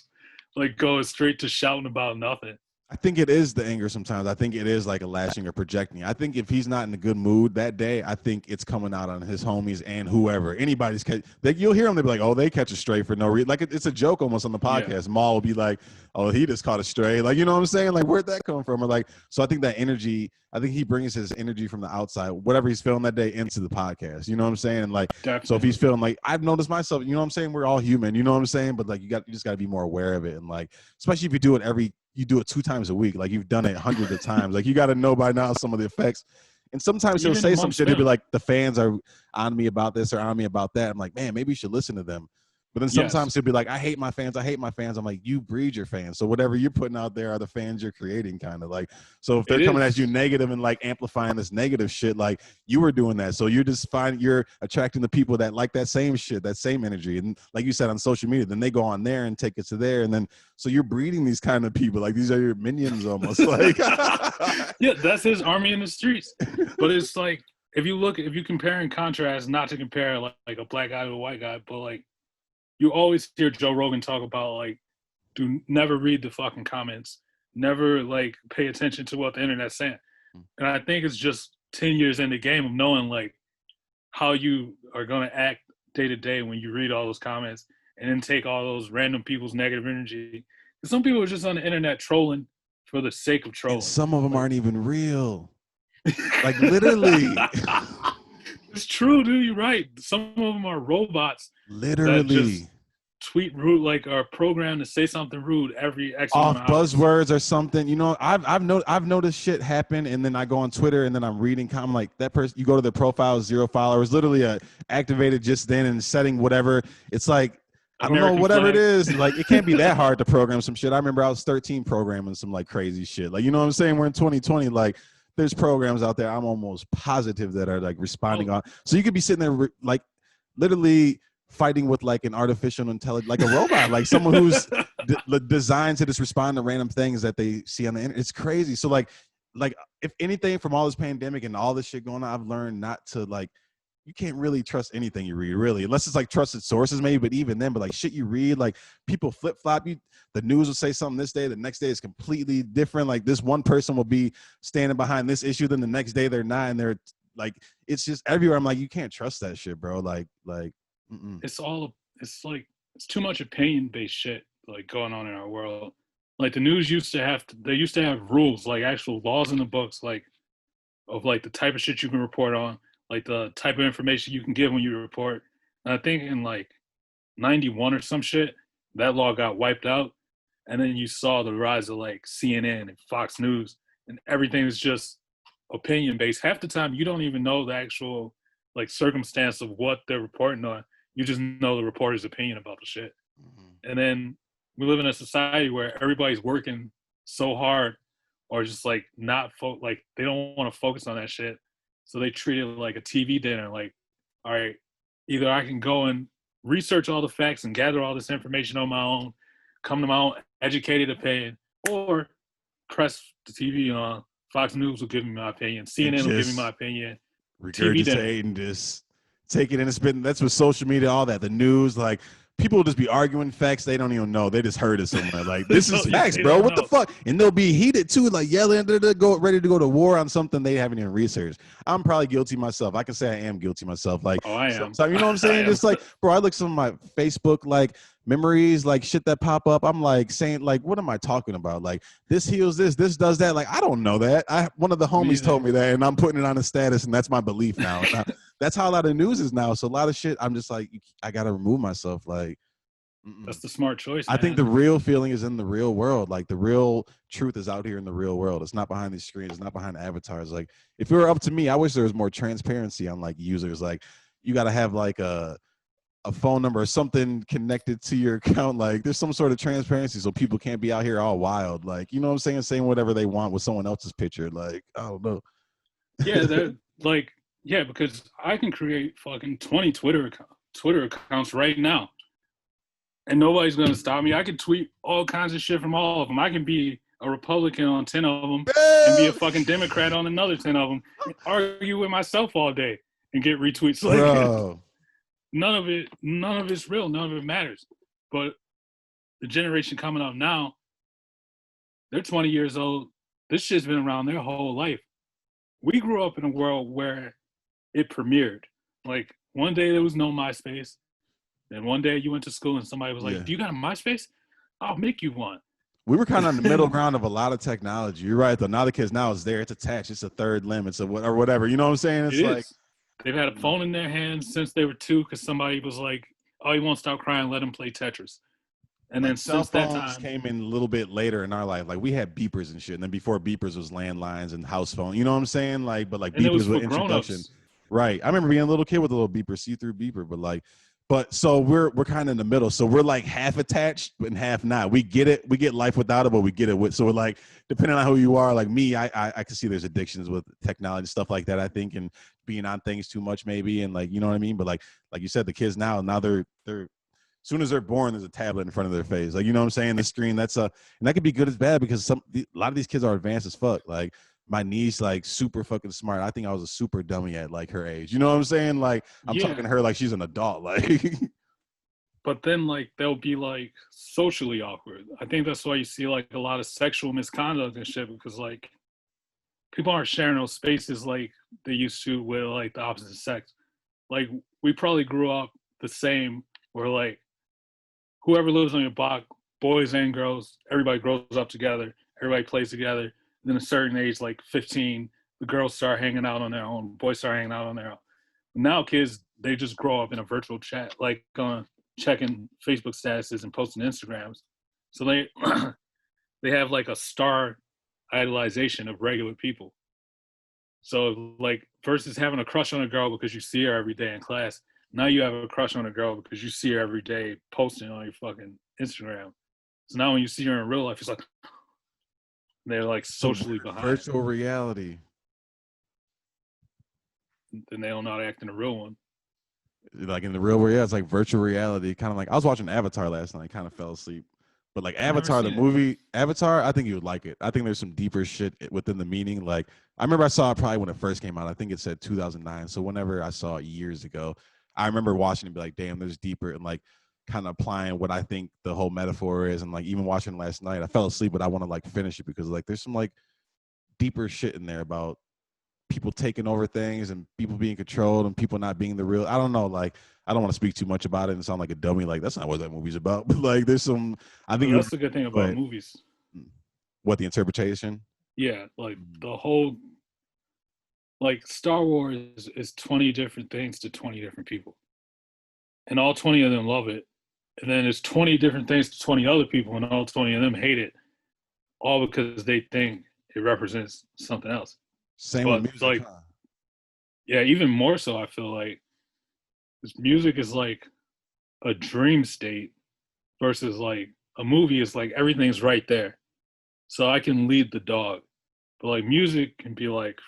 like going straight to shouting about nothing? I think it is the anger sometimes. I think it is like a lashing or projecting. I think if he's not in a good mood that day, I think it's coming out on his homies and whoever. Anybody's you'll hear them, they'll be like, oh, they catch a stray for no reason. Like it's a joke almost on the podcast. Yeah. Maul will be like, oh, he just caught a stray. Like, you know what I'm saying? Like, where'd that come from? Or like, so I think that energy, I think he brings his energy from the outside, whatever he's feeling that day, into the podcast. You know what I'm saying? And like, definitely. So if he's feeling like, I've noticed myself, you know what I'm saying? We're all human, you know what I'm saying? But like, you just got to be more aware of it. And like, especially if you do it 2 times a week, like you've done it hundreds of times. Like you got to know by now some of the effects. And sometimes he'll say some shit. He'll be like, the fans are on me about this or on me about that. I'm like, man, maybe you should listen to them. But then Yes, sometimes he'll be like, I hate my fans. I hate my fans. I'm like, you breed your fans. So whatever you're putting out there are the fans you're creating, kind of like. So if they're it coming at is. you negative and like amplifying this negative shit, like you were doing that. So you're attracting the people that like that same shit, that same energy. And like you said on social media, then they go on there and take it to there. And then, so you're breeding these kind of people. Like these are your minions almost. Like, Yeah, that's his army in the streets. But it's like, if you compare and contrast, not to compare like a black guy to a white guy, but like, you always hear Joe Rogan talk about like, never read the fucking comments, never like pay attention to what the internet's saying. And I think it's just 10 years in the game of knowing like how you are gonna act day to day when you read all those comments and then take all those random people's negative energy. Because some people are just on the internet trolling for the sake of trolling. and some of them like, aren't even real. Like literally. It's true, dude. You're right. Some of them are robots that just Literally. tweet rude, like are programmed to say something rude every X Off amount of hours. buzzwords or something. You know, I've noticed shit happen, and then I go on Twitter and then I'm reading. I'm like, that person. You go to their profile, 0 followers, literally activated just then and setting whatever. It's like, I don't know, American whatever flag. it is. Like, it can't be that hard to program some shit. I remember I was 13 programming some like crazy shit. Like, you know what I'm saying? We're in 2020. Like, there's programs out there. I'm almost positive that are like responding on. So you could be sitting there like literally fighting with like an artificial intelligence, like a robot, like someone who's designed to just respond to random things that they see on the internet. It's crazy. So like if anything from all this pandemic and all this shit going on, I've learned not to like, you can't really trust anything you read, really, unless it's like trusted sources, maybe. But even then, but like shit you read, like people flip flop. The news will say something this day, the next day is completely different. Like this one person will be standing behind this issue, then the next day they're not, and they're like, it's just everywhere. I'm like, you can't trust that shit, bro. Like, mm-mm. It's too much opinion based shit like going on in our world. Like the news used to have rules, like actual laws in the books, like of like the type of shit you can report on, like the type of information you can give when you report. And I think in like 91 or some shit, that law got wiped out. And then you saw the rise of like CNN and Fox News, and everything is just opinion based. Half the time, you don't even know the actual like circumstance of what they're reporting on. You just know the reporter's opinion about the shit. Mm-hmm. And then we live in a society where everybody's working so hard, or just like not like they don't want to focus on that shit. So they treat it like a TV dinner. Like, all right, either I can go and research all the facts and gather all this information on my own, come to my own educated opinion, or press the TV on. Fox News will give me my opinion. CNN will give me my opinion. Regurgitating, just take it in and spin. That's with social media, all that. The news, like people will just be arguing facts they don't even know. They just heard it somewhere. Like this is facts, bro. What the fuck? And they'll be heated too, like yelling, ready to go to war on something they haven't even researched. I'm probably guilty myself. I can say I am guilty myself. Like, oh, I am. You know what I'm saying? Just like, bro, I look some of my Facebook like memories, like shit that pop up. I'm like saying, like, what am I talking about? Like this heals this does that. Like I don't know that. One of the homies told me that, and I'm putting it on a status, and that's my belief now. That's how a lot of news is now. So a lot of shit, I'm just like, I gotta remove myself. Like, that's the smart choice. I think the real feeling is in the real world. Like the real truth is out here in the real world. It's not behind these screens. It's not behind avatars. Like if it were up to me, I wish there was more transparency on like users. Like you gotta have like a phone number or something connected to your account. Like there's some sort of transparency so people can't be out here all wild. Like, you know what I'm saying whatever they want with someone else's picture. Like, I don't know. Yeah, they're like, yeah, because I can create fucking 20 Twitter accounts right now, and nobody's gonna stop me. I can tweet all kinds of shit from all of them. I can be a Republican on 10 of them and be a fucking Democrat on another 10 of them, and argue with myself all day and get retweets. Like, bro. none of it's real. None of it matters. But the generation coming up now, they're 20 years old. This shit's been around their whole life. We grew up in a world where it premiered. Like one day there was no MySpace. And one day you went to school and somebody was like, do you got a MySpace? I'll make you one. We were kind of on the middle ground of a lot of technology. You're right, though. Now the kids now it's there. It's attached. It's a third limb. It's or whatever. You know what I'm saying? It's like they've had a phone in their hands since they were 2 because somebody was like, oh, he won't stop crying. Let him play Tetris. And then cell since that phones time came in a little bit later in our life. Like we had beepers and shit. And then before beepers was landlines and house phone. You know what I'm saying? Like, but like beepers were introduction. Right. I remember being a little kid with a little beeper, see-through beeper, but like But so we're kind of in the middle. So we're like half attached and half not. We get it. We get life without it, but we get it with. So we're like, depending on who you are, like me, I can see there's addictions with technology, stuff like that. I think, and being on things too much, maybe, and like, you know what I mean. But like you said, the kids now they're as soon as they're born, there's a tablet in front of their face. Like, you know what I'm saying? The screen. That's and that could be good as bad because a lot of these kids are advanced as fuck. Like my niece, like super fucking smart. I think I was a super dummy at like her age. You know what I'm saying? Like I'm talking to her like she's an adult. Like, but then like they'll be like socially awkward. I think that's why you see like a lot of sexual misconduct and shit, because like people aren't sharing those spaces like they used to with like the opposite sex. Like we probably grew up the same, where like whoever lives on your block, boys and girls, everybody grows up together, everybody plays together. Then a certain age, like 15, the girls start hanging out on their own, boys start hanging out on their own. Now kids, they just grow up in a virtual chat, like checking Facebook statuses and posting Instagrams. So they they have like a star idolization of regular people. So like versus having a crush on a girl because you see her every day in class, now you have a crush on a girl because you see her every day posting on your fucking Instagram. So now when you see her in real life, it's like they're like socially behind. Virtual reality. Then they don't know how to act in the real one. Like in the real world, yeah, it's like virtual reality. Kind of like I was watching Avatar last night, kind of fell asleep. But like Avatar, the movie Avatar, I think you would like it. I think there's some deeper shit within the meaning. Like I remember I saw it probably when it first came out. I think it said 2009. So whenever I saw it years ago, I remember watching it and be like, damn, there's deeper, and like kind of applying what I think the whole metaphor is. And like even watching it last night, I fell asleep, but I want to like finish it because like there's some like deeper shit in there about people taking over things and people being controlled and people not being the real. I don't know. Like, I don't want to speak too much about it and sound like a dummy. Like, that's not what that movie's about. But like, there's some. I think that's the good thing about movies. What, the interpretation? Yeah, like the whole. Like Star Wars is 20 different things to 20 different people, and all 20 of them love it. And then there's 20 different things to 20 other people, and all 20 of them hate it, all because they think it represents something else. Same with music. Like, yeah, even more so, I feel like this music is like a dream state versus like a movie is like everything's right there. So I can lead the dog. But like music can be like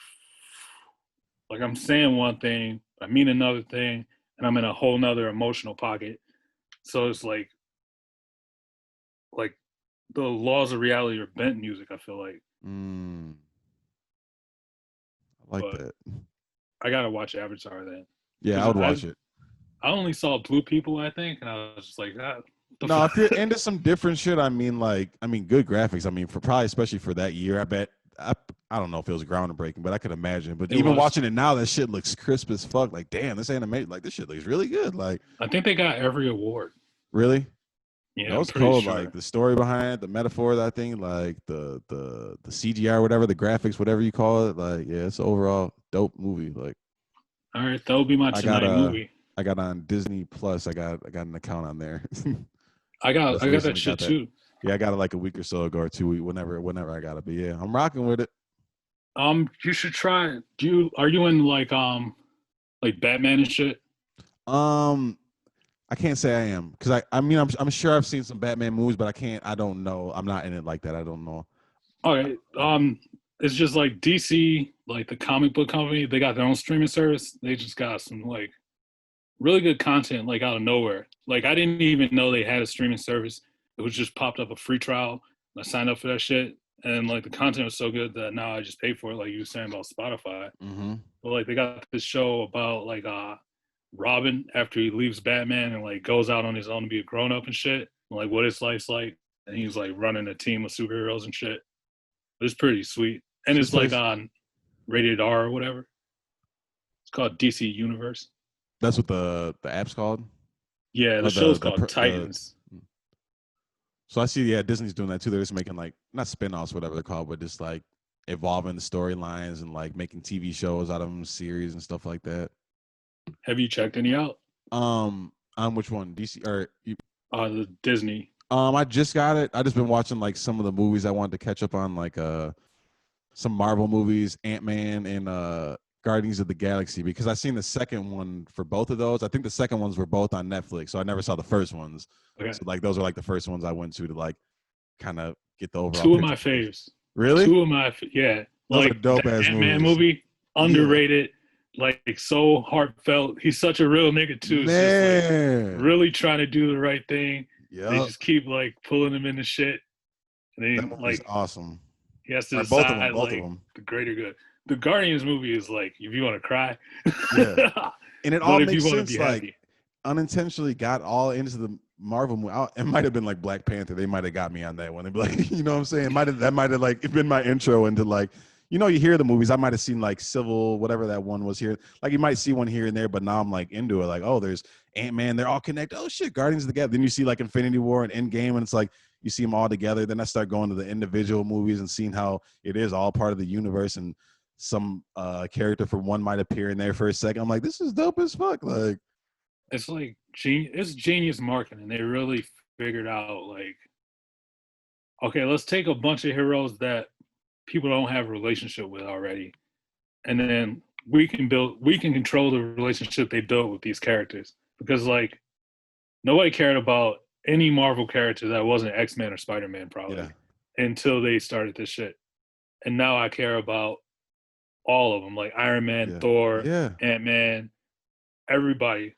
I'm saying one thing, I mean another thing, and I'm in a whole nother emotional pocket. So it's like the laws of reality are bent in music, I feel like. I like that. I gotta watch Avatar then. Yeah, I would watch it. I only saw Blue People, I think, and I was just like, that. No, if you're into some different shit, I mean, good graphics. I mean, for probably especially for that year, I bet. I don't know if it was groundbreaking, but I could imagine. But even watching it now, that shit looks crisp as fuck. Like, damn, this animation, like this shit looks really good. Like, I think they got every award. Really? Yeah, that was cool. Sure. Like the story behind it, the metaphor, that thing, like the CGI, whatever, the graphics, whatever you call it. Like, yeah, it's an overall dope movie. Like, all right, that'll be my tonight movie. I got on Disney Plus. I got an account on there. I got that shit too. Yeah, I got it like a week or so ago, or 2 weeks, whenever I got it. But yeah, I'm rocking with it. You should try. Are you in like Batman and shit? I can't say I am because I mean I'm sure I've seen some Batman movies, but I don't know. I'm not in it like that. I don't know. Okay. It's just like DC, like the comic book company, they got their own streaming service. They just got some like really good content like out of nowhere. Like I didn't even know they had a streaming service. It was just popped up a free trial. I signed up for that shit, and like the content was so good that now I just pay for it. Like you were saying about Spotify. Mm-hmm. But like they got this show about like Robin after he leaves Batman and like goes out on his own to be a grown up and shit. And, like what his life's like, and he's like running a team of superheroes and shit. It's pretty sweet, and it's like on rated R or whatever. It's called DC Universe. That's what the app's called? Yeah, the show's called Titans. So I see, yeah, Disney's doing that too. They're just making like, not spin-offs, whatever they're called, but just like evolving the storylines and like making TV shows out of them, series and stuff like that. Have you checked any out? On which one? DC or the Disney. I just got it. I just been watching like some of the movies I wanted to catch up on, like some Marvel movies, Ant-Man and Guardians of the Galaxy because I seen the second one for both of those. I think the second ones were both on Netflix, so I never saw the first ones. Okay. So like those are like the first ones I went to like kind of get the overall Two of picture. my faves. Really? Two of my yeah, Those are like dope the ass Ant-Man movies. movie, Yeah. underrated, like so heartfelt. He's such a real nigga too. It's just like Man. really trying to do the right thing. They Yep. just keep like pulling him into shit, and That then movie's like awesome. he has to Or both of them. decide Both of like them. the greater good. The Guardians movie is like if you want to cry, Yeah. And it all but if you makes want to be sense. Like happy, unintentionally got all into the Marvel movie. It might have been like Black Panther. They might have got me on that one. They'd be like, you know what I'm saying? That might have like been my intro into like, you hear the movies. I might have seen like Civil, whatever that one was here. Like you might see one here and there, but now I'm like into it. Like, oh, there's Ant-Man. They're all connected. Oh shit, Guardians together. Then you see like Infinity War and Endgame, and it's like you see them all together. Then I start going to the individual movies and seeing how it is all part of the universe and some character from one might appear in there for a second. I'm like, this is dope as fuck. Like, it's like it's genius marketing. They really figured out like, okay, let's take a bunch of heroes that people don't have a relationship with already, and then we can control the relationship they built with these characters because like nobody cared about any Marvel character that wasn't X-Men or Spider-Man probably yeah, until they started this shit, and now I care about all of them like Iron Man, yeah, Thor, yeah. Ant-Man, everybody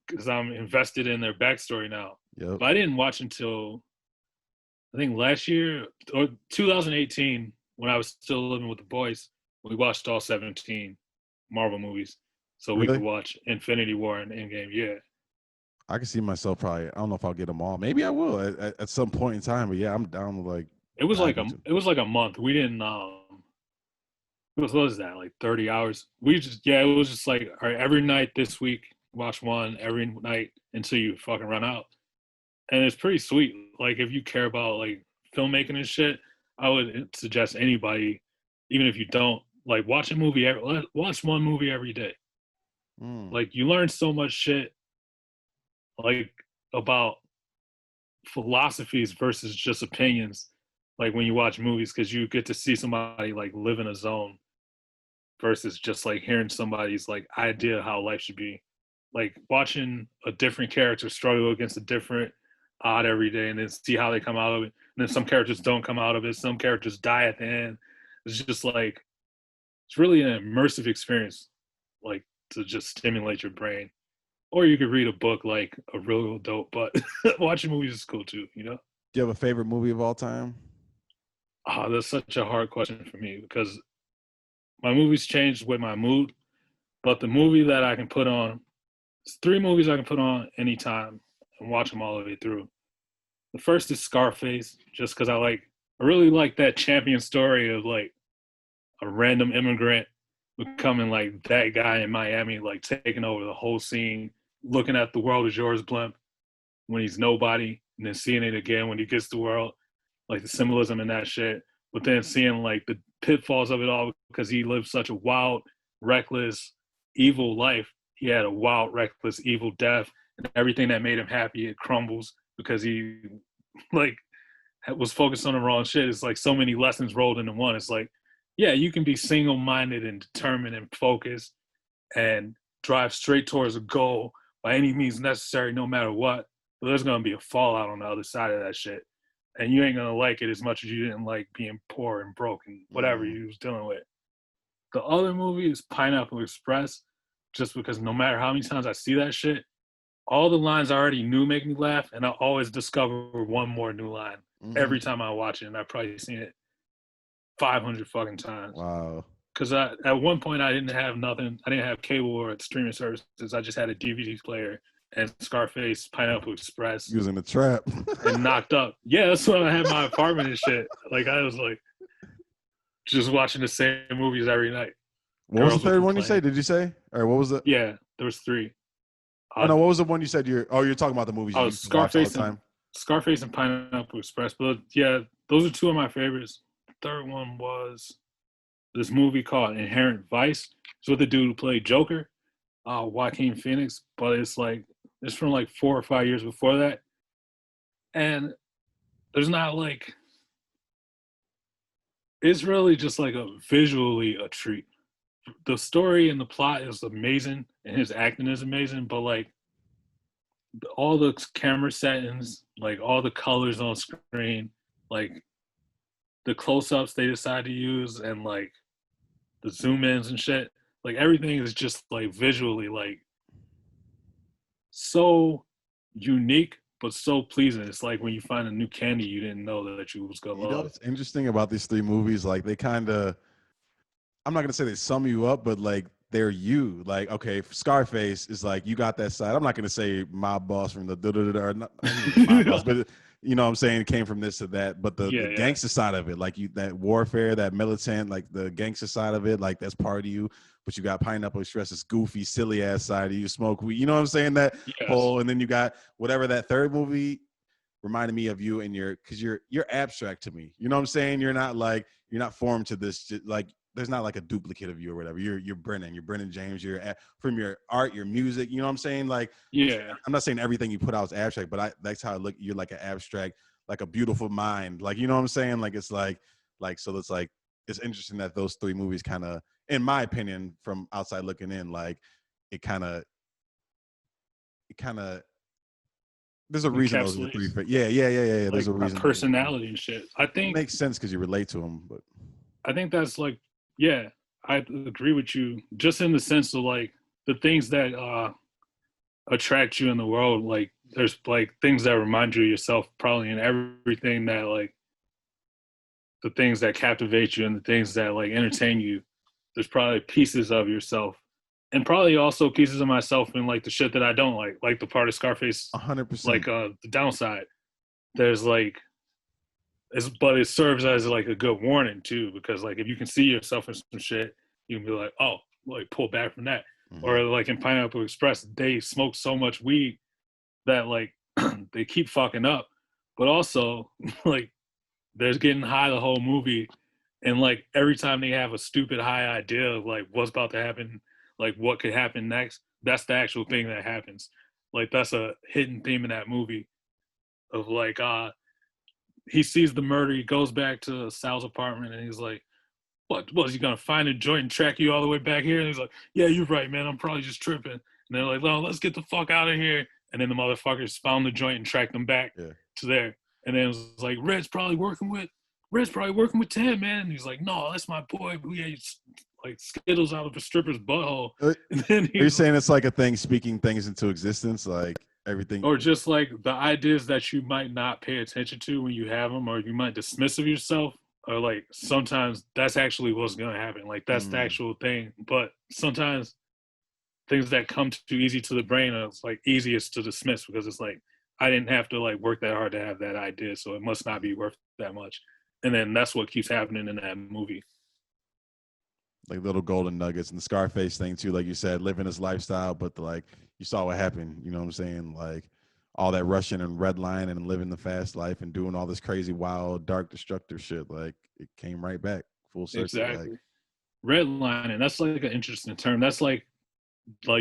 because I'm invested in their backstory now. Yep. But I didn't watch until I think last year or 2018 when I was still living with the boys. We watched all 17 Marvel movies, so we could Really? watch Infinity War and Endgame. Yeah, I can see myself probably. I don't know if I'll get them all. Maybe I will at some point in time. But yeah, I'm down to like dive into. it was like a month. We didn't what was that like 30 hours? We just it was just like all right, every night this week watch one every night until you fucking run out. And it's pretty sweet. Like if you care about like filmmaking and shit, I would suggest anybody, even if you don't, like watch one movie every day. Mm, Like you learn so much shit like about philosophies versus just opinions. Like when you watch movies, because you get to see somebody like live in a zone versus just like hearing somebody's like idea of how life should be. Like watching a different character struggle against a different odd every day and then see how they come out of it. And then some characters don't come out of it. Some characters die at the end. It's just like it's really an immersive experience, like to just stimulate your brain. Or you could read a book like a real dope, but watching movies is cool too, you know? do you have a favorite movie of all time? Oh, that's such a hard question for me because my movies changed with my mood. But the movie that I can put on, it's three movies I can put on anytime and watch them all the way through. The first is Scarface, just because I really like that champion story of like a random immigrant becoming like that guy in Miami, like taking over the whole scene, looking at the world is yours blimp when he's nobody, and then seeing it again when he gets the world, like the symbolism in that shit. But then seeing like the pitfalls of it all because he lived such a wild, reckless, evil life. He had a wild, reckless, evil death, and everything that made him happy it crumbles because he like was focused on the wrong shit. It's like so many lessons rolled into one. It's like, yeah, you can be single-minded and determined and focused and drive straight towards a goal by any means necessary, no matter what. But there's gonna be a fallout on the other side of that shit, and you ain't gonna like it as much as you didn't like being poor and broke and whatever Mm, you was dealing with. The other movie is Pineapple Express, just because no matter how many times I see that shit, all the lines I already knew make me laugh, and I always discover one more new line mm-hmm. every time I watch it, and I've probably seen it 500 fucking times. Wow. Because at one point I didn't have nothing. I didn't have cable or streaming services. I just had a DVD player and Scarface, Pineapple Express, Using the trap. and Knocked Up. Yeah, that's when I had my apartment and shit. Like I was like just watching the same movies every night. What was the Girls would third one you complain. say? Did you say? Or what was it? Yeah, there was three. Oh no, what was the one you said you're talking about the movies you I was used to watch all the time? Scarface and Pineapple Express. But yeah, those are two of my favorites. The third one was this movie called Inherent Vice. It's with the dude who played Joker, Joaquin Phoenix. But it's from like 4 or 5 years before that, and there's not it's really just like a visually a treat the story and the plot is amazing, and his acting is amazing. But like all the camera settings, like all the colors on screen, like the close-ups they decide to use, and like the zoom ins and shit, like everything is just like visually like so unique but so pleasing. It's like when you find a new candy you didn't know that you was gonna You know love. what's interesting about these three movies? Like they kind of, I'm not gonna say they sum you up, but like they're you. Like, okay, Scarface is like you got that side. I'm not gonna say mob boss from the or not even mob boss, but you know what I'm saying, it came from this to that. But the Yeah, yeah, gangster side of it, like you, that warfare, that militant, like the gangster side of it, like that's part of you. But you got Pineapple Express, this goofy, silly ass side of you, smoke weed. You know what I'm saying? That yes, whole, and then you got whatever that third movie reminded me of you, and because you're abstract to me. You know what I'm saying? You're not like, you're not formed to this, like there's not like a duplicate of you or whatever. You're Brennon. You're Brennon James. From your art, your music. You know what I'm saying? Like, yeah, I'm not saying everything you put out is abstract, but that's how I look. You're like an abstract, like a beautiful mind. Like, you know what I'm saying? Like it's like so it's like it's interesting that those three movies kind of, in my opinion, from outside looking in, like it kind of there's a reason those are the three. encapsulates Yeah. There's like a my reason. personality and shit. It makes sense because you relate to them, but I think that's like, yeah, I agree with you, just in the sense of like the things that attract you in the world. Like there's like things that remind you of yourself, probably in everything that like the things that captivate you and the things that like entertain you. There's probably pieces of yourself, and probably also pieces of myself in like the shit that I don't like the part of Scarface, 100%. like the downside. There's like, but it serves as like a good warning too, because like if you can see yourself in some shit, you can be like, oh, like pull back from that. Hmm. Or like in Pineapple Express, they smoke so much weed that like they keep fucking up, but also like they're getting high the whole movie, and like every time they have a stupid high idea of like what's about to happen, like what could happen next, that's the actual thing that happens. Like that's a hidden theme in that movie of like he sees the murder, he goes back to Sal's apartment, and he's like, what was he gonna find a joint and track you all the way back here? And he's like, yeah, you're right, man, I'm probably just tripping. And they're like, no, let's get the fuck out of here. And then the motherfuckers found the joint and tracked them back Yeah. to there. And then it was like, Red's probably working with Tim, man. And he's like, no, that's my boy. We ate like Skittles out of a stripper's butthole. And then Are you he's, saying it's like a thing, speaking things into existence, like everything? or just like the ideas that you might not pay attention to when you have them, or you might dismiss of yourself, or like sometimes that's actually what's gonna happen. Like that's the Mm. actual thing. But sometimes things that come too easy to the brain are like easiest to dismiss, because it's like I didn't have to like work that hard to have that idea, so it must not be worth that much. And then that's what keeps happening in that movie. Like little golden nuggets, and the Scarface thing too, like you said, living his lifestyle, but like you saw what happened. You know what I'm saying? Like all that rushing and redlining and living the fast life and doing all this crazy, wild, dark, destructive shit. Like it came right back full circle. Like, Exactly. Redlining, that's like an interesting term. That's like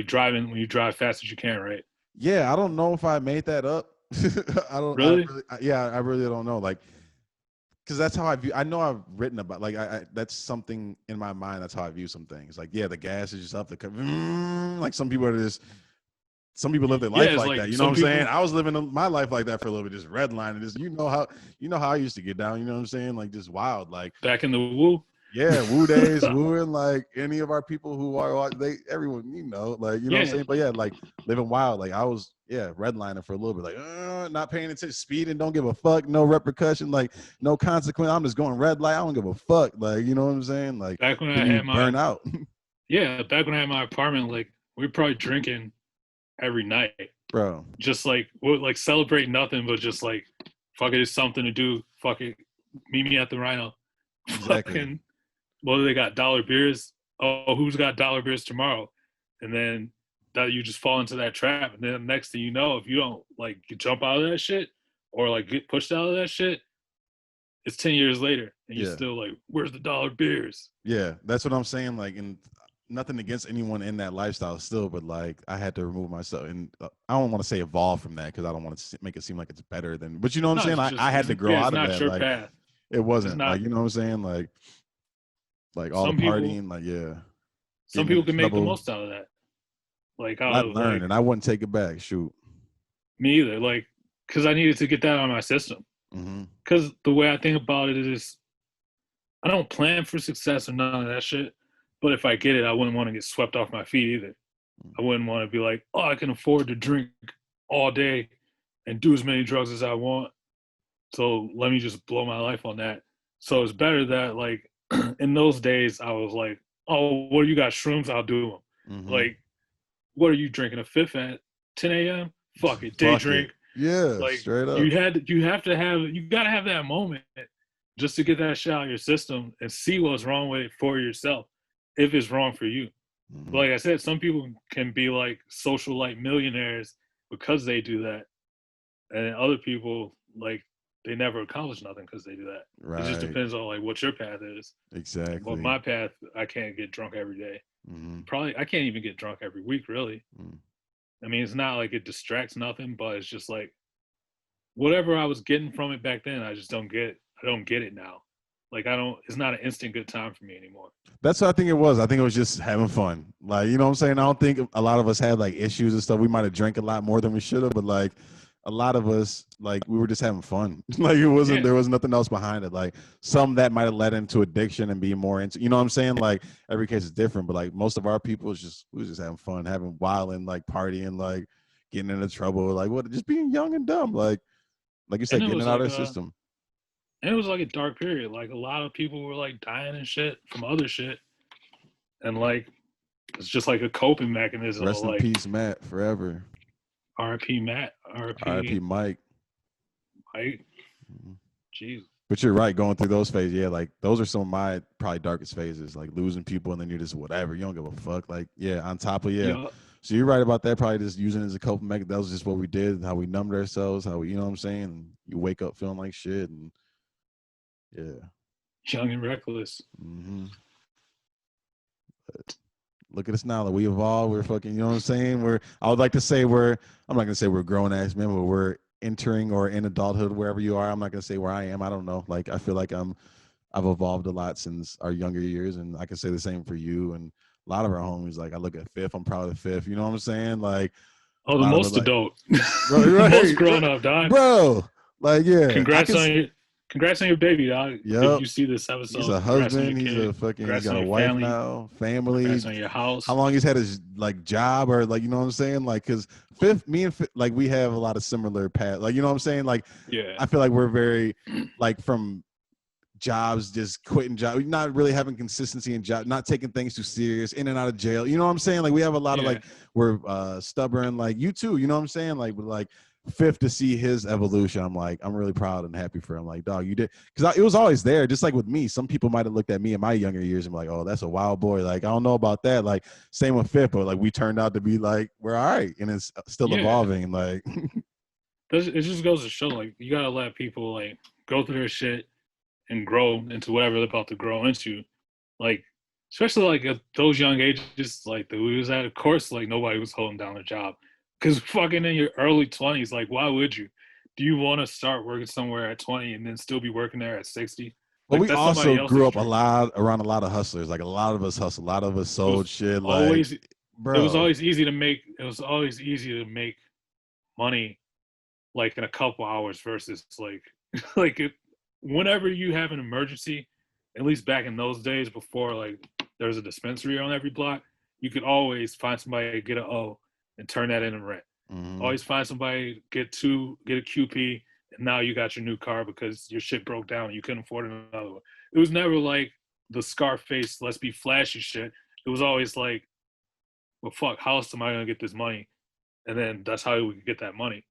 driving when you drive fast as you can, right? yeah, I don't know if I made that up. I don't. Really? Yeah, I really don't know. Like, because that's how I view. I know I've written about. Like, that's something in my mind. That's how I view some things. Like, yeah, the gas is just up. Like some people are just. Some people live their Yeah, life it's like like that. You know what some I'm saying? people I was living my life like that for a little bit, just redlining. Just you know how I used to get down. You know what I'm saying? Like just wild. Like back in the woo. yeah, woo days, wooing like any of our people who are everyone, like you know what I'm Yeah, saying. But yeah, like living wild. Like I was redlining for a little bit, like not paying attention, speeding, don't give a fuck, no repercussion, like no consequence. I'm just going red light. I don't give a fuck. Like you know what I'm saying? Like back when I then you had burn my out. back when I had my apartment, like we were probably drinking every night. Bro. Just like we'll like celebrate nothing, but just like fuck it, it's something to do. Fuck it, meet me at the Rhino. Exactly. Fucking, well, they got dollar beers. Oh, who's got dollar beers tomorrow? And then that you just fall into that trap. And then next thing you know, if you don't like jump out of that shit or like get pushed out of that shit, it's 10 years later and you're Yeah. still like, where's the dollar beers? Yeah, that's what I'm saying. Like, and nothing against anyone in that lifestyle still, but like I had to remove myself, and I don't want to say evolve from that because I don't want to make it seem like it's better than. But you know what I'm No, saying? it's I just, had to grow it's out of not that. your Like path. it It's wasn't like not. you know what I'm saying. Like all the Some people, partying. Like yeah, some getting people into can make the trouble. most out of that. Like I out of learned, like and I wouldn't take it back. Shoot. me either. Like because I needed to get that out of my system. Mm-hmm. Because the way I think about it is, I don't plan for success or none of that shit. But if I get it, I wouldn't want to get swept off my feet either. I wouldn't want to be like, oh, I can afford to drink all day and do as many drugs as I want. So let me just blow my life on that. So it's better that like in those days I was like, oh, what you got shrooms? I'll do them. Mm-hmm. Like, what are you drinking a fifth at 10 a.m.? Fuck it, day Fuck it. drink. Yeah, Like straight up. you gotta have that moment just to get that shit out of your system and see what's wrong with it for yourself if it's wrong for you. But Mm-hmm. like I said, some people can be like social like millionaires because they do that, and other people like they never accomplish nothing because they do that. It just Right. depends on like what your path is. But Exactly. my path, I can't get drunk every day. Mm-hmm. Probably I can't even get drunk every week. Really, Mm-hmm. I mean, it's not like it distracts nothing, but it's just like whatever I was getting from it back then, I just don't get. I don't get it now. Like I don't. It's not an instant good time for me anymore. That's what I think it was. I think it was just having fun. Like, you know what I'm saying? I don't think a lot of us had like issues and stuff. We might have drank a lot more than we should have, but like a lot of us, like we were just having fun. Like Yeah, there was nothing else behind it. Like some that might have led into addiction and be more into, you know what I'm saying? Like every case is different, but like most of our people is just, we was just having fun, having wilding, like partying, like getting into trouble, like what, just being young and dumb. Like you and said, getting it out of the system. it was like a dark period. Like a lot of people were like dying and shit from other shit, and like it's just like a coping mechanism of Rest in like peace, Matt, forever. RP Matt, R.I.P. RP Mike. Mike. Mhm. Jesus. But you're right, going through those phases, yeah, like those are some of my probably darkest phases, like losing people and then you're just whatever, you don't give a fuck. Like, yeah, on top of yeah. Yeah. So you're right about that, probably just using it as a coping mechanism. That was just what we did, how we numbed ourselves, how we, you know what I'm saying? And you wake up feeling like shit and yeah. Young and reckless. Mm-hmm. Look at us now. Like we evolved. We're fucking, you know what I'm saying? I would like to say I'm not going to say we're grown ass men, but we're entering or in adulthood, wherever you are. I'm not going to say where I am. I don't know. Like, I feel like I've evolved a lot since our younger years. And I can say the same for you. And a lot of our homies, like I look at Fifth, I'm proud of Fifth. You know what I'm saying? Like Oh, a the lot of us most like, adult. right, The most right, grown right, up, dog. bro. Like, yeah, I Congrats can, on your congrats on your baby, dog. If yep. you see this He's episode, a congrats on your husband. kid. He's Congrats got on a your wife family. now, family. Congrats on your house. How long he's had his like job or like, you know what I'm saying? Like, cause Fifth, me and Fifth, like we have a lot of similar paths. Like, you know what I'm saying? Like, Yeah. I feel like we're very like from jobs, just quitting job, not really having consistency in job, not taking things too serious, in and out of jail. You know what I'm saying? Like we have a lot of Yeah. like we're stubborn, like you too. You know what I'm saying? Like with like Fifth to see his evolution, I'm like I'm really proud and happy for him. Like dog, you did because it was always there. Just like with me, some people might have looked at me in my younger years and be like, oh, that's a wild boy. Like I don't know about that. Like same with Fifth, but like we turned out to be like we're all right, and it's still Yeah. evolving. Like It just goes to show like you gotta let people like go through their shit and grow into whatever they're about to grow into. Like, especially like at those young ages, like that we was at, of course, like nobody was holding down a job. Cause fucking in your early 20s, like why would you? Do you want to start working somewhere at 20 and then still be working there at 60? but Like we that's also somebody grew else's up a dream. lot around a lot of hustlers. Like a lot of us hustled, a lot of us It sold was shit. Like, always it was bro, always easy to make it was always easy to make money like in a couple hours versus like like it, whenever you have an emergency, at least back in those days before like there was a dispensary on every block, you could always find somebody to get an O and turn that into rent. mm-hmm. Always find somebody get a QP, and now you got your new car because your shit broke down and you couldn't afford another one. It was never like the Scarface, let's be flashy shit. It was always like, well, fuck, how else am I gonna get this money? And then that's how we could get that money.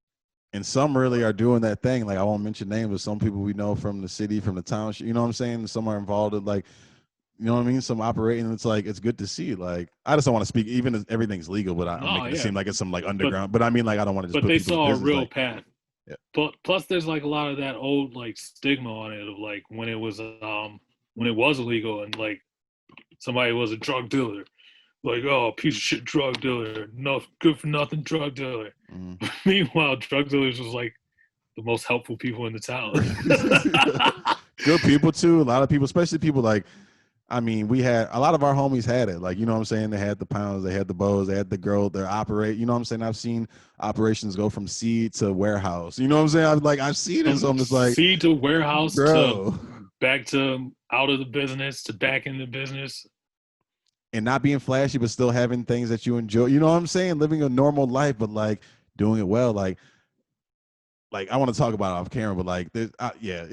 And some really But are doing that thing. Like I won't mention names, but some people we know from the city, from the township. You know what I'm saying? Some are involved in like, you know what I mean? Some operating. It's like it's good to see. Like I just don't want to speak, even if everything's legal, but I'm no, making it yeah, seem like it's some like but underground. But I mean, like I don't want to just but put they people's saw a business. real Like, path. yeah, Plus, there's like a lot of that old like stigma on it of like when it was illegal and like somebody was a drug dealer, like oh piece of shit drug dealer, no good for nothing drug dealer. mm-hmm. Meanwhile, drug dealers was like the most helpful people in the town. Good people too. A lot of people, especially people like I mean, we had a lot of our homies had it. Like, you know what I'm saying? They had the pounds, they had the bows, they had the girl, they operate. You know what I'm saying? I've seen operations go from seed to warehouse. You know what I'm saying? I've seen it. So From I'm just like, seed to warehouse to bro. back to out of the business to back in the business. And not being flashy, but still having things that you enjoy. You know what I'm saying? Living a normal life, but like doing it well. Like I want to talk about it off camera, but like, yeah,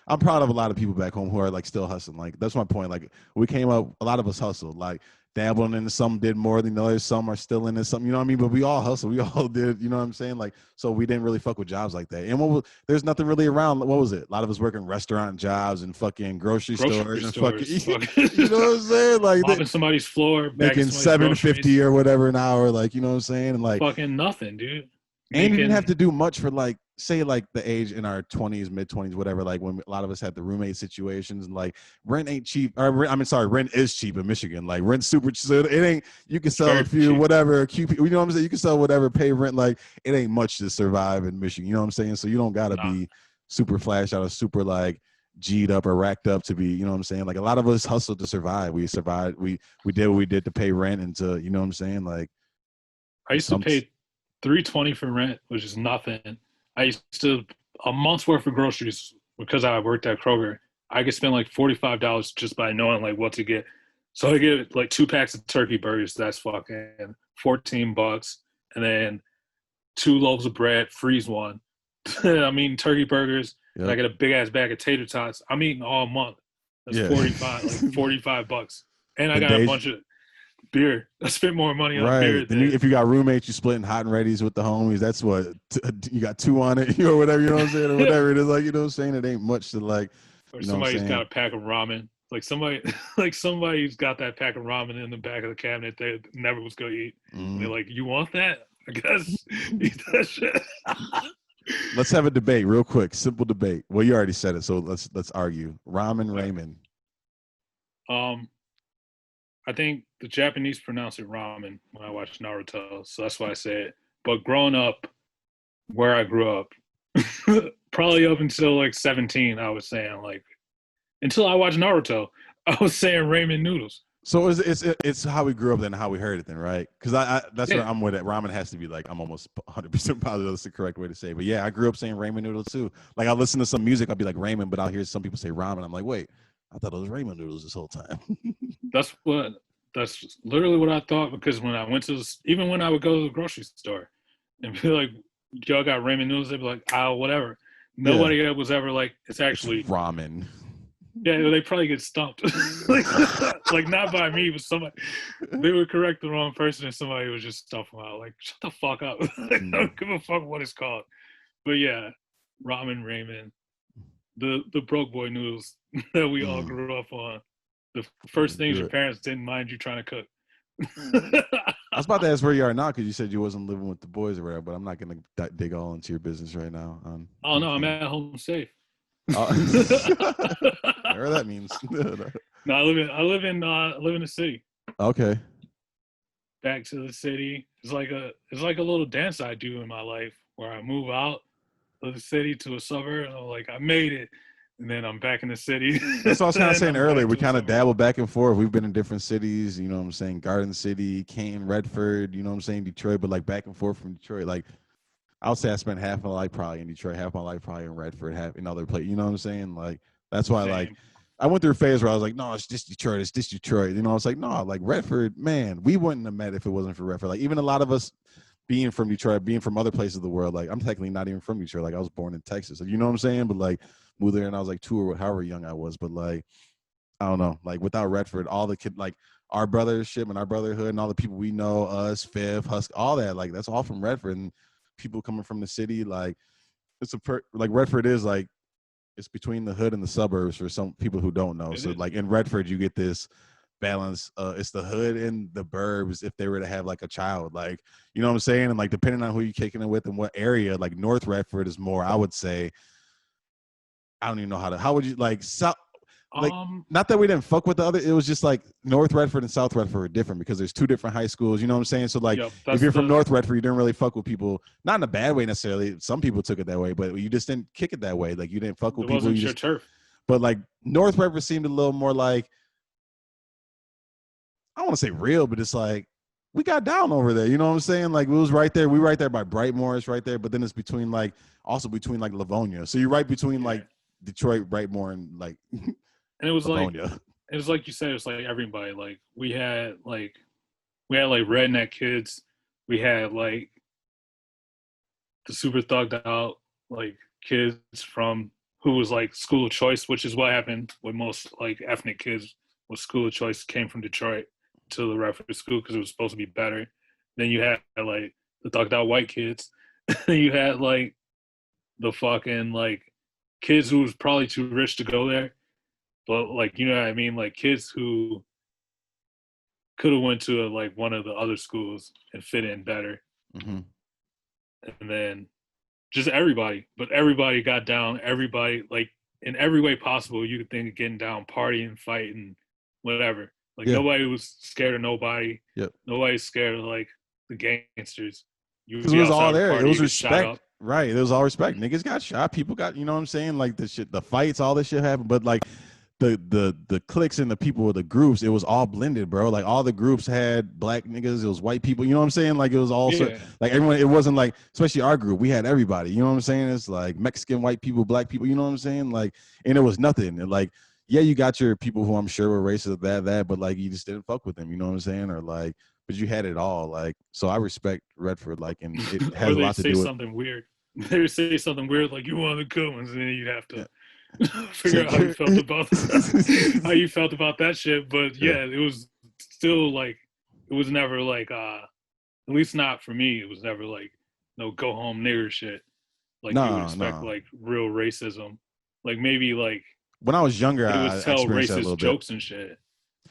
I'm proud of a lot of people back home who are like still hustling. Like that's my point. Like we came up, a lot of us hustled, like dabbling into some, did more than others. Some are still in it, some, you know what I mean? But we all hustled. We all did, you know what I'm saying? Like, so we didn't really fuck with jobs like that. And there's nothing really around. What was it? A lot of us working restaurant jobs and fucking grocery stores and fucking, you know what I'm saying? Like mopping somebody's floor, making bagging somebody's groceries. $7.50 or whatever an hour. Like, you know what I'm saying? And like, Fucking nothing, dude. and you didn't have to do much for like, say like the age in our 20s, mid 20s, whatever, like when a lot of us had the roommate situations and like rent ain't cheap. Or rent is cheap in Michigan. Like rent's super cheap. So it ain't, you can sell a few, whatever, QP, you know what I'm saying? You can sell whatever, pay rent. Like it ain't much to survive in Michigan. You know what I'm saying? So you don't got to be super flash out or super like G'd up or racked up to be, you know what I'm saying? Like a lot of us hustled to survive. We survived. We did what we did to pay rent and to, you know what I'm saying? Like I used to pay $3.20 for rent, which is nothing. I used to a month's worth of groceries because I worked at Kroger. I could spend like $45 just by knowing like what to get. So I get like 2 packs of turkey burgers. That's fucking $14, and then 2 loaves of bread. Freeze one. I'm eating turkey burgers. Yep. And I get a big ass bag of tater tots. I'm eating all month. That's 45, like $45, and I got a bunch of beer. I spent more money on beer. Then if you got roommates, you splitting hot and readies with the homies. That's what you got 2 on it, or whatever. You know what I'm saying, or whatever it is. Like, you know what I'm saying. It ain't much to like. Or somebody's got a pack of ramen. Like somebody's got that pack of ramen in the back of the cabinet they never was gonna eat. And they're like, "You want that? I guess eat that shit." Let's have a debate, real quick. Simple debate. Well, you already said it, so let's argue. Ramen, ramen. I think the Japanese pronounce it ramen when I watch Naruto, so that's why I say it. But growing up, where I grew up, probably up until like 17, I was saying like, until I watched Naruto, I was saying ramen noodles. So it's how we grew up then, how we heard it then, right? Because that's where I'm with it. Ramen has to be like, I'm almost 100% positive that's the correct way to say it. But yeah, I grew up saying ramen noodles too. Like I listen to some music, I'll be like ramen, but I'll hear some people say ramen. I'm like, wait, I thought it was ramen noodles this whole time. That's literally what I thought, because when I went to, even when I would go to the grocery store and be like, y'all got ramen noodles, they'd be like, whatever. Nobody was ever like, it's actually it's ramen. Yeah, they probably get stumped. like not by me, but somebody. They would correct the wrong person and somebody would just stuff them out. Like, shut the fuck up. I don't give a fuck what it's called. But yeah, ramen, the broke boy noodles that we all grew up on. The first things your parents didn't mind you trying to cook. I was about to ask where you are now, because you said you wasn't living with the boys or whatever, but I'm not going to dig all into your business right now. Oh, no, I'm at home safe. Whatever that means. No, I live in the city. Okay. Back to the city. It's like a little dance I do in my life, where I move out of the city to a suburb, and I'm like, I made it, and then I'm back in the city. That's what I was kind of saying earlier. We kind of dabble back and forth. We've been in different cities, you know what I'm saying? Garden City, Canton, Redford, you know what I'm saying? Detroit, but like back and forth from Detroit. Like I would say I spent half my life probably in Detroit, half my life probably in Redford, half in other places. You know what I'm saying? Like that's why like I went through a phase where I was like, no, it's just Detroit. It's just Detroit. You know, I was like, no, like Redford, man, we wouldn't have met if it wasn't for Redford. Like even a lot of us being from Detroit, being from other places of the world, like I'm technically not even from Detroit. Like I was born in Texas. You know what I'm saying? But like moved there and I was like 2 or however young I was. But like, I don't know, like without Redford, all the kid, like our brothership and our brotherhood and all the people we know, us, Fifth, Husk, all that, like that's all from Redford. And people coming from the city, like it's like Redford is like, it's between the hood and the suburbs for some people who don't know. So like in Redford, you get this balance. It's the hood and the burbs if they were to have like a child, like, you know what I'm saying? And like, depending on who you're kicking it with and what area, like North Redford is more, I would say, I don't even know how would you like, like, not that we didn't fuck with the other, it was just like North Redford and South Redford are different because there's 2 different high schools, you know what I'm saying? So like, if you're from North Redford, you didn't really fuck with people, not in a bad way necessarily. Some people took it that way, but you just didn't kick it that way. Like you didn't fuck with people. Wasn't your turf. But like North Redford seemed a little more like I don't want to say real, but it's like we got down over there. You know what I'm saying? Like it was right there. We right there by Brightmoor. It's right there, but then it's between like also between like Livonia. So you're right between Yeah. like Detroit, Brightmoor, and like And it was Livonia. like you said, it's like everybody. Like we had like redneck kids. We had like the super thugged out like kids from who was like school of choice, which is what happened with most like ethnic kids. Was school of choice came from Detroit to the Redford school because it was supposed to be better. Then you had like the thugged out white kids. You had like the fucking like kids who was probably too rich to go there, but like you know what I mean, like kids who could have went to like one of the other schools and fit in better. Mm-hmm. And then just everybody, but everybody got down. Everybody like in every way possible you could think of getting down, partying, fighting, whatever. Like Yeah. nobody was scared of nobody. Yep. Nobody's scared of like the gangsters. You would Because it be was all outside of a there. It party, was you get shot respect. up. Right. It was all respect. Niggas got shot. People got, you know what I'm saying? Like the shit, the fights, all this shit happened. But like the cliques and the people of the groups, it was all blended, bro. Like all the groups had black niggas, it was white people, you know what I'm saying? Like it was also Yeah. like everyone, it wasn't like, especially our group, we had everybody, you know what I'm saying? It's like Mexican, white people, black people, you know what I'm saying? Like, and it was nothing. And like, yeah, you got your people who I'm sure were racist, that, but like you just didn't fuck with them, you know what I'm saying? Or like, but you had it all. Like, so I respect Redford, like, and it Or has a they lot to say do with something weird. They would say something weird like you one of the good ones, and then you'd have yeah, to figure take out how you care. felt about how you felt about that shit. But Yeah. yeah, it was still like it was never like at least not for me, it was never like no go home nigger shit. Like you would No, expect no. like real racism. Like maybe like When I was younger, they would I tell experienced that a racist little bit. jokes and shit.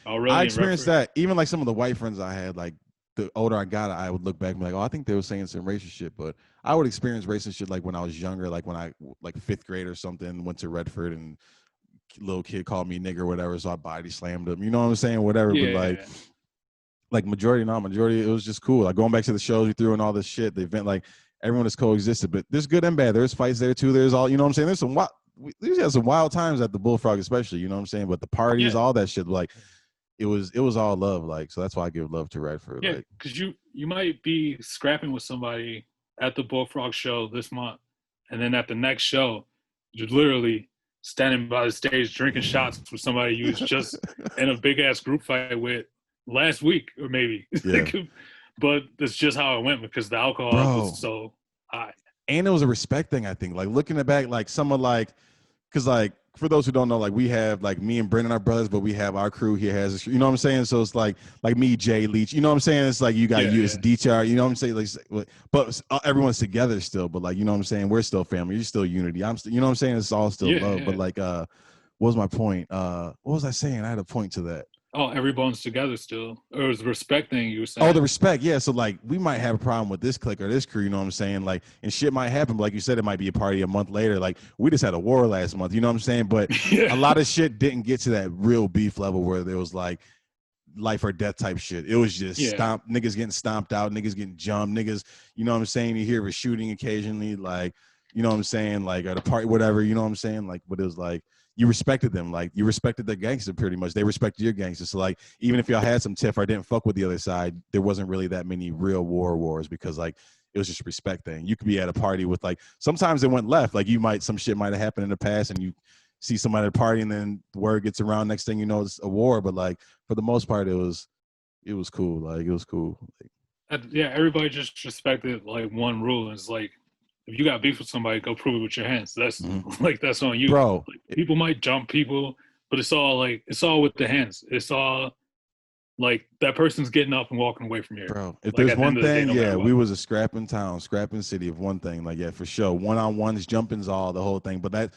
Oh I really in experienced Redford? that. Even like some of the white friends I had, like the older I got, I would look back and be like, oh, I think they were saying some racist shit. But I would experience racist shit like when I was younger, like when I like fifth grade or something, went to Redford and little kid called me nigger or whatever, so I body slammed him. You know what I'm saying? Whatever. But Yeah. like majority, it was just cool. Like going back to the shows we threw and all this shit, the event, like everyone has coexisted. But there's good and bad. There's fights there too. There's all, you know what I'm saying? There's some wild, we had some wild times at the Bullfrog, especially, you know what I'm saying? But the parties, Yeah. all that shit, like it was all love, like, so that's why I give love to Redford, Yeah. like. Cause you might be scrapping with somebody at the Bullfrog show this month, and then at the next show, you're literally standing by the stage drinking shots with somebody you was just in a big ass group fight with last week or maybe. Yeah, But that's just how it went because the alcohol was bro. so high. And it was a respect thing, I think, like looking it back, like some of like, because like for those who don't know, like we have like me and Brennon are brothers, but we have our crew here has this, you know what I'm saying? So it's like me, Jay Leach, you know what I'm saying? It's like you got Yeah, you, it's yeah, DTR, you know what I'm saying? Like, but everyone's together still, but like, you know what I'm saying? We're still family. You're still unity. I'm still, you know what I'm saying? It's all still yeah, love. But yeah. like, what was my point? What was I saying? I had a point to that. Oh, everyone's together still. Or it was respect thing you were Oh, the saying. respect, yeah. So like, we might have a problem with this clique or this crew, you know what I'm saying? Like, and shit might happen. But like you said, it might be a party a month later. Like, we just had a war last month, you know what I'm saying? But Yeah, a lot of shit didn't get to that real beef level where there was like life or death type shit. It was just yeah, niggas getting stomped out, niggas getting jumped, niggas, you know what I'm saying? You hear a shooting occasionally, like, you know what I'm saying? Like at a party, whatever, you know what I'm saying? Like, but it was like, you respected them, like you respected the gangster pretty much. They respected your gangster. So like, even if y'all had some tiff or didn't fuck with the other side, there wasn't really that many real wars because like it was just a respect thing. You could be at a party with like sometimes it went left. Like some shit might have happened in the past and you see somebody at a party and then the word gets around, next thing you know it's a war. But like for the most part it was cool. Like it was cool. Like, yeah. Everybody just respected like one rule. It's like if you got beef with somebody, go prove it with your hands. That's mhm. like that's on you. Bro, Like people might jump people, but it's all with the hands. It's all like that person's getting up and walking away from here. if Like there's at the one end of the day, thing, no matter yeah, what. we was a scrapping town, scrapping city of one thing. Like, yeah, for sure. One-on-ones, jumping's all the whole thing. But that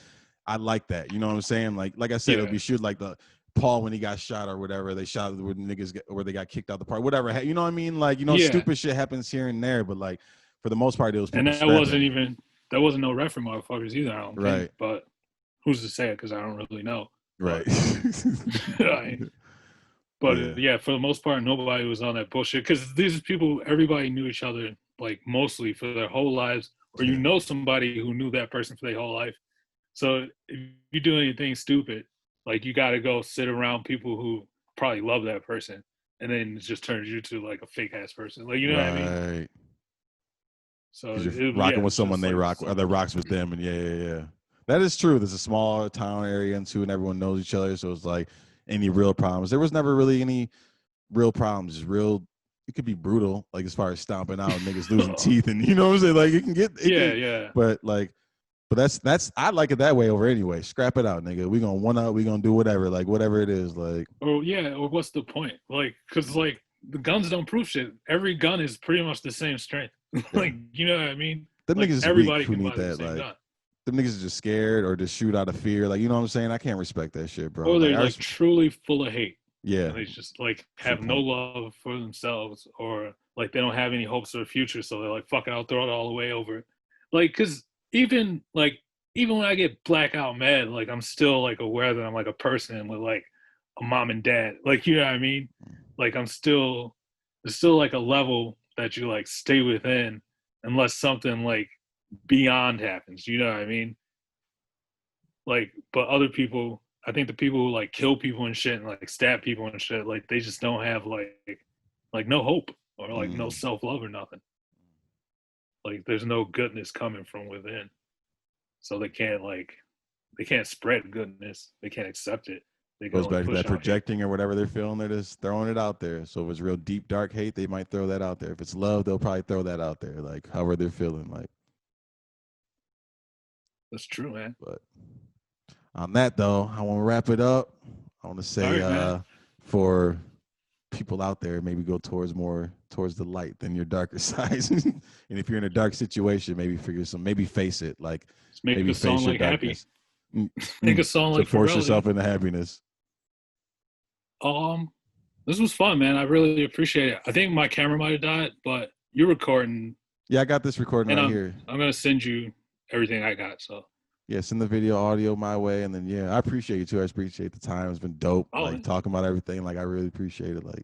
I like that. You know what I'm saying? Like I said, it'll Yeah, be shoot like the Paul when he got shot or whatever. They shot where niggas where they got kicked out the park. Whatever. You know what I mean? Like, yeah. stupid shit happens here and there, but like for the most part, it was And people scrapping. that wasn't no ref for motherfuckers either. I don't think. Right. But who's to say it? Because I don't really know. Right. But I, Yeah. but yeah, for the most part, nobody was on that bullshit. Because these people, everybody knew each other like mostly for their whole lives, or you Yeah. know somebody who knew that person for their whole life. So if you do anything stupid, like you got to go sit around people who probably love that person. and then it just turns you to like a fake ass person. Like, you know what I mean? Right. So Because you're rocking with it's someone just they like rock, or that rocks with them, and yeah. That is true. There's a small town area and too, and everyone knows each other. So it's like any real problems. There was never really any real problems. Just real. It could be brutal, like as far as stomping out niggas losing teeth, and you know what I'm saying. Like it can get, yeah. But like, but that's I like it that way over anyway. Scrap it out, nigga. We gonna one up. We gonna do whatever, like whatever it is, like. Or what's the point? Like, because like the guns don't prove shit. Every gun is pretty much the same strength. Yeah. Like, you know what I mean? Them Like niggas is weak everybody who can need buy the that. same Like gun. them niggas is just scared or just shoot out of fear. Like you know what I'm saying? I can't respect that shit, bro. Or Like they're like truly full of hate. yeah, And they just like that's the have no point. love for themselves, or like they don't have any hopes for the future. So they're like, fuck it, I'll throw it all away over it. Like, cause even like, even when I get blackout mad, like I'm still like aware that I'm like a person with like a mom and dad. Like, you know what I mean? Like there's still like a level that you like stay within unless something like beyond happens. You know what I mean? Like, but other people, I think the people who like kill people and shit and like stab people and shit, like they just don't have like no hope or like no self love or nothing. Like there's no goodness coming from within, so they can't spread goodness. They can't accept it. They can Goes only back to push that out hate. projecting or whatever they're feeling. They're just throwing it out there. So if it's real deep, dark hate, they might throw that out there. If it's love, they'll probably throw that out there. Like however they're feeling. Like, That's true, man. but on that though, I want to wrap it up. I want to All say right, man. for people out there, maybe go towards the light than your darker sides. And if you're in a dark situation, maybe face it. Like Let's make maybe a song face your like Happy. darkness. Mm, Make a song to like force Pharrell, yourself dude. into happiness. Um, this was fun, man. I really appreciate it. I think my camera might have died, but you're recording, Yeah, I got this recording and right I'm here. I'm gonna send you everything I got. So Yeah, send the video, audio my way, and then yeah, I appreciate you too. I appreciate the time. It's been dope. oh, Like talking about everything. Like I really appreciate it. Like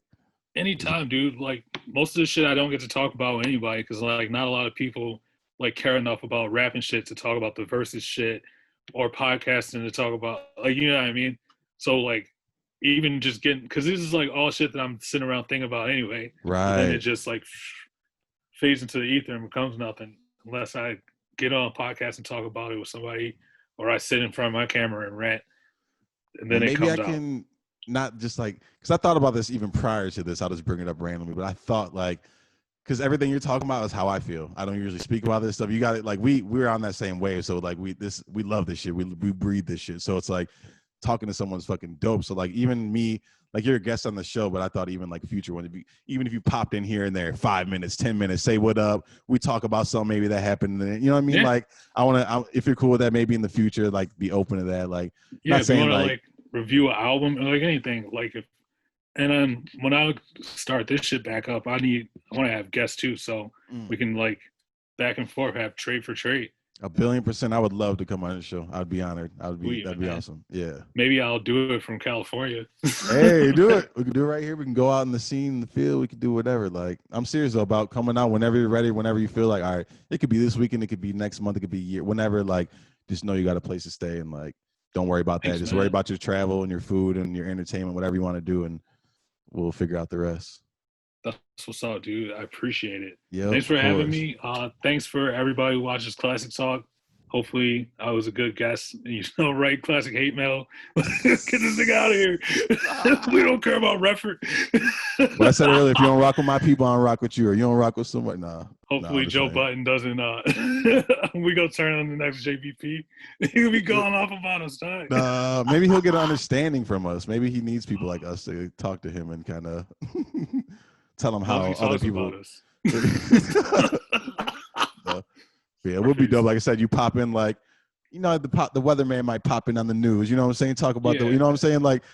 anytime, dude. Like most of the shit I don't get to talk about with anybody because like not a lot of people like care enough about rapping shit to talk about the versus shit or podcasting to talk about like, you know what I mean. So like even just getting, because this is like all shit that I'm sitting around thinking about anyway, but then it right. just like fades into the ether and becomes nothing unless I get on a podcast and talk about it with somebody, or I sit in front of my camera and rant, and then And it maybe I comes out. can not just like because I thought about this even prior to this. I'll just bring it up randomly, but I thought like because everything you're talking about is how I feel. I don't usually speak about this stuff. You got it. Like we're on that same wave. So like we love this shit. We breathe this shit. So it's like talking to someone's fucking dope. So like even me, like you're a guest on the show, but I thought even like future one, even if you popped in here and there, 5 minutes, 10 minutes, say what up. We talk about something maybe that happened. And, you know what I mean? Yeah, Like I want to, if you're cool with that, maybe in the future, like be open to that. Like yeah. not If you saying want to like, like review an album or like anything, like if, and then when I start this shit back up, I want to have guests too, so we can like back and forth, have trade for trade. 1,000,000,000%. I would love to come on the show. I'd be honored. Sweet, That'd be man. awesome. Yeah. Maybe I'll do it from California. Hey, do it. We can do it right here. We can go out in the scene, in the field. We can do whatever. Like, I'm serious though about coming out whenever you're ready, whenever you feel like, all right, it could be this weekend, it could be next month, it could be a year, whenever. Like, just know you got a place to stay and like, don't worry about that. Thanks, Just worry man. about your travel and your food and your entertainment, whatever you want to do, and we'll figure out the rest. That's what's up, dude. I appreciate it. Yep, Thanks of for having course. me. Thanks for everybody who watches Classic Talk. Hopefully, I was a good guest. You know, right? Classic hate mail. Get this thing out of here. We don't care about record. What I said earlier, if you don't rock with my people, I don't rock with you, or you don't rock with somebody. Nah, I'm Hopefully, just Joe saying. Button doesn't. We go turn on the next JPP. He'll be going off about us, time. Maybe he'll get an understanding from us. Maybe he needs people like us to talk to him and kind of tell him how He other talks people. about us. Yeah, it would be dope. Like I said, you pop in like, you know, the weatherman might pop in on the news. You know what I'm saying? Talk about you know what I'm saying? Like,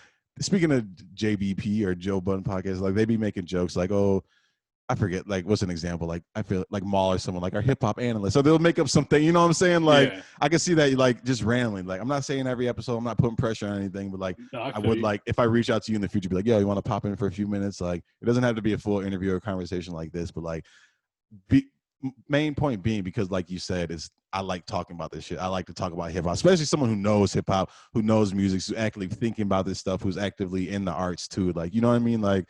speaking of JBP or Joe Budden podcast, like they be making jokes like, oh, I forget, like, what's an example? Like, I feel like Maul or someone like our hip hop analyst. So they'll make up something, you know what I'm saying? Like, Yeah. I can see that, like, just randomly. Like, I'm not saying every episode, I'm not putting pressure on anything, but like, No, I would like, if I reach out to you in the future, be like, yo, you want to pop in for a few minutes? Like, it doesn't have to be a full interview or conversation like this, but like, main point being, because like you said, is I like talking about this shit. I like to talk about hip hop, especially someone who knows hip hop, who knows music, who's actively thinking about this stuff, who's actively in the arts too. Like, you know what I mean? Like,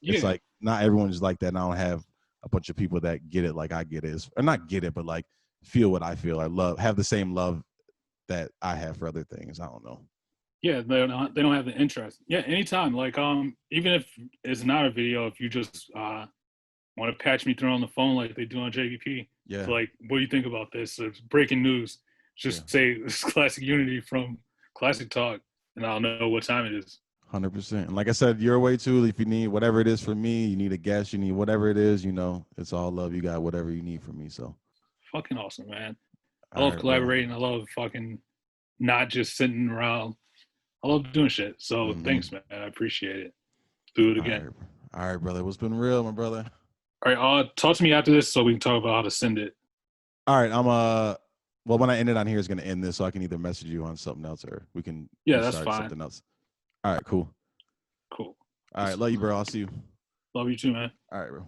Yeah. It's like not everyone's like that. And I don't have a bunch of people that get it like I get it, or not get it, but like feel what I feel. I love, have the same love that I have for other things. I don't know. Yeah, they don't have the interest. Yeah, anytime. Like even if it's not a video, if you just want to patch me through on the phone like they do on JVP. Yeah. So like, what do you think about this? It's breaking news. Just say it's Classic Unity from Classic Talk, and I'll know what time it is. 100%. And like I said, your way too. If you need whatever it is from me, you need a guest, you need whatever it is, it's all love. You got whatever you need from me. So Fucking awesome, man. I all love right, brother. collaborating. I love fucking not just sitting around. I love doing shit. So thanks, man. I appreciate it. Do it again. All right, brother. What's been real, my brother? All right, talk to me after this so we can talk about how to send it. All right, I'm well, when I end it on here, it's gonna end this, so I can either message you on something else or we can that's start fine. something else. All right, cool. Cool. All right, love you, bro. I'll see you. Love you too, man. All right, bro.